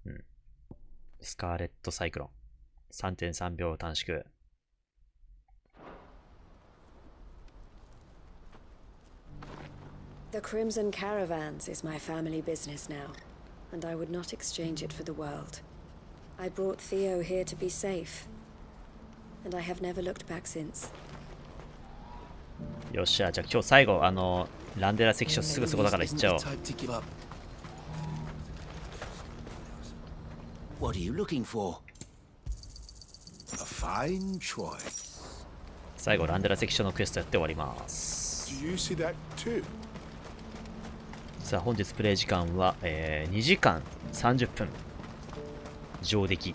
うん。スカーレットサイクロン。3.3 秒短縮。The Crimson Caravans is my family business now, and I would not exchange it for the world. I brought Theo here to be safe, and I have never looked back since. よっしゃ、じゃあ今日最後、ランデラ関所すぐそこだから行っちゃおう。What are you looking for? A fine choice. 最後、ランデラ関所のクエストやって終わります。Do you see that too? さあ、本日プレイ時間は、2時間30分。上出来。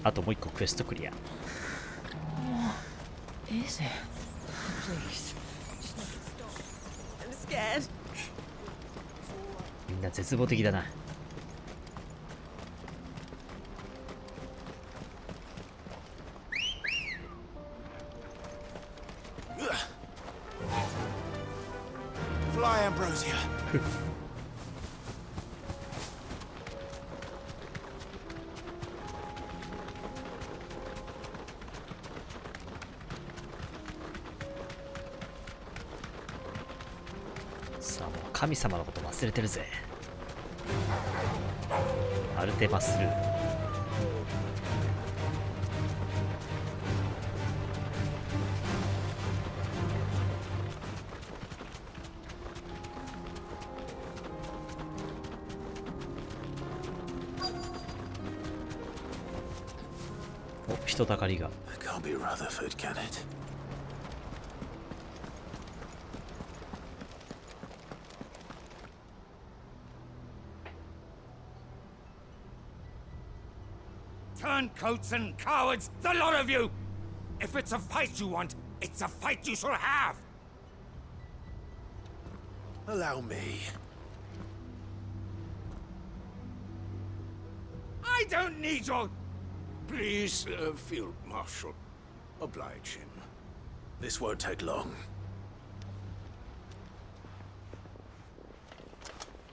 あともう一個クエストクリア。 Is it? Please. I'm scared. みんな絶望的だな。Fly, Ambrosia. さあもう神様のこと忘れてるぜ。アルテマスルー。お、人だかりが。 Can't be Rutherford, can it? Turncoats and cowards, the lot of you! If it's a fight you want, it's a fight you shall have! Allow me. I don't need your... Please, Field Marshal. Oblige him. This won't take long.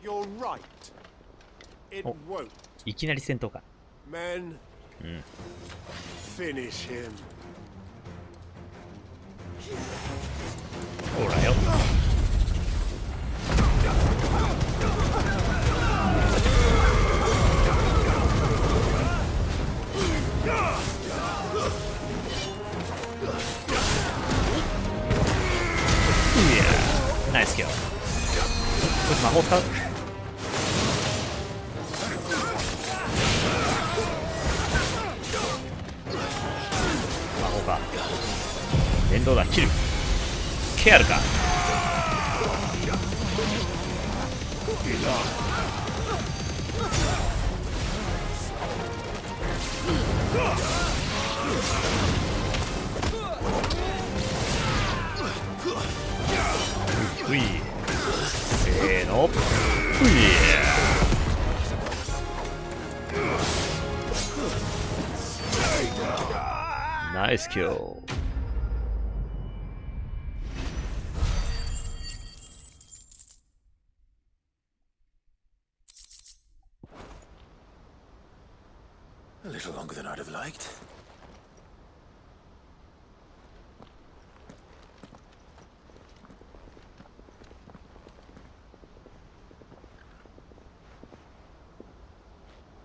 You're right. It won't. いきなり戦闘か。 Men, finish him. ほらよ。ナイスキル。こいつ魔法使う。魔法か。電動だ。切る。ケアルか。うい。せーの。うい。ナイスキル。A little longer than I'd have liked.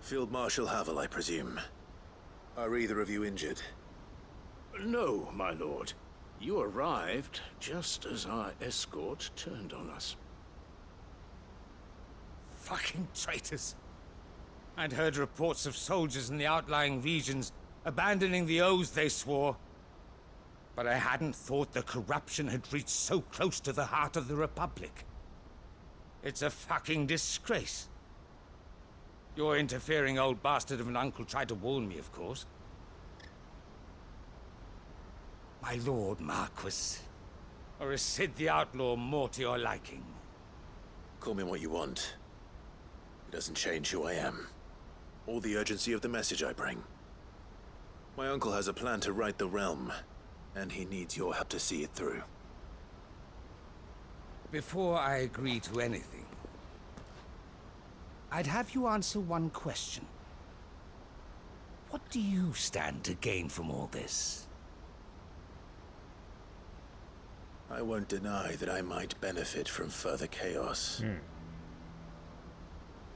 Field Marshal Havel, I presume. Are either of you injured? No, my lord. You arrived just as our escort turned on us. Fucking traitors. I'd heard reports of soldiers in the outlying regions abandoning the oaths they swore. But I hadn't thought the corruption had reached so close to the heart of the Republic. It's a fucking disgrace. Your interfering old bastard of an uncle tried to warn me, of course. My lord Marquis. Or is Sid the Outlaw more to your liking? Call me what you want. It doesn't change who I am, or the urgency of the message I bring. My uncle has a plan to right the realm, and he needs your help to see it through. Before I agree to anything, I'd have you answer one question. What do you stand to gain from all this? I won't deny that I might benefit from further chaos.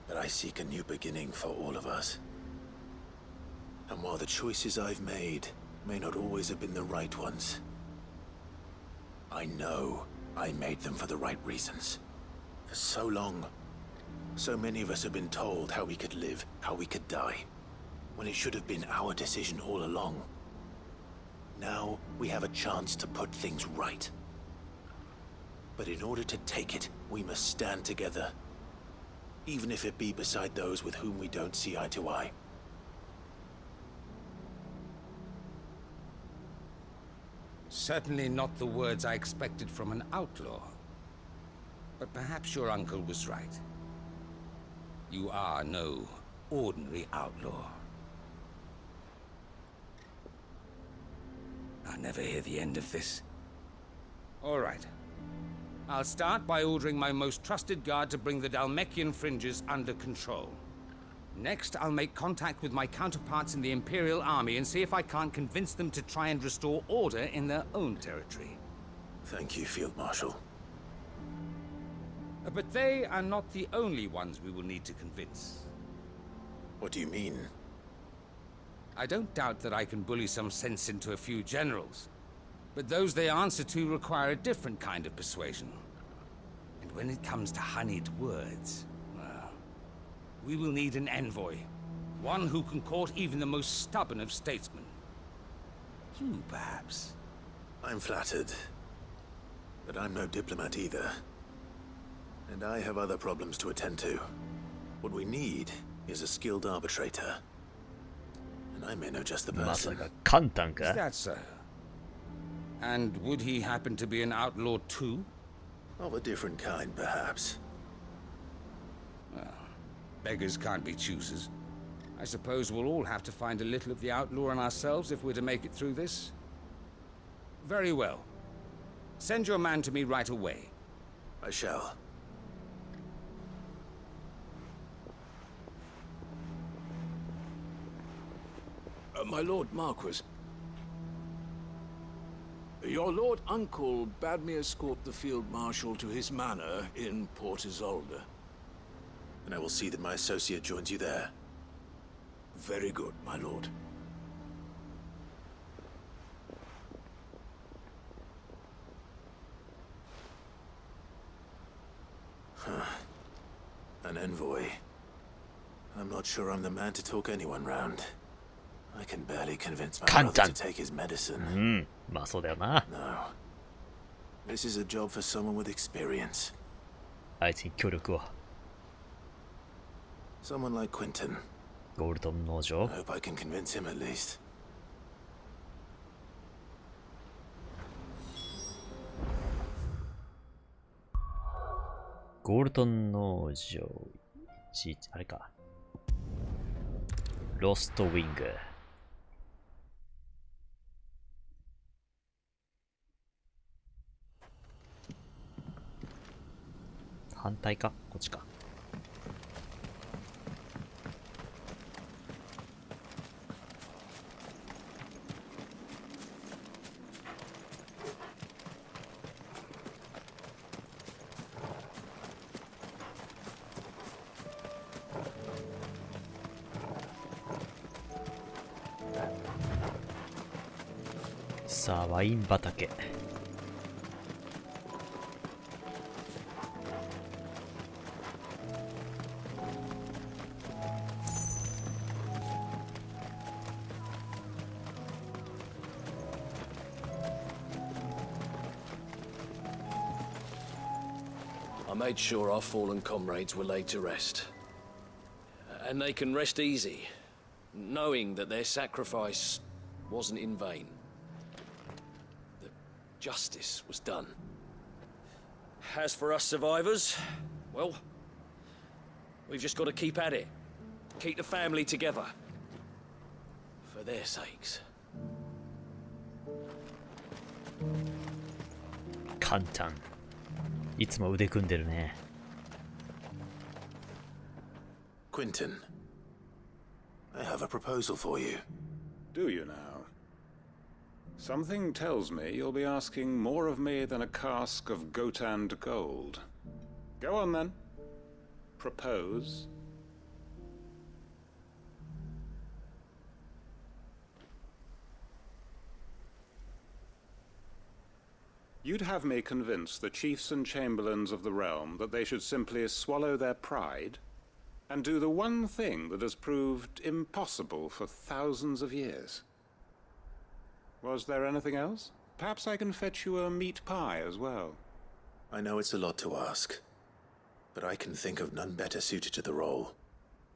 But I seek a new beginning for all of us. And while the choices I've made may not always have been the right ones, I know I made them for the right reasons. For so long, so many of us have been told how we could live, how we could die, when it should have been our decision all along. Now we have a chance to put things right. But in order to take it, we must stand together, even if it be beside those with whom we don't see eye to eye. Certainly not the words I expected from an outlaw. But perhaps your uncle was right. You are no ordinary outlaw. I'll never hear the end of this. All right. I'll start by ordering my most trusted guard to bring the Dalmekian fringes under control. Next, I'll make contact with my counterparts in the Imperial Army and see if I can't convince them to try and restore order in their own territory. Thank you, Field Marshal. But they are not the only ones we will need to convince. What do you mean? I don't doubt that I can bully some sense into a few generals, but those they answer to require a different kind of persuasion. And when it comes to honeyed words, well, we will need an envoy. One who can court even the most stubborn of statesmen. You, perhaps? I'm flattered. But I'm no diplomat either. And I have other problems to attend to. What we need is a skilled arbitrator. And I may know just the person. Is that so? And would he happen to be an outlaw too? Of a different kind, perhaps. Well, beggars can't be choosers. I suppose we'll all have to find a little of the outlaw in ourselves if we're to make it through this. Very well. Send your man to me right away. I shall. My Lord Marquis. Your Lord Uncle bade me escort the Field Marshal to his manor in Port Isolde. And I will see that my associate joins you there. Very good, my lord. An envoy. I'm not sure I'm the man to talk anyone round. I can barely convince my brother to take his medicine. No. This is a job for someone with experience. あいつに協力を。 Someone like Quentin. ゴールドン農場。 I hope I can convince him at least. ゴールドン農場。あれか。ロストウィング。反対かこっちか。さあ、ワイン畑。I made sure our fallen comrades were laid to rest. And they can rest easy, knowing that their sacrifice wasn't in vain. That justice was done. As for us survivors, well, we've just got to keep at it. Keep the family together. For their sakes. 簡単。いつも腕組んでるね。Quentin, I have a proposal for you. Do you now? Something tells me you'll be asking more of me than a cask of Gotand gold. Go on then. Propose. You'd have me convince the chiefs and chamberlains of the realm that they should simply swallow their pride and do the one thing that has proved impossible for thousands of years. Was there anything else? Perhaps I can fetch you a meat pie as well. I know it's a lot to ask, but I can think of none better suited to the role.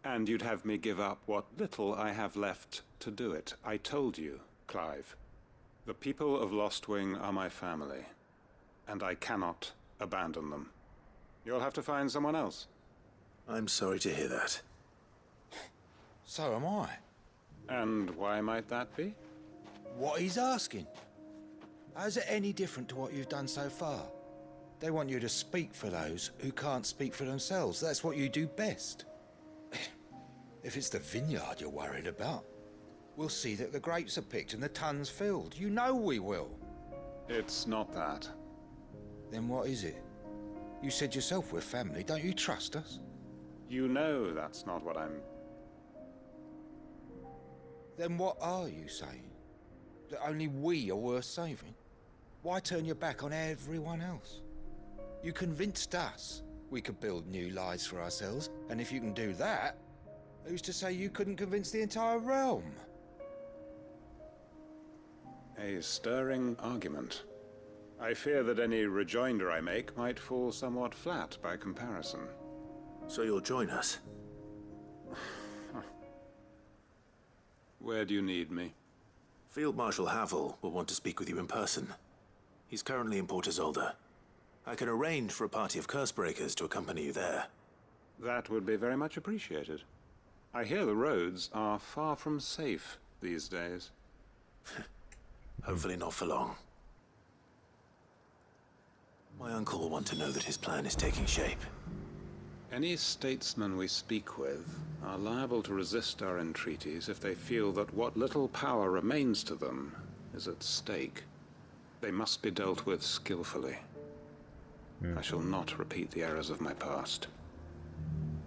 And you'd have me give up what little I have left to do it. I told you, Clive. The people of Lost Wing are my family, and I cannot abandon them. You'll have to find someone else. I'm sorry to hear that. So am I. And why might that be? What he's asking. How's it any different to what you've done so far? They want you to speak for those who can't speak for themselves. That's what you do best. If it's the vineyard you're worried about, we'll see that the grapes are picked and the tons filled. You know we will. It's not that. Then what is it? You said yourself we're family. Don't you trust us? You know that's not what I'm... Then what are you saying? That only we are worth saving? Why turn your back on everyone else? You convinced us we could build new lives for ourselves, and if you can do that, who's to say you couldn't convince the entire realm? A stirring argument. I fear that any rejoinder I make might fall somewhat flat by comparison. So you'll join us? Where do you need me? Field Marshal Havel will want to speak with you in person. He's currently in Port Isolde. I can arrange for a party of Cursebreakers to accompany you there. That would be very much appreciated. I hear the roads are far from safe these days. Hopefully not for long. My uncle will want to know that his plan is taking shape. Any statesmen we speak with are liable to resist our entreaties if they feel that what little power remains to them is at stake. They must be dealt with skillfully. I shall not repeat the errors of my past.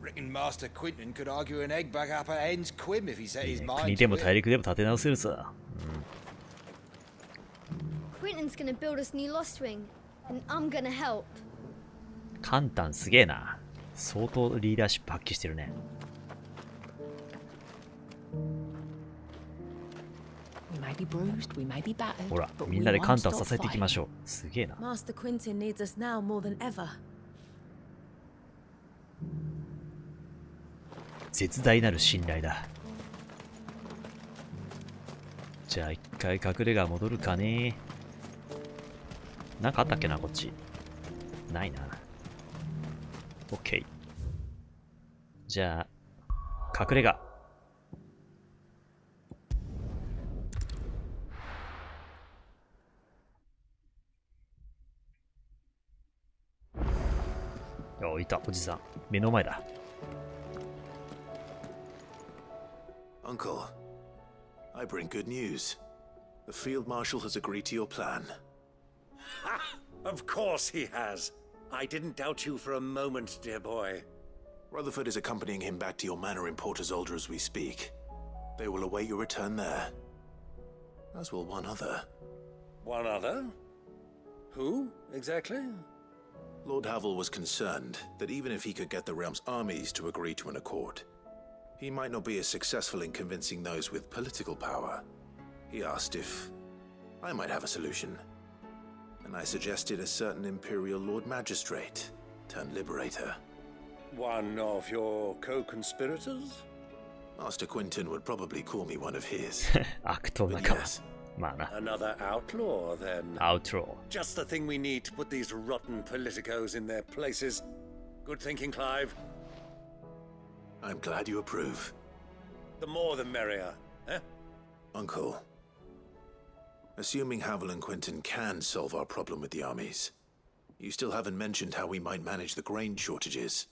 Reckon Master Quinton could argue an egg back up at End's Quim if he set his mind 国でも to 大 it. 陸でも立て直せるさ。 Quinton's gonna build us new Lost Wing, and I'm gonna help. カンタンすげえな。相当リーダーシップ発揮してるね。We may be bruised, we may be battered, ほら、 but みん we なで won't カンタンを stop 支えていきま fighting. しょう。すげえな。 Master Quinton needs us now more than ever. 絶大なる信頼だ。じゃあ一回隠れ家戻るかね。なんかあったっけな、こっち。ないな。OK。じゃあ、隠れ家。お、いた、おじさん。目の前だ。Uncle, I bring good news. The Field Marshal has agreed to your plan. Ha! Of course he has. I didn't doubt you for a moment, dear boy. Rutherford is accompanying him back to your manor in Port Isolde as we speak. They will await your return there. As will one other. One other? Who, exactly? Lord Havel was concerned that even if he could get the realm's armies to agree to an accord, he might not be as successful in convincing those with political power. He asked if I might have a solution, and I suggested a certain Imperial Lord Magistrate turned Liberator. One of your co-conspirators? Master Quinton would probably call me one of his. 悪党 But 仲間。 yes, まあな。 Another outlaw, then. Outlaw. Just the thing we need to put these rotten politicos in their places. Good thinking, Clive. I'm glad you approve. The more the merrier, eh? Uncle, assuming Havel and Quinton can solve our problem with the armies, you still haven't mentioned how we might manage the grain shortages.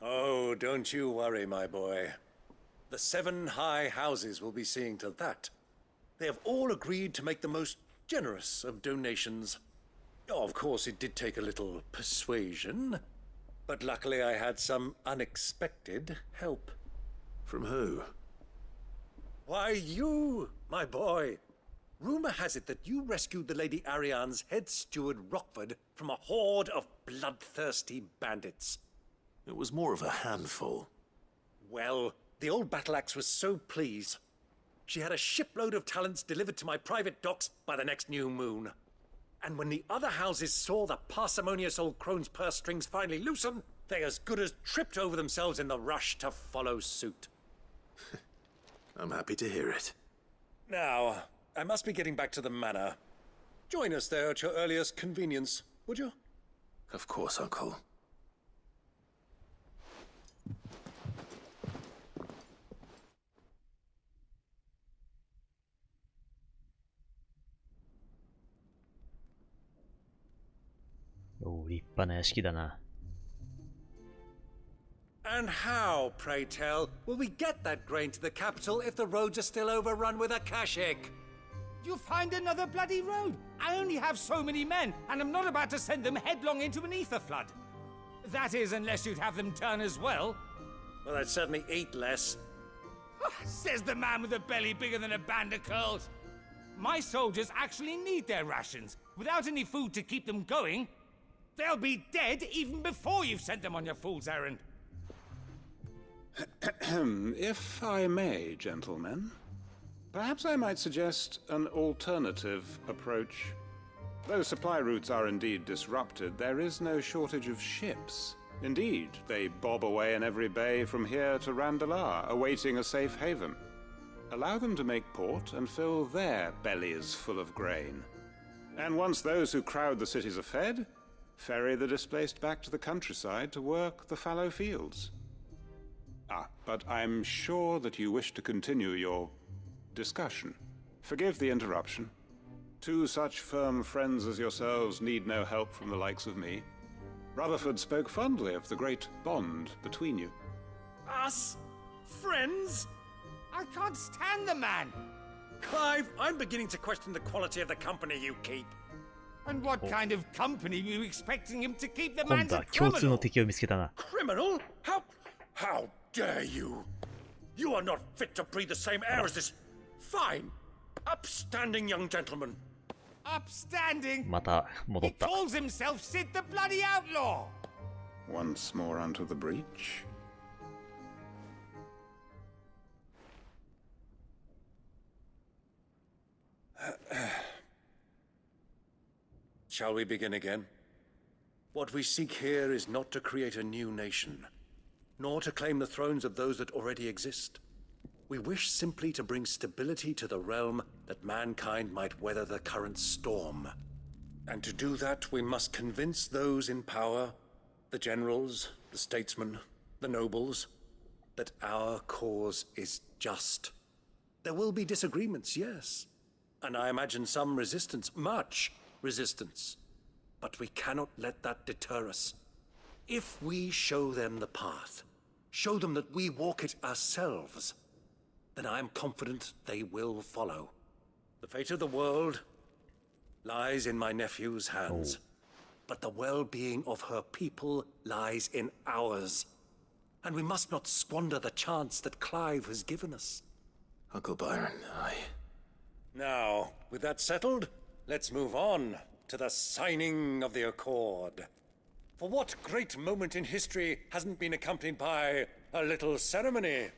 Oh, don't you worry, my boy. The 7 high houses will be seeing to that. They have all agreed to make the most generous of donations. Oh, of course, it did take a little persuasion, but luckily I had some unexpected help. From who? Why, you, my boy. Rumor has it that you rescued the Lady Ariane's head steward Rockford from a horde of bloodthirsty bandits. It was more of a handful. Well, the old battle axe was so pleased. She had a shipload of talents delivered to my private docks by the next new moon. And when the other houses saw the parsimonious old crone's purse strings finally loosen, they as good as tripped over themselves in the rush to follow suit. I'm happy to hear it. Now, I must be getting back to the manor. Join us there at your earliest convenience, would you? Of course, Uncle. Oh, 立派な屋敷だな。And how, pray tell, will we get that grain to the capital if the roads are still overrun with Akashic? You'll find another bloody road. I only have so many men, and I'm not about to send them headlong into an ether flood. That is, unless you'd have them turn as well. Well, I'd certainly eat less. Says the man with a belly bigger than a band of curls. My soldiers actually need their rations. Without any food to keep them going, they'll be dead even before you've sent them on your fool's errand. If I may, gentlemen, perhaps I might suggest an alternative approach. Though supply routes are indeed disrupted, there is no shortage of ships. Indeed, they bob away in every bay from here to Randalar, awaiting a safe haven. Allow them to make port and fill their bellies full of grain. And once those who crowd the cities are fed, ferry the displaced back to the countryside to work the fallow fields. But I'm sure that you wish to continue your discussion. Forgive the interruption. Two such firm friends as yourselves need no help from the likes of me. Rutherford spoke fondly of the great bond between you. Us? Friends? I can't stand the man. Clive, I'm beginning to question the quality of the company you keep. And what kind of company were you expecting him to keep? The man's a 今度は共通の criminal. 敵を見つけたな。 Criminal? How dare you? You are not fit to breathe the same air as this fine, upstanding young gentleman. Upstanding? また戻 He った。 calls himself Sid the bloody outlaw. Once more onto the breach. Shall we begin again? What we seek here is not to create a new nation, nor to claim the thrones of those that already exist. We wish simply to bring stability to the realm that mankind might weather the current storm. And to do that, we must convince those in power, the generals, the statesmen, the nobles, that our cause is just. There will be disagreements, yes, and I imagine some resistance, much resistance. But we cannot let that deter us. If we show them the path, show them that we walk it ourselves, then I am confident they will follow. The fate of the world lies in my nephew's hands, but the well-being of her people lies in ours. And we must not squander the chance that Clive has given us. Uncle Byron, Now, with that settled, let's move on to the signing of the Accord. For what great moment in history hasn't been accompanied by a little ceremony?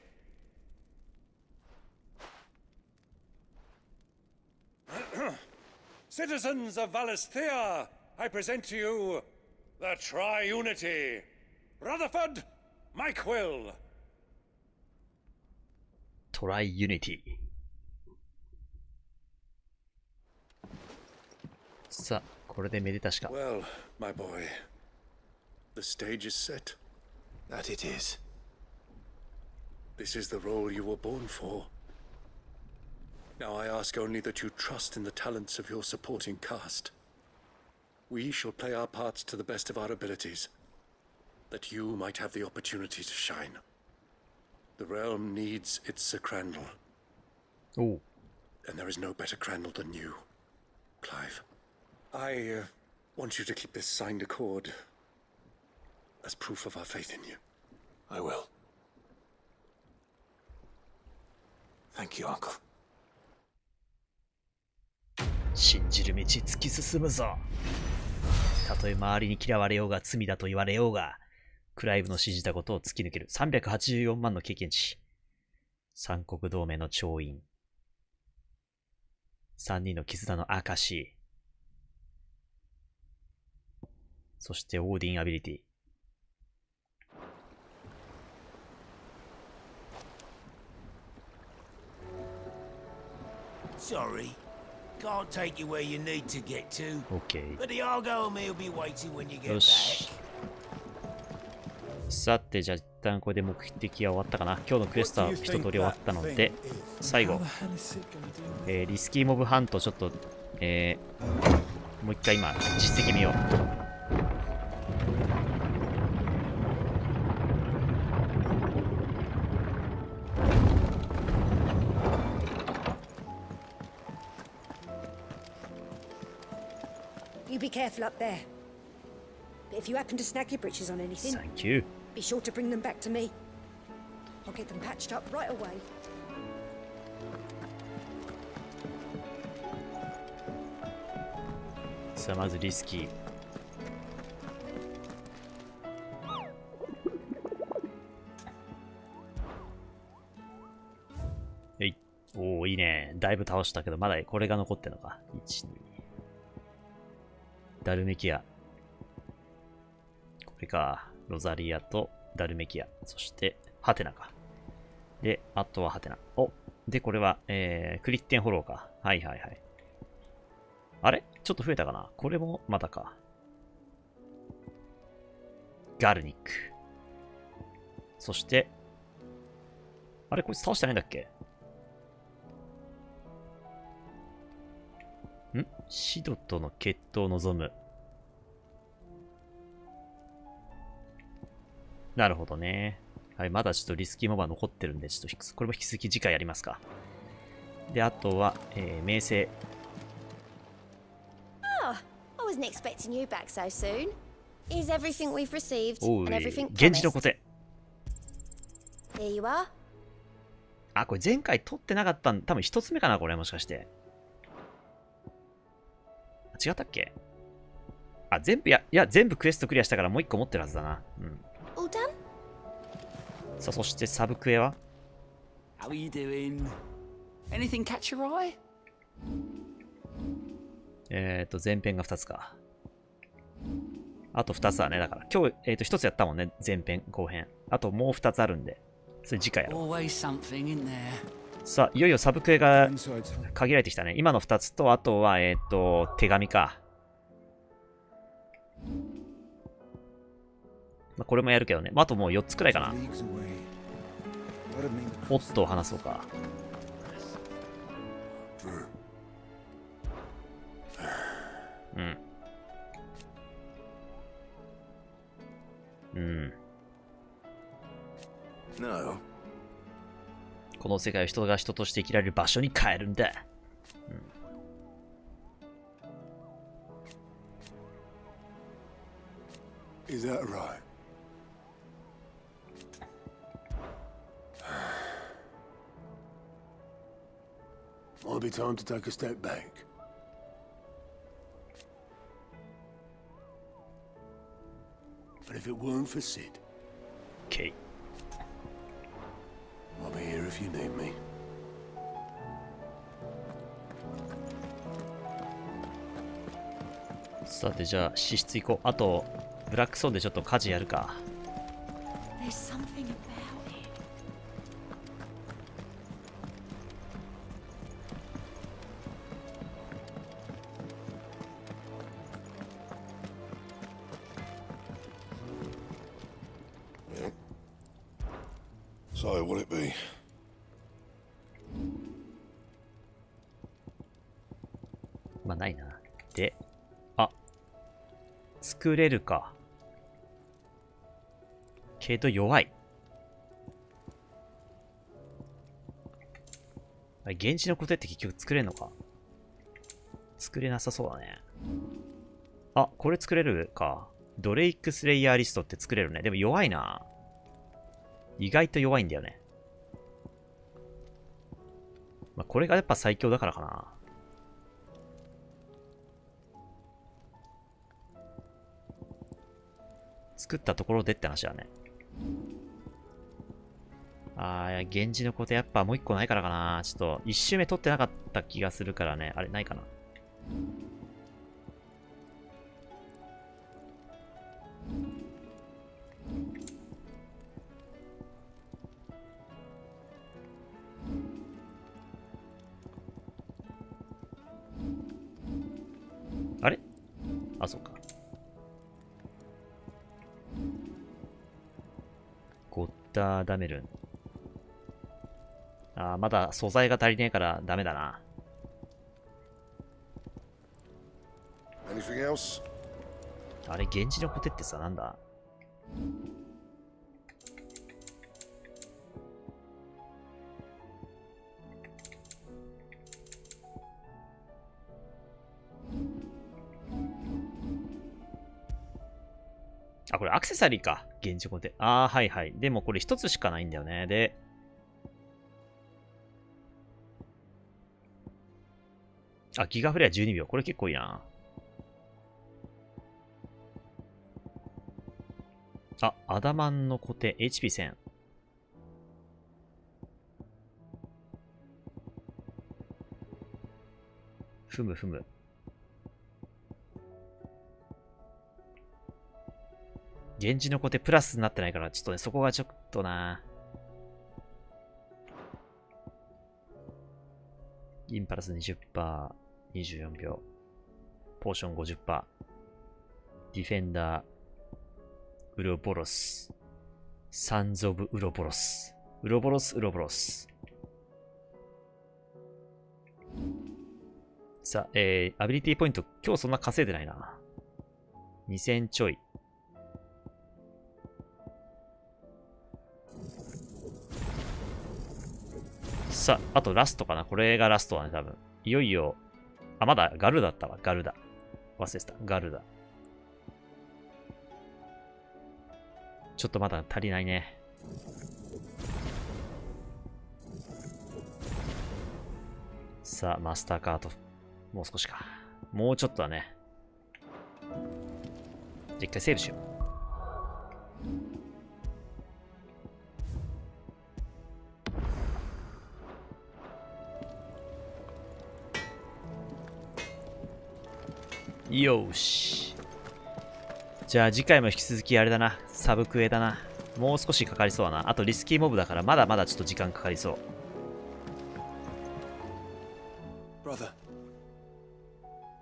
Citizens of Valisthea, I present to you the Tri-Unity. Rutherford, Mike Will. トライユニティ。さあ、これでめでたしか。 Well, my boy, the stage is set. That it is. This is the role you were born for. Now I ask only that you trust in the talents of your supporting cast. We shall play our parts to the best of our abilities, that you might have the opportunity to shine. The realm needs its Sir Crandall. Oh. And there is no better Crandall than you, Clive. I want you to keep this signed accord as proof of our faith in you. I will. Thank you, Uncle. 信じる道突き進むぞ。たとえ周りに嫌われようが罪だと言われようが、クライブの信じたことを突き抜ける。384万の経験値。三国同盟の調印。3人の絆の証。そしてオーディンアビリティ。Sorry. Can't take you where you need to get to. OK。But the Argo and me will be waiting when you get よし。さて、じゃあ一旦これで目的は終わったかな。今日のクエストは一通り終わったので、最後、リスキーモブハントちょっと、もう一回今、実績見よう。You be careful up there. But if you happen to snag your britches on anything, Thank you. Be sure to bring them back to me. I'll get them patched up right away. さあ、まずリスキー。おお、いいね。だいぶ倒したけど、まだこれが残ってるのか。1、2。ダルメキア。これか。ロザリアとダルメキア。そして、ハテナか。で、あとはハテナ。お、で、これは、クリッテンフォローか。はいはいはい。あれちょっと増えたかな。これもまだか。ガルニック。そして、あれこいつ倒してないんだっけシドとの決闘を望む。なるほどね。はい、まだちょっとリスキーモバ残ってるんで、ちょっとこれも引き続き次回やりますか。で、あとは、名声。Oh, I wasn't expecting you back so soon. Here's everything we've received お and い、 everything 源氏の promised. コテ。Here you are. あ、これ前回取ってなかったん、多分一つ目かな、これもしかして。違ったっけあ、全部いや、全部クエストクリアしたからもう一個持ってるはずだな。うん。All done? さあ、そしてサブクエは How are you doing? Anything catch your eye? 前編が2つか。あと2つはね、だから。今日、1つやったもんね。前編、後編。あともう2つあるんで。それ次回やろう。Always something in there. さあ、いよいよサブクエが限られてきたね。今の2つと、あとは、手紙か。まあ、これもやるけどね。まあ、あともう4つくらいかな。オットを話そうか。うん。うん。No. この世界を人が人として生きられる場所に変えるんだ。Is that right? Might be time to take a step back. But if it weren't for Sid, Okay. I'll be here if you need me. さて、じゃあ、支出行こう。あと、ブラックソーンでちょっと家事やるか。There's something about it. So, what'll it be? まあ、ないな。で、あ、作れるか。けど弱い。あれ、現地のことって結局作れんのか。作れなさそうだね。あ、これ作れるか。ドレイクスレイヤーリストって作れるね。でも弱いな。意外と弱いんだよね。まあ、これがやっぱ最強だからかな。作ったところでって話だね。源氏のことやっぱもう一個ないからかな。ちょっと一周目取ってなかった気がするからね。あれ、ないかな。ターダメルン。あー、まだ素材が足りねえからダメだな。Anything else? あれ、源氏のコテってさ、なんだ？あ、これアクセサリーか。源氏コテ。あー、はいはい。でもこれ一つしかないんだよね。で、あ、ギガフレア12秒。これ結構いいな。あ、アダマンのコテ、HP1000。ふむふむ。源氏のコテプラスになってないから、ちょっとね、そこがちょっとな。インパルス 20%、24秒。ポーション 50%。ディフェンダー、ウロボロス。サンズ・オブ・ウロボロス。ウロボロス、ウロボロス。さあ、アビリティポイント、今日そんな稼いでないな。2000ちょい。さあ、あとラストかな。これがラストだね、多分。いよいよ、あ、まだガルダったわ。ガルダ。忘れてた。ガルダ。ちょっとまだ足りないね。さあ、マスターカード。もう少しか。もうちょっとだね。じゃあ一回セーブしよう。よーし。じゃあ次回も引き続きあれだな。サブクエだな。もう少しかかりそうだな。あとリスキーモブだからまだまだちょっと時間かかりそう。Brother,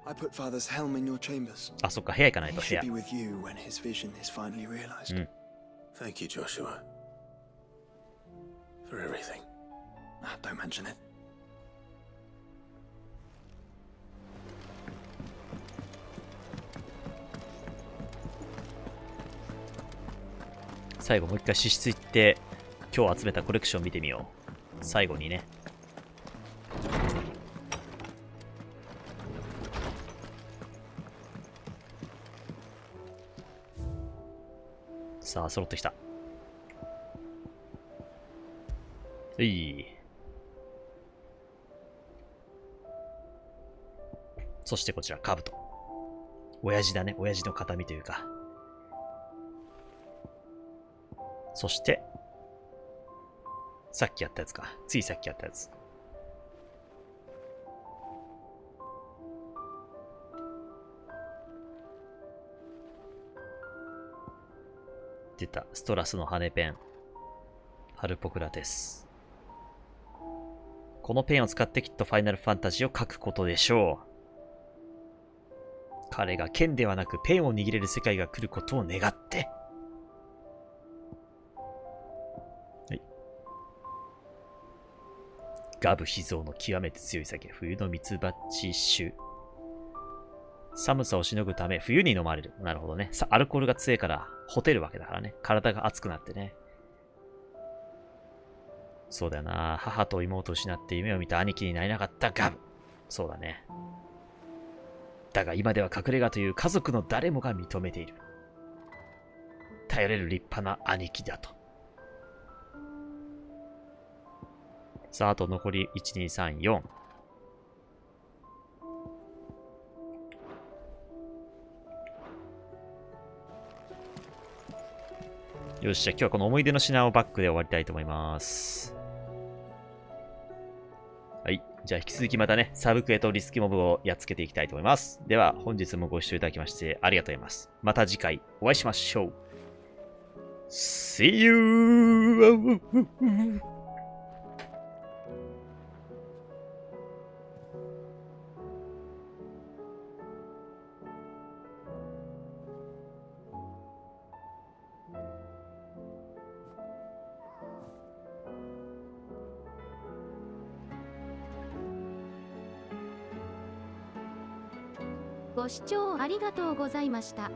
I put Father's helm in your chambers. あ、そっか、部屋行かないと。 He 部屋。 should be with you when his vision is finally realized. Thank you, Joshua. For everything. Don't mention it. 最後もう一回支出行って今日集めたコレクション見てみよう。最後にね。さあ揃ってきた。そしてこちら兜。親父だね。親父の形見というか。そして、さっきやったやつか。ついさっきやったやつ。出た。ストラスの羽ペン。ハルポクラテス。このペンを使ってきっとファイナルファンタジーを書くことでしょう。彼が剣ではなくペンを握れる世界が来ることを願って。ガブ秘蔵の極めて強い酒、冬のミツバチ酒。寒さをしのぐため冬に飲まれる。なるほどね。アルコールが強いからほてるわけだからね。体が熱くなってね。そうだよな。母と妹を失って夢を見た兄貴になれなかったガブ。そうだね。だが今では隠れ家という家族の誰もが認めている。頼れる立派な兄貴だと。さあ、あと残り1、2、3、4。よし、じゃあ今日はこの思い出の品をバックで終わりたいと思います。はい。じゃあ引き続きまたね、サブクエとリスキモブをやっつけていきたいと思います。では、本日もご視聴いただきましてありがとうございます。また次回お会いしましょう。See you! ご視聴ありがとうございました。